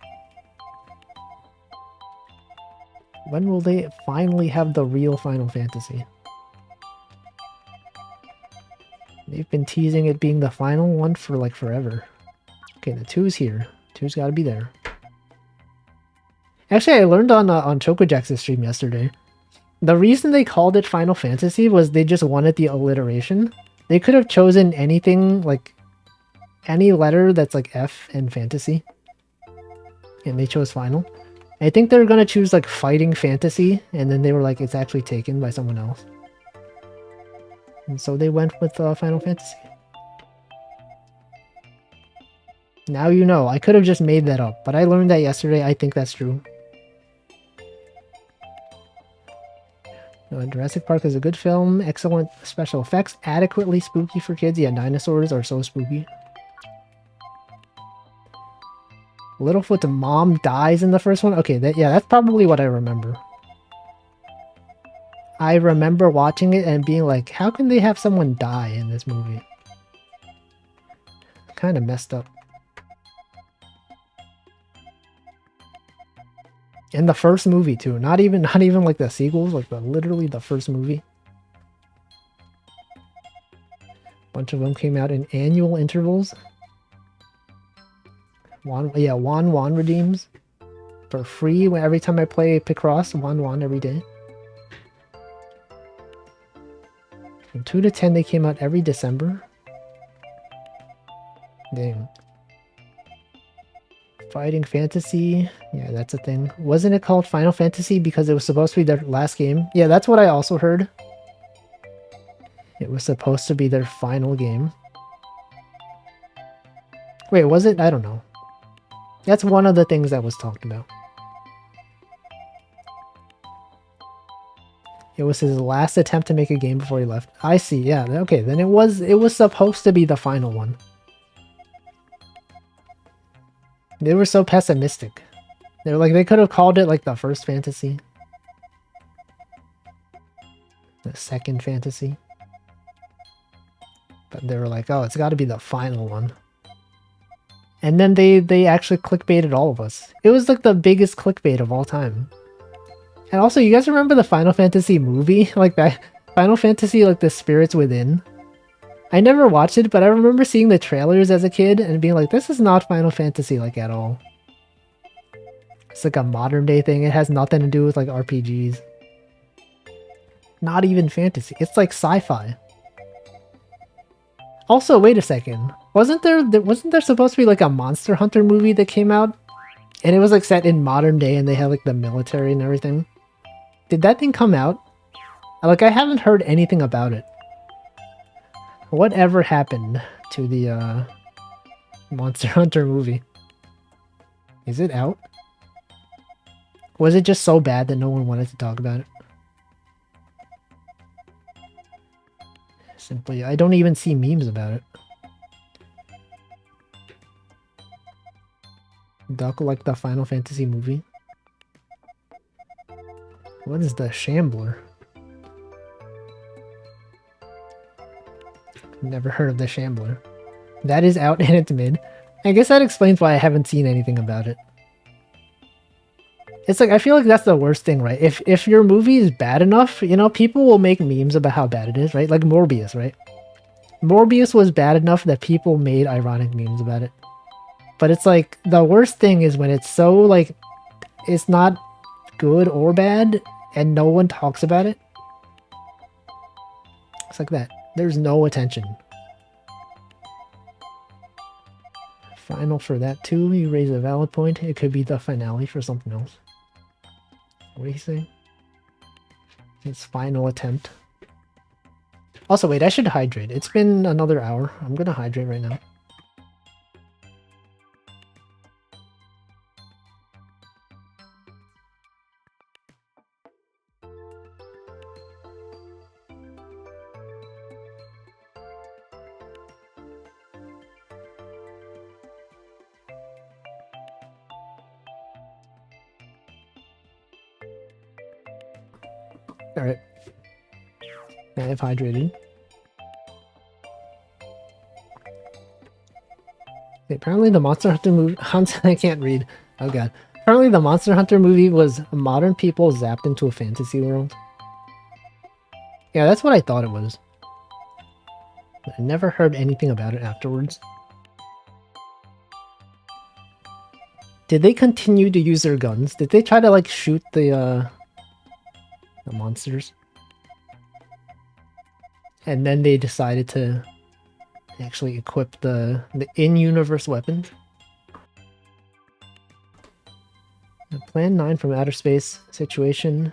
When will they finally have the real Final Fantasy? They've been teasing it being the final one for like forever. Okay, the 2's here. 2's gotta be there. Actually, I learned on Chocojack's stream yesterday. The reason they called it Final Fantasy was they just wanted the alliteration. They could have chosen anything, like any letter that's like F in fantasy. And they chose Final. I think they were gonna choose like Fighting Fantasy, and then they were like, it's actually taken by someone else. And so they went with Final Fantasy. Now you know. I could have just made that up, but I learned that yesterday. I think that's true. Jurassic Park is a good film. Excellent special effects. Adequately spooky for kids. Yeah, dinosaurs are so spooky. Littlefoot's mom dies in the first one? Okay, that's probably what I remember. I remember watching it and being like, how can they have someone die in this movie? Kind of messed up. In the first movie too. Not even like the sequels, like literally the first movie. Bunch of them came out in annual intervals. Juan redeems for free every time I play Picross. Juan every day. From 2 to 10 they came out every December. Dang. Fighting Fantasy. Yeah, that's a thing. Wasn't it called Final Fantasy because it was supposed to be their last game? Yeah, that's what I also heard. It was supposed to be their final game. Wait, was it? I don't know. That's one of the things that was talked about. It was his last attempt to make a game before he left. I see, yeah. Okay, then it was supposed to be the final one. They were so pessimistic. They were like, they could have called it like the first fantasy. The second fantasy. But they were like, oh, it's got to be the final one. And then they actually clickbaited all of us. It was like the biggest clickbait of all time. And also, you guys remember the Final Fantasy movie? Like that Final Fantasy, like the Spirits Within? I never watched it, but I remember seeing the trailers as a kid and being like, this is not Final Fantasy like at all. It's like a modern day thing. It has nothing to do with like RPGs. Not even fantasy. It's like sci-fi. Also, wait a second. Wasn't there supposed to be like a Monster Hunter movie that came out? And it was like set in modern day and they had like the military and everything. Did that thing come out? Like, I haven't heard anything about it. Whatever happened to the Monster Hunter movie? Is it out? Was it just so bad that no one wanted to talk about it? Simply, I don't even see memes about it. Duck like the Final Fantasy movie? What is the Shambler? Never heard of the Shambler. That is out and it's mid. I guess that explains why I haven't seen anything about it. It's like, I feel like that's the worst thing, right? If your movie is bad enough, you know, people will make memes about how bad it is, right? Like Morbius, right? Morbius was bad enough that people made ironic memes about it. But it's like, the worst thing is when it's so, like, it's not good or bad, and no one talks about it. It's like that. There's no attention. Final for that too. You raise a valid point. It could be the finale for something else. What do you say? It's final attempt. Also, wait, I should hydrate. It's been another hour. I'm gonna hydrate right now. Alright. I have hydrated. Apparently the Monster Hunter movie... I can't read. Oh god. Apparently the Monster Hunter movie was modern people zapped into a fantasy world. Yeah, that's what I thought it was. I never heard anything about it afterwards. Did they continue to use their guns? Did they try to, like, shoot the monsters? And then they decided to actually equip the in-universe weapons? Plan 9 from outer space situation.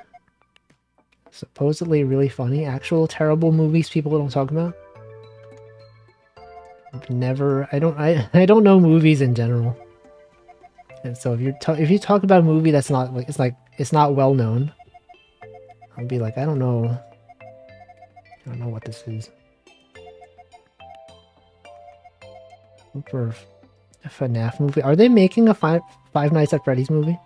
Supposedly really funny. Actual terrible movies people don't talk about. I've never... I don't know movies in general. And so if you talk about a movie that's not like it's not well known, I'll be like, I don't know what this is. Look for a FNAF movie. Are they making a Five Nights at Freddy's movie?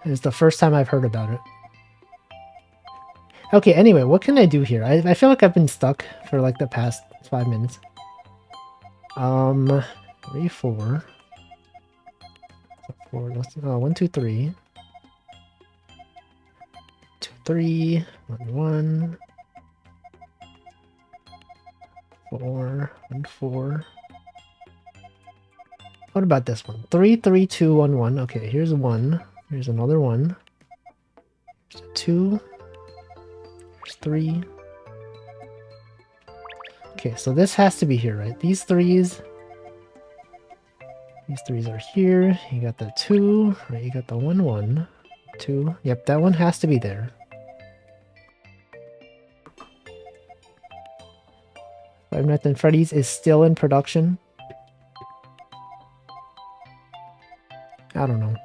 It's the first time I've heard about it. Okay, anyway, what can I do here? I feel like I've been stuck for like the past 5 minutes. 3, 4. 4, let's, 1, 2, 3. 2, 3. 1, 1. 4, 1, 4. What about this one? 3, 3, 2, 1, 1. Okay, here's 1. Here's another 1. Here's 2. Here's 3. Okay, so this has to be here, right? These threes are here. You got the 2, right? You got the 1, 1, 2. Yep, that one has to be there. Five Nights at Freddy's is still in production. I don't know.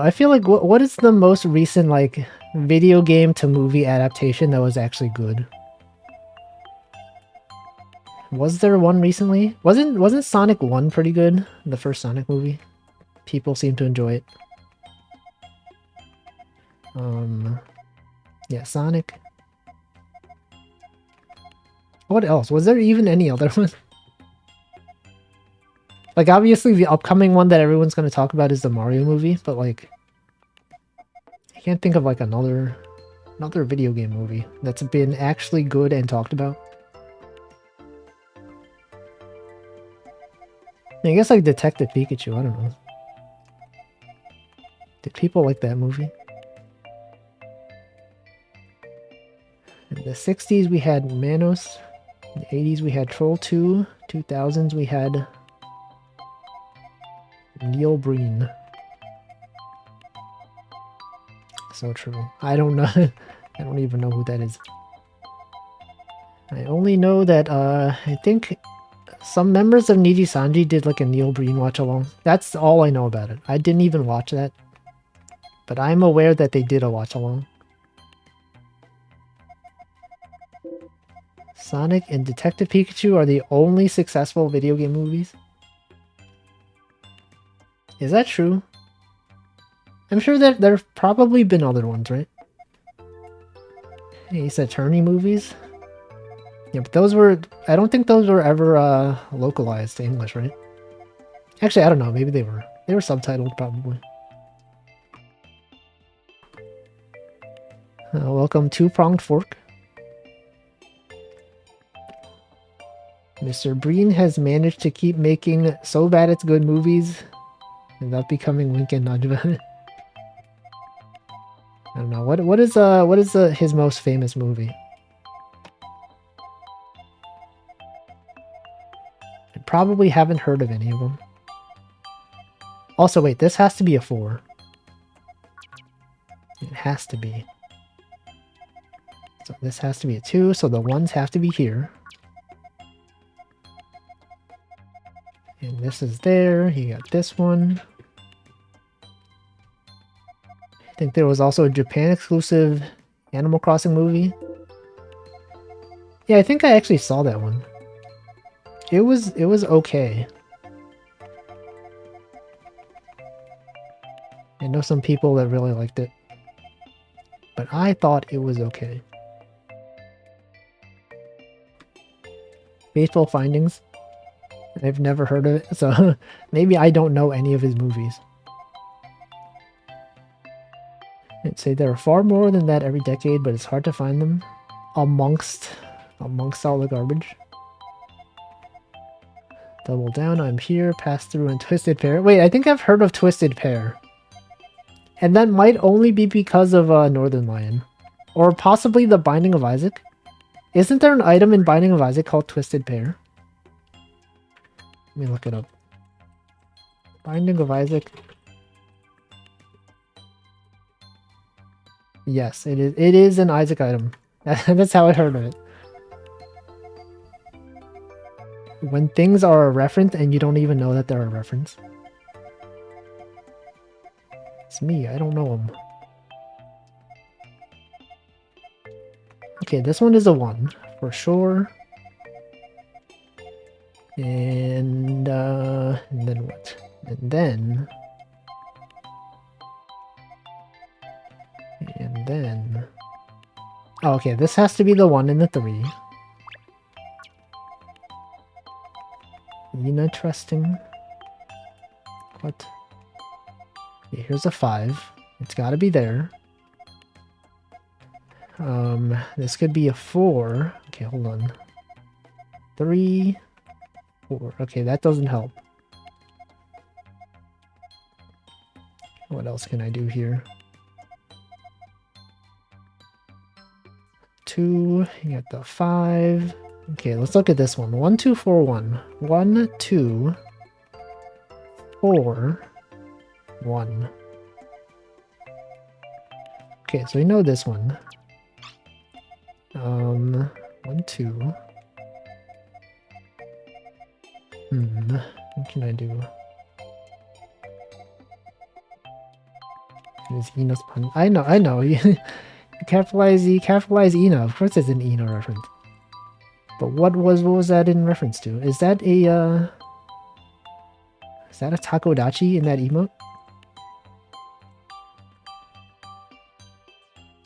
I feel like what is the most recent like video game to movie adaptation that was actually good? Was there one recently? Wasn't Sonic 1 pretty good? The first Sonic movie? People seem to enjoy it. Yeah, Sonic. What else? Was there even any other one? Like, obviously the upcoming one that everyone's going to talk about is the Mario movie, but like... I can't think of like another video game movie that's been actually good and talked about. I guess like Detective Pikachu, I don't know. Did people like that movie? In the 60s we had Manos. In the 80s we had Troll 2. 2000s we had Neil Breen. So true. I don't know. I don't even know who that is. I only know that I think some members of Niji Sanji did like a Neil Breen watch along. That's all I know about it. I didn't even watch that. But I'm aware that they did a watch along. Sonic and Detective Pikachu are the only successful video game movies? Is that true? I'm sure that there have probably been other ones, right? Ace Attorney movies? Yeah, but those were... I don't think those were ever localized to English, right? Actually, I don't know. Maybe they were. They were subtitled, probably. Welcome Two-Pronged Fork. Mr. Breen has managed to keep making so bad it's good movies without becoming Wink and Nudge about it. I don't know. What is his most famous movie? I probably haven't heard of any of them. Also, wait, this has to be a 4. It has to be. So this has to be a 2, so the 1s have to be here. And this is there. You got this one. I think there was also a Japan exclusive Animal Crossing movie. Yeah, I think I actually saw that one. It was okay. I know some people that really liked it. But I thought it was okay. Faithful Findings. I've never heard of it, so maybe I don't know any of his movies. I'd say there are far more than that every decade, but it's hard to find them amongst all the garbage. Double Down, I'm Here, Pass Through, and Twisted Pair. Wait, I think I've heard of Twisted Pair. And that might only be because of Northern Lion. Or possibly The Binding of Isaac. Isn't there an item in Binding of Isaac called Twisted Pair? Let me look it up. Binding of Isaac. Yes, it is. It is an Isaac item. That's how I heard of it. When things are a reference and you don't even know that they're a reference. It's me, I don't know them. Okay, this one is a 1, for sure. And then what? And then... Oh, okay, this has to be the 1 and the 3. Interesting. What? Okay, here's a 5. It's gotta be there. This could be a 4. Okay, hold on. 3, 4. Okay, that doesn't help. What else can I do here? 2, you got the 5. Okay, let's look at this one. 1, 2, 4, 1. 1, 2, 4, 1. Okay, so we know this one. 1, 2. What can I do? Is Eno's pun? I know. You capitalize E, capitalize Eno. Of course, it's an Eno reference. But what was that in reference to? Is that a Takodachi in that emote?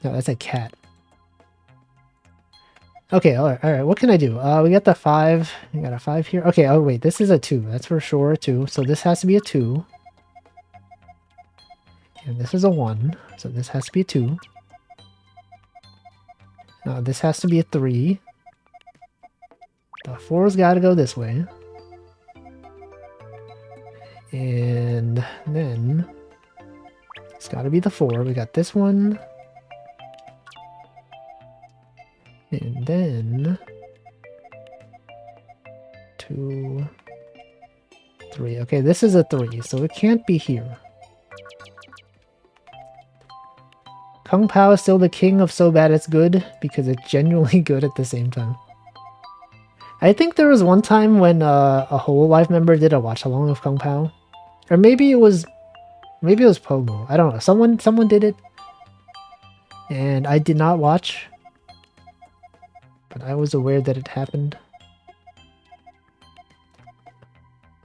No, that's a cat. Okay, alright, what can I do? We got the 5. We got a 5 here. Okay, oh wait, this is a 2. That's for sure a 2. So this has to be a 2. And this is a 1. So this has to be a 2. This has to be a 3. The 4's gotta go this way. And then it's gotta be the 4. We got this one. And then 2, 3. Okay, this is a 3, so it can't be here. Kung Pao is still the king of so bad it's good, because it's genuinely good at the same time. I think there was one time when a Hololive member did a watch-along of Kung Pao. Or maybe it was Pogo. I don't know. Someone did it. And I did not watch. But I was aware that it happened.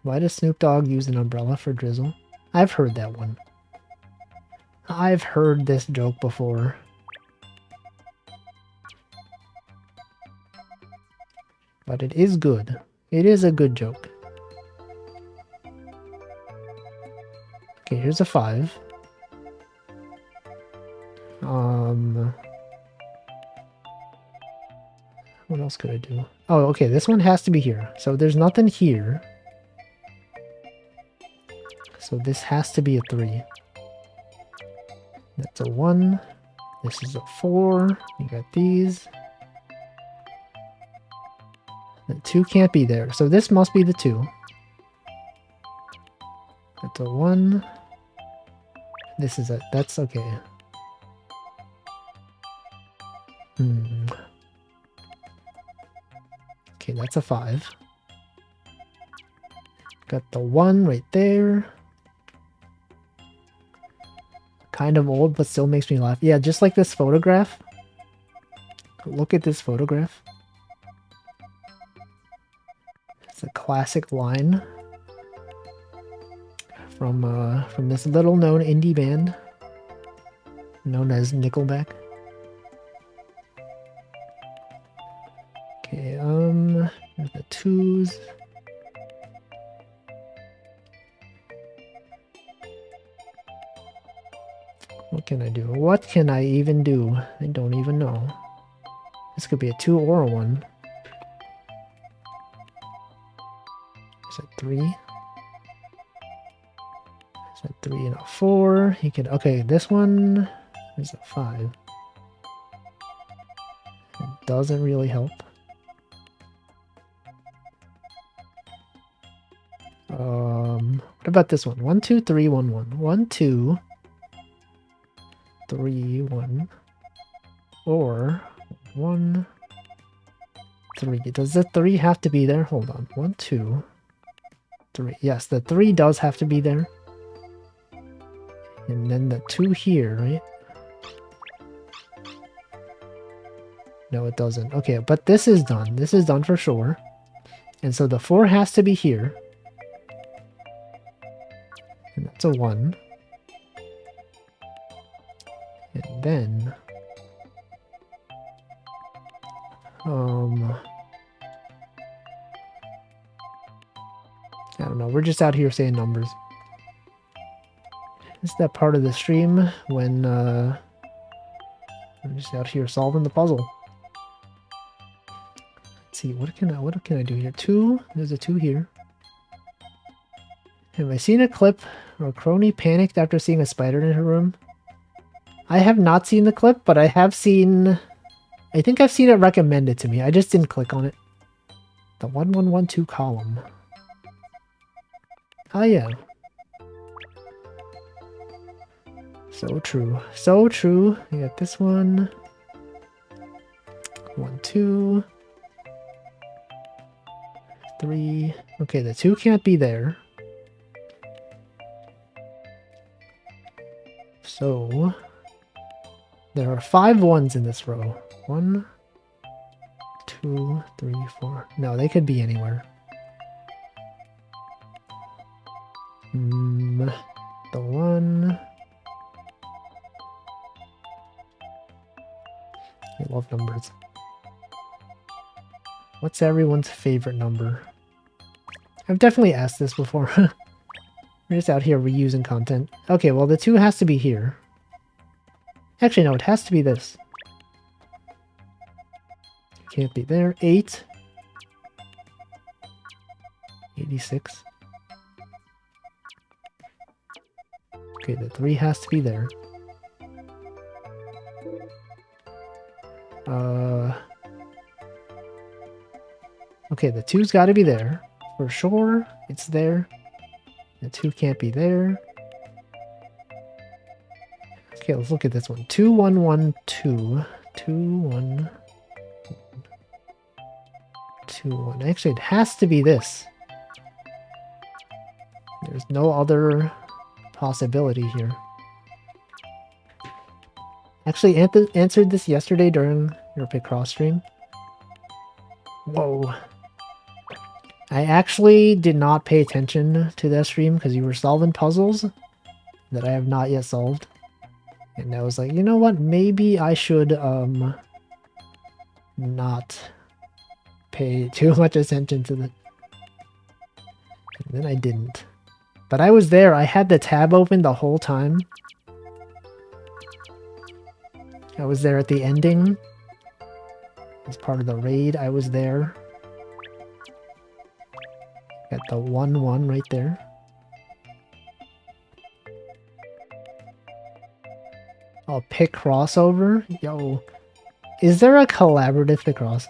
Why does Snoop Dogg use an umbrella for drizzle? I've heard that one. I've heard this joke before. But it is good. It is a good joke. Okay, here's a 5. What else could I do? Oh, okay, this one has to be here. So there's nothing here. So this has to be a 3. That's a 1. This is a 4. You got these. The 2 can't be there. So this must be the 2. That's a 1. This is a... That's okay. Okay, that's a 5. Got the 1 right there. Kind of old, but still makes me laugh. Yeah, just like this photograph. Look at this photograph. It's a classic line from this little-known indie band known as Nickelback. Okay, the 2s. What can I do? What can I even do? I don't even know. This could be a 2 or a 1. Is that 3? Is that 3 and a 4? He can. Okay, this one is a 5. It doesn't really help. What about this one? 1, 2, 3, 1, 1. 1, 2, 3, 1. Or 1, 3. Does the 3 have to be there? Hold on. 1, 2, 3. Yes, the 3 does have to be there. And then the 2 here, right? No, it doesn't. Okay, but this is done. This is done for sure. And so the 4 has to be here. And that's a 1. And then... I don't know. We're just out here saying numbers. This is that part of the stream when I'm just out here solving the puzzle. Let's see, what can I do here? 2. There's a 2 here. Have I seen a clip where Crony panicked after seeing a spider in her room? I have not seen the clip, but I have seen... I think I've seen it recommended to me. I just didn't click on it. The 1112 column. Oh yeah. So true. So true. We got this one. 1, 2. 3. Okay, the 2 can't be there. So there are 5 1s in this row. 1, 2, 3, 4. No, they could be anywhere. The 1. I love numbers. What's everyone's favorite number? I've definitely asked this before. We're just out here reusing content. Okay, well the 2 has to be here. Actually, no, it has to be this. Can't be there. 8. 86. Okay, the 3 has to be there. Okay, the 2's got to be there. For sure, it's there. The 2 can't be there. Okay, let's look at this one. 2, 1, 1, 2. 2, 1, 2, 1. Actually, it has to be this. There's no other possibility here. Actually, answered this yesterday during your picross stream. Whoa. I actually did not pay attention to that stream because you were solving puzzles that I have not yet solved. And I was like, you know what? Maybe I should not pay too much attention to the... And then I didn't. But I was there. I had the tab open the whole time. I was there at the ending. As part of the raid, I was there. Got the 1-1 right there. Oh, pick crossover? Yo. Is there a collaborative picross?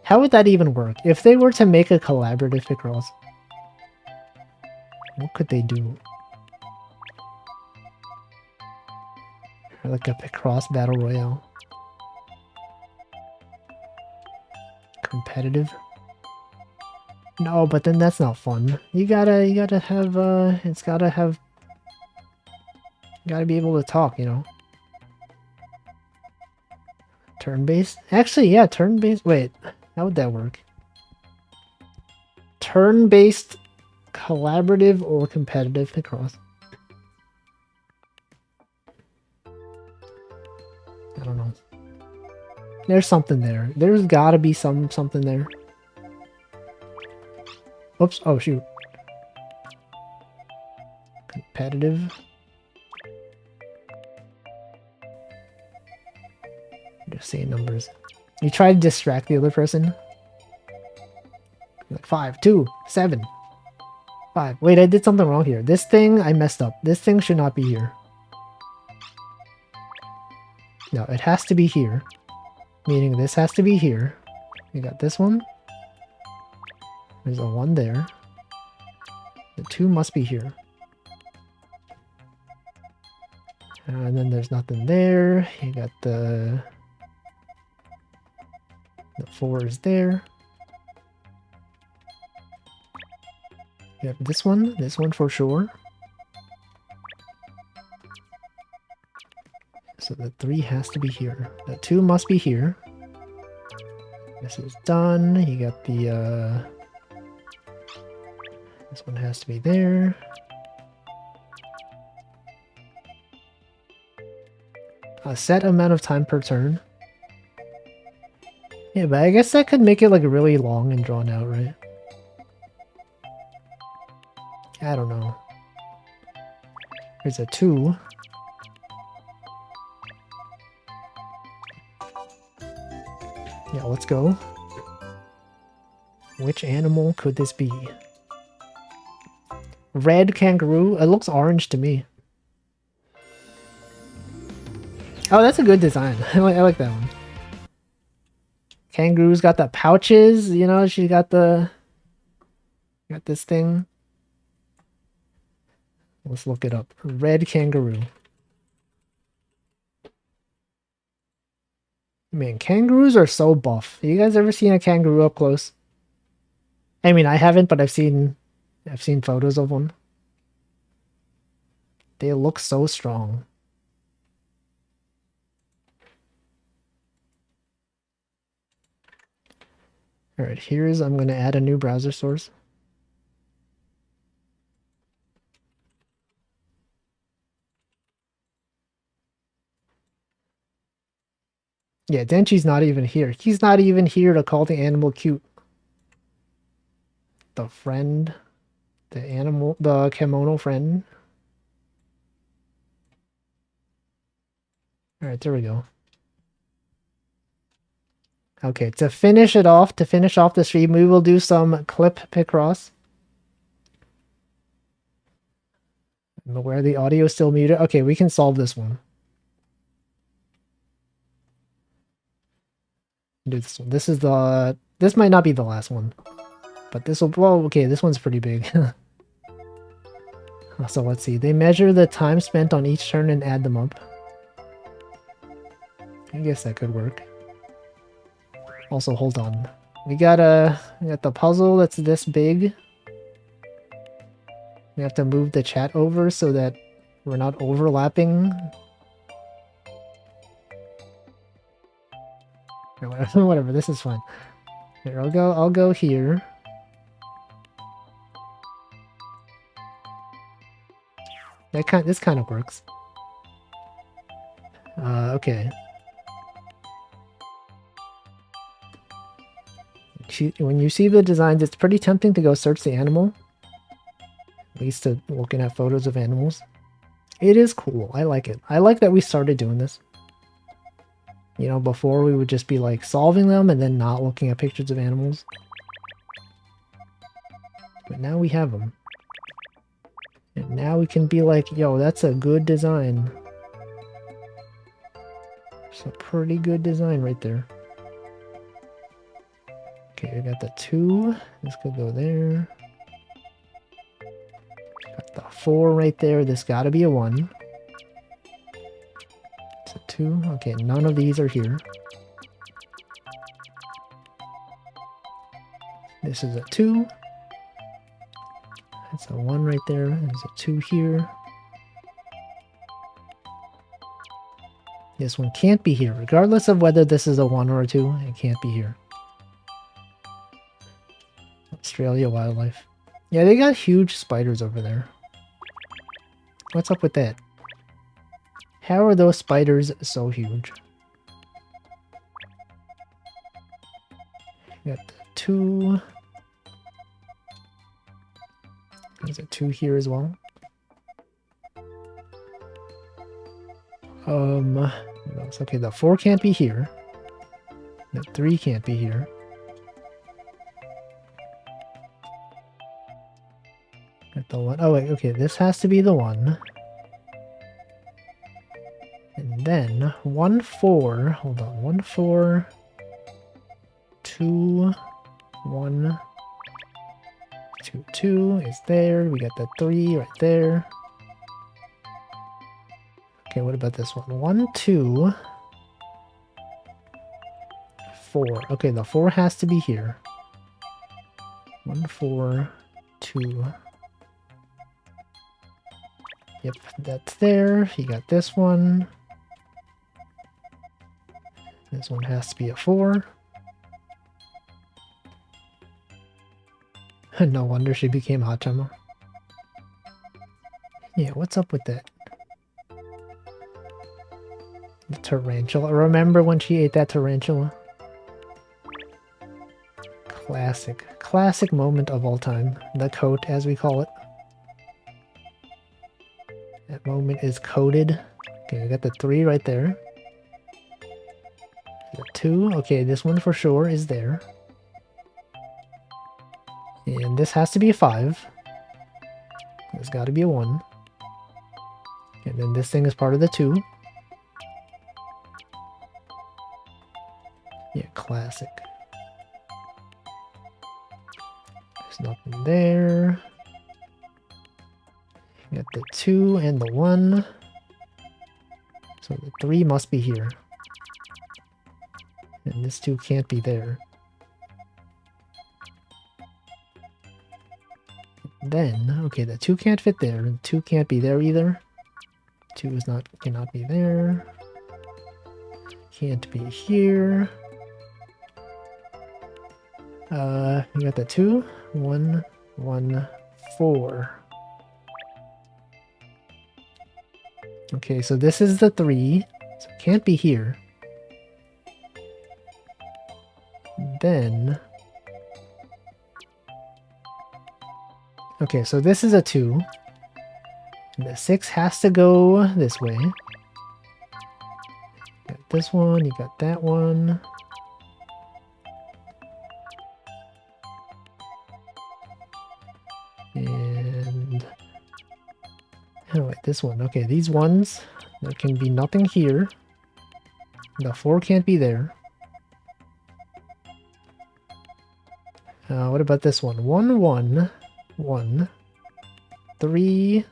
How would that even work? If they were to make a collaborative picross, what could they do? Or like a picross battle royale. Competitive? No, but then that's not fun. You gotta have, it's gotta have... You gotta be able to talk, you know? Turn-based? Actually, yeah, turn-based... Wait, how would that work? Turn-based, collaborative, or competitive picross? I don't know. There's something there. There's gotta be something there. Oops. Oh, shoot. Competitive. Just saying numbers. You try to distract the other person. Like 5, 2, 7, 5. Wait, I did something wrong here. This thing, I messed up. This thing should not be here. No, it has to be here. Meaning this has to be here. You got this one. There's a 1 there. The 2 must be here. And then there's nothing there. You got the 4 is there. You have this one for sure. So the 3 has to be here. The 2 must be here. This is done. You got the, this one has to be there. A set amount of time per turn. Yeah, but I guess that could make it like really long and drawn out, right? I don't know. There's a 2. Yeah, let's go. Which animal could this be? Red kangaroo? It looks orange to me. Oh, that's a good design. I like that one. Kangaroo's got the pouches, you know, she got the... Got this thing. Let's look it up. Red kangaroo. Man, kangaroos are so buff. You guys ever seen a kangaroo up close? I mean, I haven't, but I've seen photos of one. They look so strong. Alright, I'm going to add a new browser source. Yeah, Denchi's not even here. He's not even here to call the animal cute. The friend. The kemono friend. Alright, there we go. Okay, to finish off the stream, we will do some clip picross. Where the audio is still muted. Okay, we can solve this one. Do this one. This might not be the last one. But this will, well, okay, this one's pretty big. So let's see. They measure the time spent on each turn and add them up. I guess that could work. Also, hold on. We got the puzzle that's this big. We have to move the chat over so that we're not overlapping. Whatever, this is fine. Here, I'll go here. This kind of works. Okay. When you see the designs, it's pretty tempting to go search the animal. At least to looking at photos of animals. It is cool. I like it. I like that we started doing this. You know, before we would just be like solving them and then not looking at pictures of animals. But now we have them. And now we can be like, yo, that's a good design. It's a pretty good design right there. Okay, we got the 2. This could go there. Got the 4 right there. This gotta be a 1. It's a 2. Okay, none of these are here. This is a 2. That's a 1 right there. There's a 2 here. This one can't be here. Regardless of whether this is a 1 or a 2, it can't be here. Australia wildlife. Yeah, they got huge spiders over there. What's up with that? How are those spiders so huge? Got the 2. There's a 2 here as well. What else? Okay, the 4 can't be here. The 3 can't be here. Got the 1. Oh wait, okay, this has to be the 1. And then 1 4. Hold on, 1 4. 2 1 2 2 is there. We got the 3 right there. Okay, what about this one? 1 2 4. Okay, the 4 has to be here. 1 4 2. Yep, that's there. You got this one. This one has to be a 4. No wonder she became Hachama. Yeah, what's up with that? The tarantula. Remember when she ate that tarantula? Classic. Classic moment of all time. The coat, as we call it. That moment is coded. Okay, we got the 3 right there. The 2. Okay, this one for sure is there. And this has to be a 5. There's got to be a 1. And then this thing is part of the 2. Yeah, classic. There's nothing there. You got the 2 and the 1. So the 3 must be here. And this 2 can't be there. Then, okay, the 2 can't fit there, and 2 can't be there either. 2 is not, cannot be there. Can't be here. We got the 2, 1, 1, 4. Okay, so this is the 3, so it can't be here. Then... Okay, so this is a 2. And the 6 has to go this way. Got this one, you got that one. And... Oh wait, this one. Okay, these ones, there can be nothing here. The 4 can't be there. What about this one? 1, 1, 1, 3.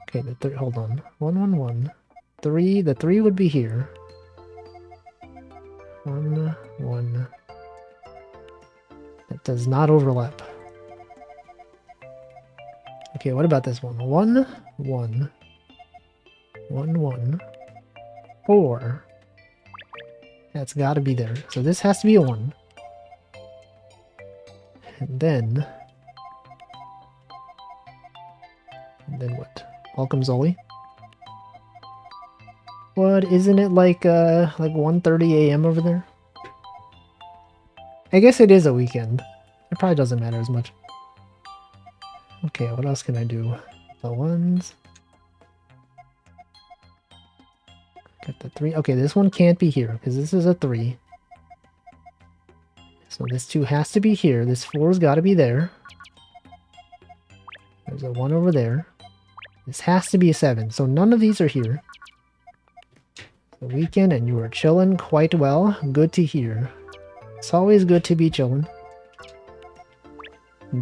Okay, the 3, hold on. 1, 1, 1, 3. The 3 would be here. 1, 1. That does not overlap. Okay, what about this one? 1, 1, 1, 1, 4. That's got to be there. So this has to be a 1. And then what? Welcome, Zoli. What, isn't it like 1:30 a.m. over there? I guess it is a weekend. It probably doesn't matter as much. Okay, what else can I do? The 1s. Got the 3. Okay, this one can't be here because this is a 3. So this 2 has to be here. This 4's got to be there. There's a 1 over there. This has to be a 7. So none of these are here. The weekend and you are chilling quite well. Good to hear. It's always good to be chilling.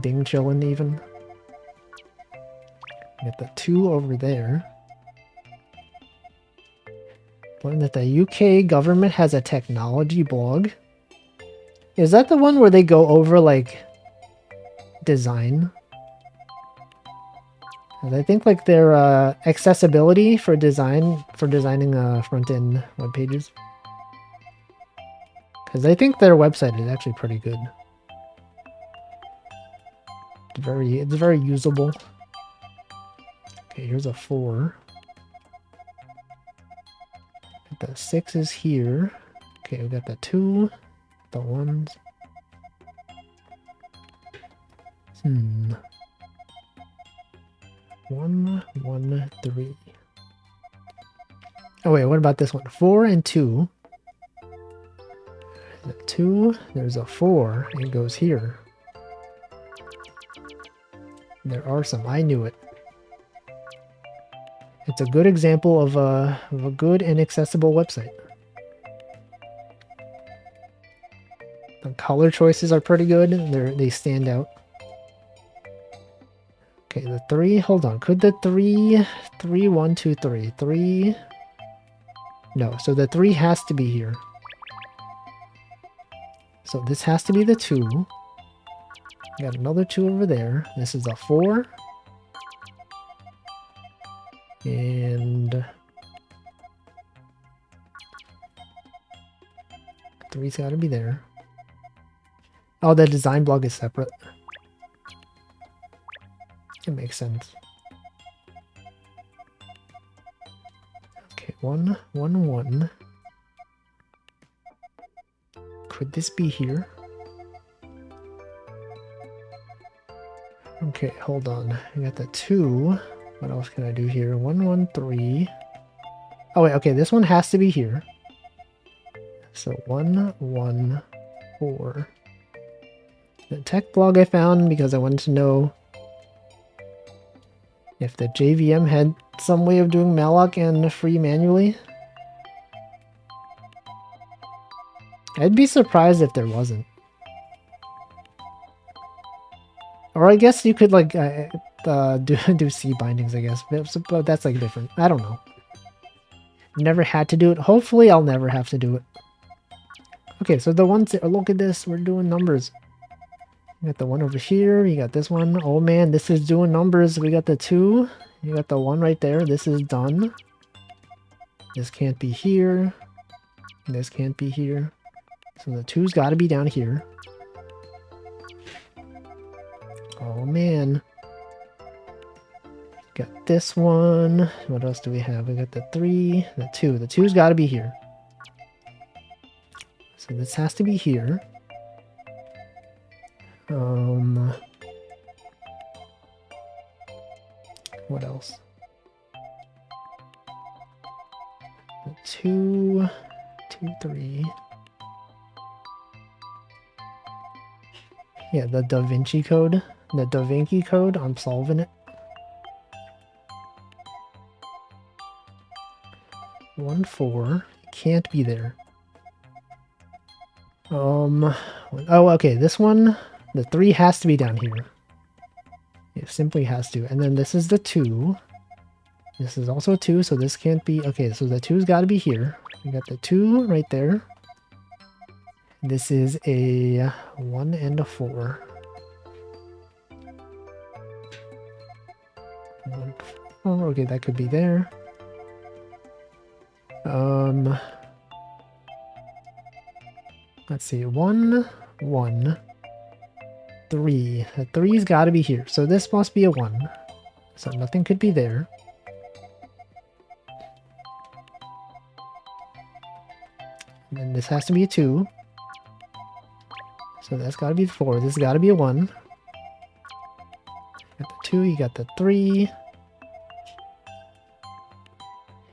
Ding chilling even. Get the 2 over there. Learned that the UK government has a technology blog. Is that the one where they go over like design? And I think like their accessibility for designing front-end web pages. Because I think their website is actually pretty good. It's very usable. Okay, here's a 4. The 6 is here. Okay, we got the 2, the 1s. 1, 1, 3. Oh wait, what about this one? 4 and 2. The 2, there's a 4, and it goes here. There are some, I knew it. It's a good example of a good and accessible website. The color choices are pretty good, they stand out. Okay, the 3, hold on, could the 3, 3, 1, 2, 3, 3... No, so the 3 has to be here. So this has to be the 2. Got another 2 over there. This is a 4. And 3's got to be there. Oh, the design block is separate. It makes sense. Okay, 1, 1, 1. Could this be here? Okay, hold on. I got the 2. What else can I do here? 1, 1, 3. Oh wait, okay, this one has to be here. So 1, 1, 4. The tech blog I found because I wanted to know if the JVM had some way of doing malloc and free manually. I'd be surprised if there wasn't. Or I guess you could like do C bindings, I guess, but that's like different. I don't know. Never had to do it. Hopefully I'll never have to do it. Okay, so the ones that, look at this, we're doing numbers. You got the one over here, you got this one. Oh man, this is doing numbers. We got the 2, you got the 1 right there. This is done. This can't be here. This can't be here. So the 2's got to be down here. Oh man. Got this one. What else do we have? We got the 3, the 2. The 2's got to be here. So this has to be here. What else? The 2, 2, 3. Yeah, the Da Vinci code. The Da Vinci code, I'm solving it. 1, 4. Can't be there. Oh, okay, this one, the 3 has to be down here. It simply has to. And then this is the 2. This is also a 2, so this can't be... Okay, so the 2's got to be here. We got the 2 right there. This is a 1 and a 4. 1, 4. Okay, that could be there. Let's see. 1, 1, 3. The 3's got to be here. So this must be a 1. So nothing could be there. And then this has to be a 2. So that's got to be 4. This has got to be a 1. You got the 2, you got the 3.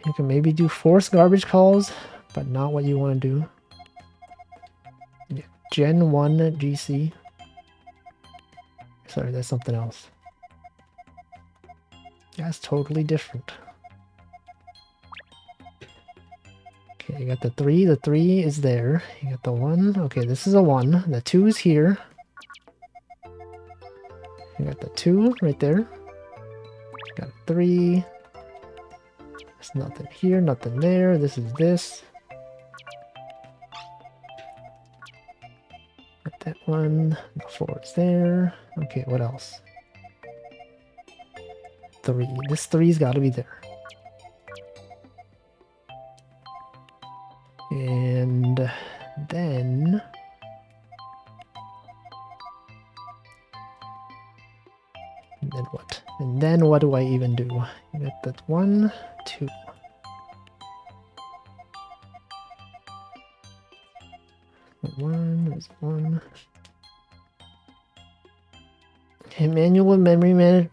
You can maybe do force garbage calls, but not what you want to do. Yeah, Gen 1 GC. Sorry, that's something else. That's totally different. Okay, you got the 3. The 3 is there. You got the 1. Okay, this is a 1. The 2 is here. You got the 2 right there. You got a 3. There's nothing here, nothing there. This is this. Got that one. The 4 is there. Okay, what else? 3. This 3's got to be there. And then... And then what? And then what do I even do? You got that 1, 2. There's 1. Manual memory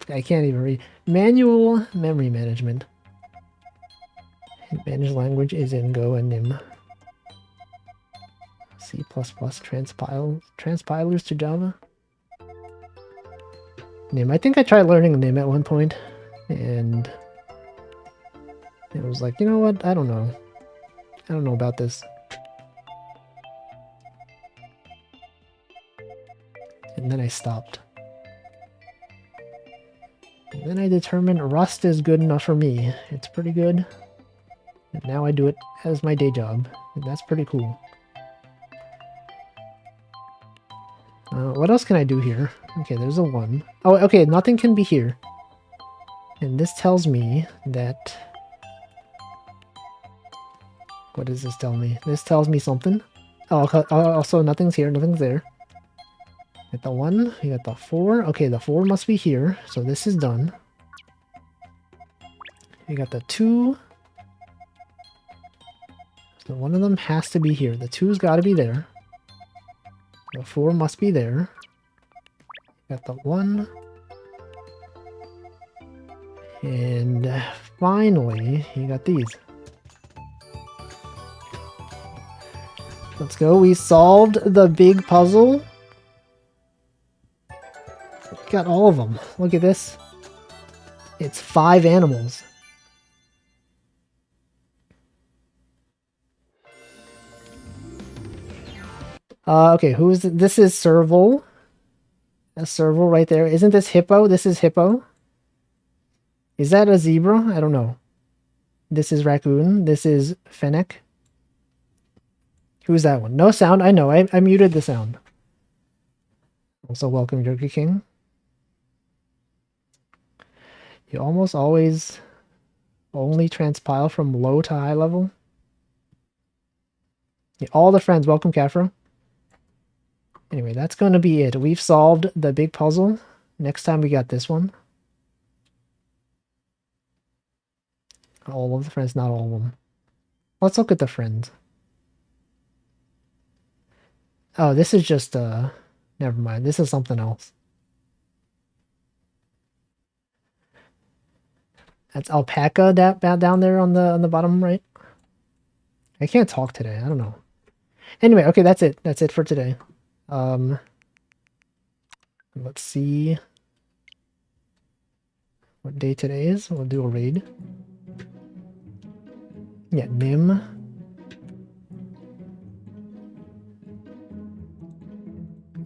I can't even read. Manual memory management. Managed language is in Go and Nim. C++ transpilers to Java. Nim. I think I tried learning Nim at one point, and it was like, you know what? I don't know. I don't know about this. And then I stopped. And then I determined Rust is good enough for me. It's pretty good. And now I do it as my day job. And that's pretty cool. What else can I do here? Okay, there's a 1. Oh, okay, nothing can be here. And this tells me that... What does this tell me? This tells me something. Oh, also nothing's here, nothing's there. Get the 1, you got the 4. Okay, the 4 must be here, so this is done. You got the 2. So one of them has to be here. The 2's got to be there. The 4 must be there. Got the 1. And finally, you got these. Let's go. We solved the big puzzle. Got all of them. Look at this. It's 5 animals. Okay, who's this? Is Serval. A Serval right there. Isn't this Hippo? This is Hippo. Is that a zebra? I don't know. This is Raccoon. This is Fennec. Who's that one? No sound. I know. I muted the sound. Also, welcome, Jerky King. You almost always only transpile from low to high level. Yeah, all the friends. Welcome, Cafro. Anyway, that's going to be it. We've solved the big puzzle. Next time we got this one. All of the friends, not all of them. Let's look at the friends. Oh, this is just, never mind. This is something else. That's alpaca down there on the bottom right. I can't talk today. I don't know. Anyway, okay, that's it. That's it for today. Let's see what day today is. We'll do a raid. Yeah, Nim.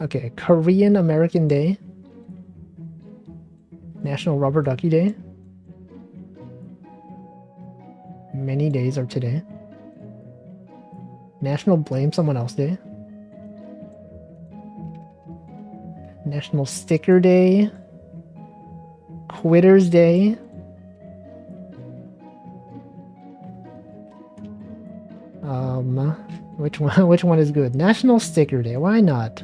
Okay, Korean American Day. National Rubber Ducky Day. Many days are today. National Blame Someone Else Day. National Sticker Day. Quitters Day. Which one is good? National Sticker Day. Why not?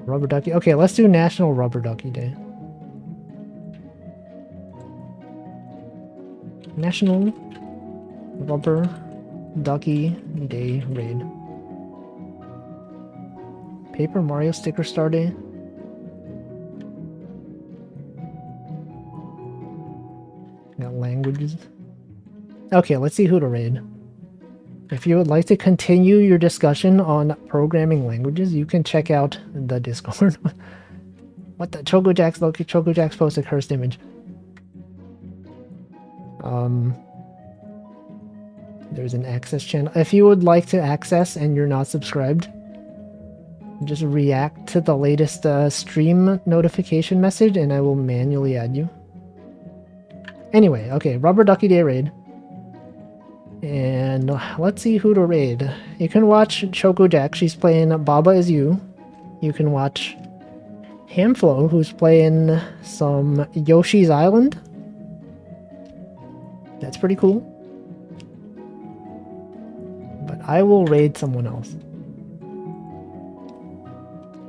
Rubber Ducky. Okay, let's do National Rubber Ducky Day. National Rubber Ducky Day raid. Paper Mario Sticker Star Day. Got languages. Okay, let's see who to raid. If you would like to continue your discussion on programming languages, you can check out the Discord. What the? Chocojack's look. Chocojack's posted cursed image. There's an access channel. If you would like to access and you're not subscribed, just react to the latest stream notification message and I will manually add you. Anyway, okay, Rubber Ducky Day raid. And let's see who to raid. You can watch Chocojack, she's playing Baba Is You. You can watch Hamflo, who's playing some Yoshi's Island. That's pretty cool. But I will raid someone else.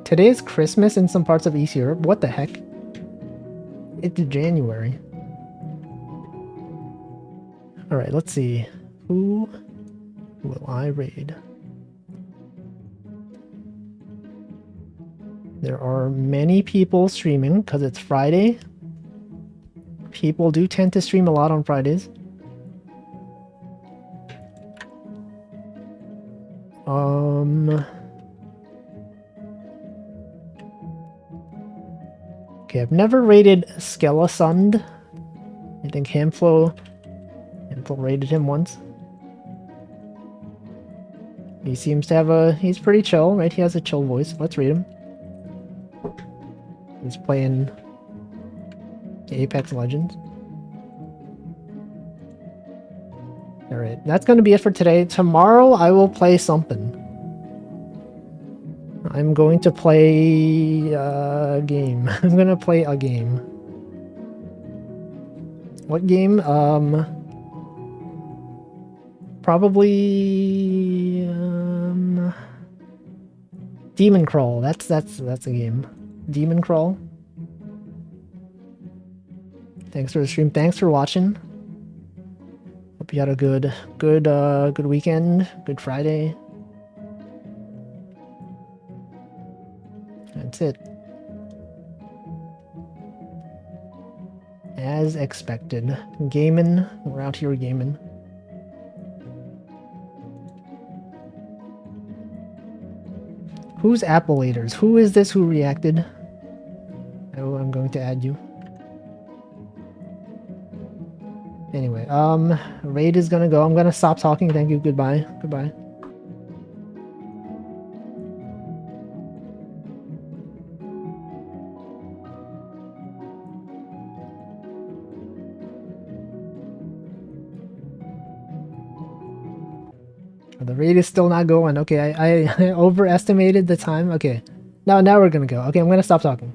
Today is Christmas in some parts of East Europe. What the heck? It's January. Alright, let's see. Who will I raid? There are many people streaming because it's Friday. People do tend to stream a lot on Fridays. Okay, I've never raided Skelasund. I think Hamflo raided him once. He seems to have he's pretty chill, right? He has a chill voice. Let's read him. He's playing Apex Legends. Alright, that's gonna be it for today. Tomorrow I will play something. I'm going to play a game. I'm gonna play a game. What game? Probably Demon Crawl. That's a game. Demon Crawl. Thanks for the stream. Thanks for watching. Hope you had a good weekend. Good Friday. That's it. As expected. Gaming. We're out here gaming. Who's Appleators? Who is this who reacted? Oh, I'm going to add you. Anyway, raid is gonna go. I'm gonna stop talking. Thank you. Goodbye. Goodbye. The raid is still not going. Okay, I overestimated the time. Okay. Now we're gonna go. Okay, I'm gonna stop talking.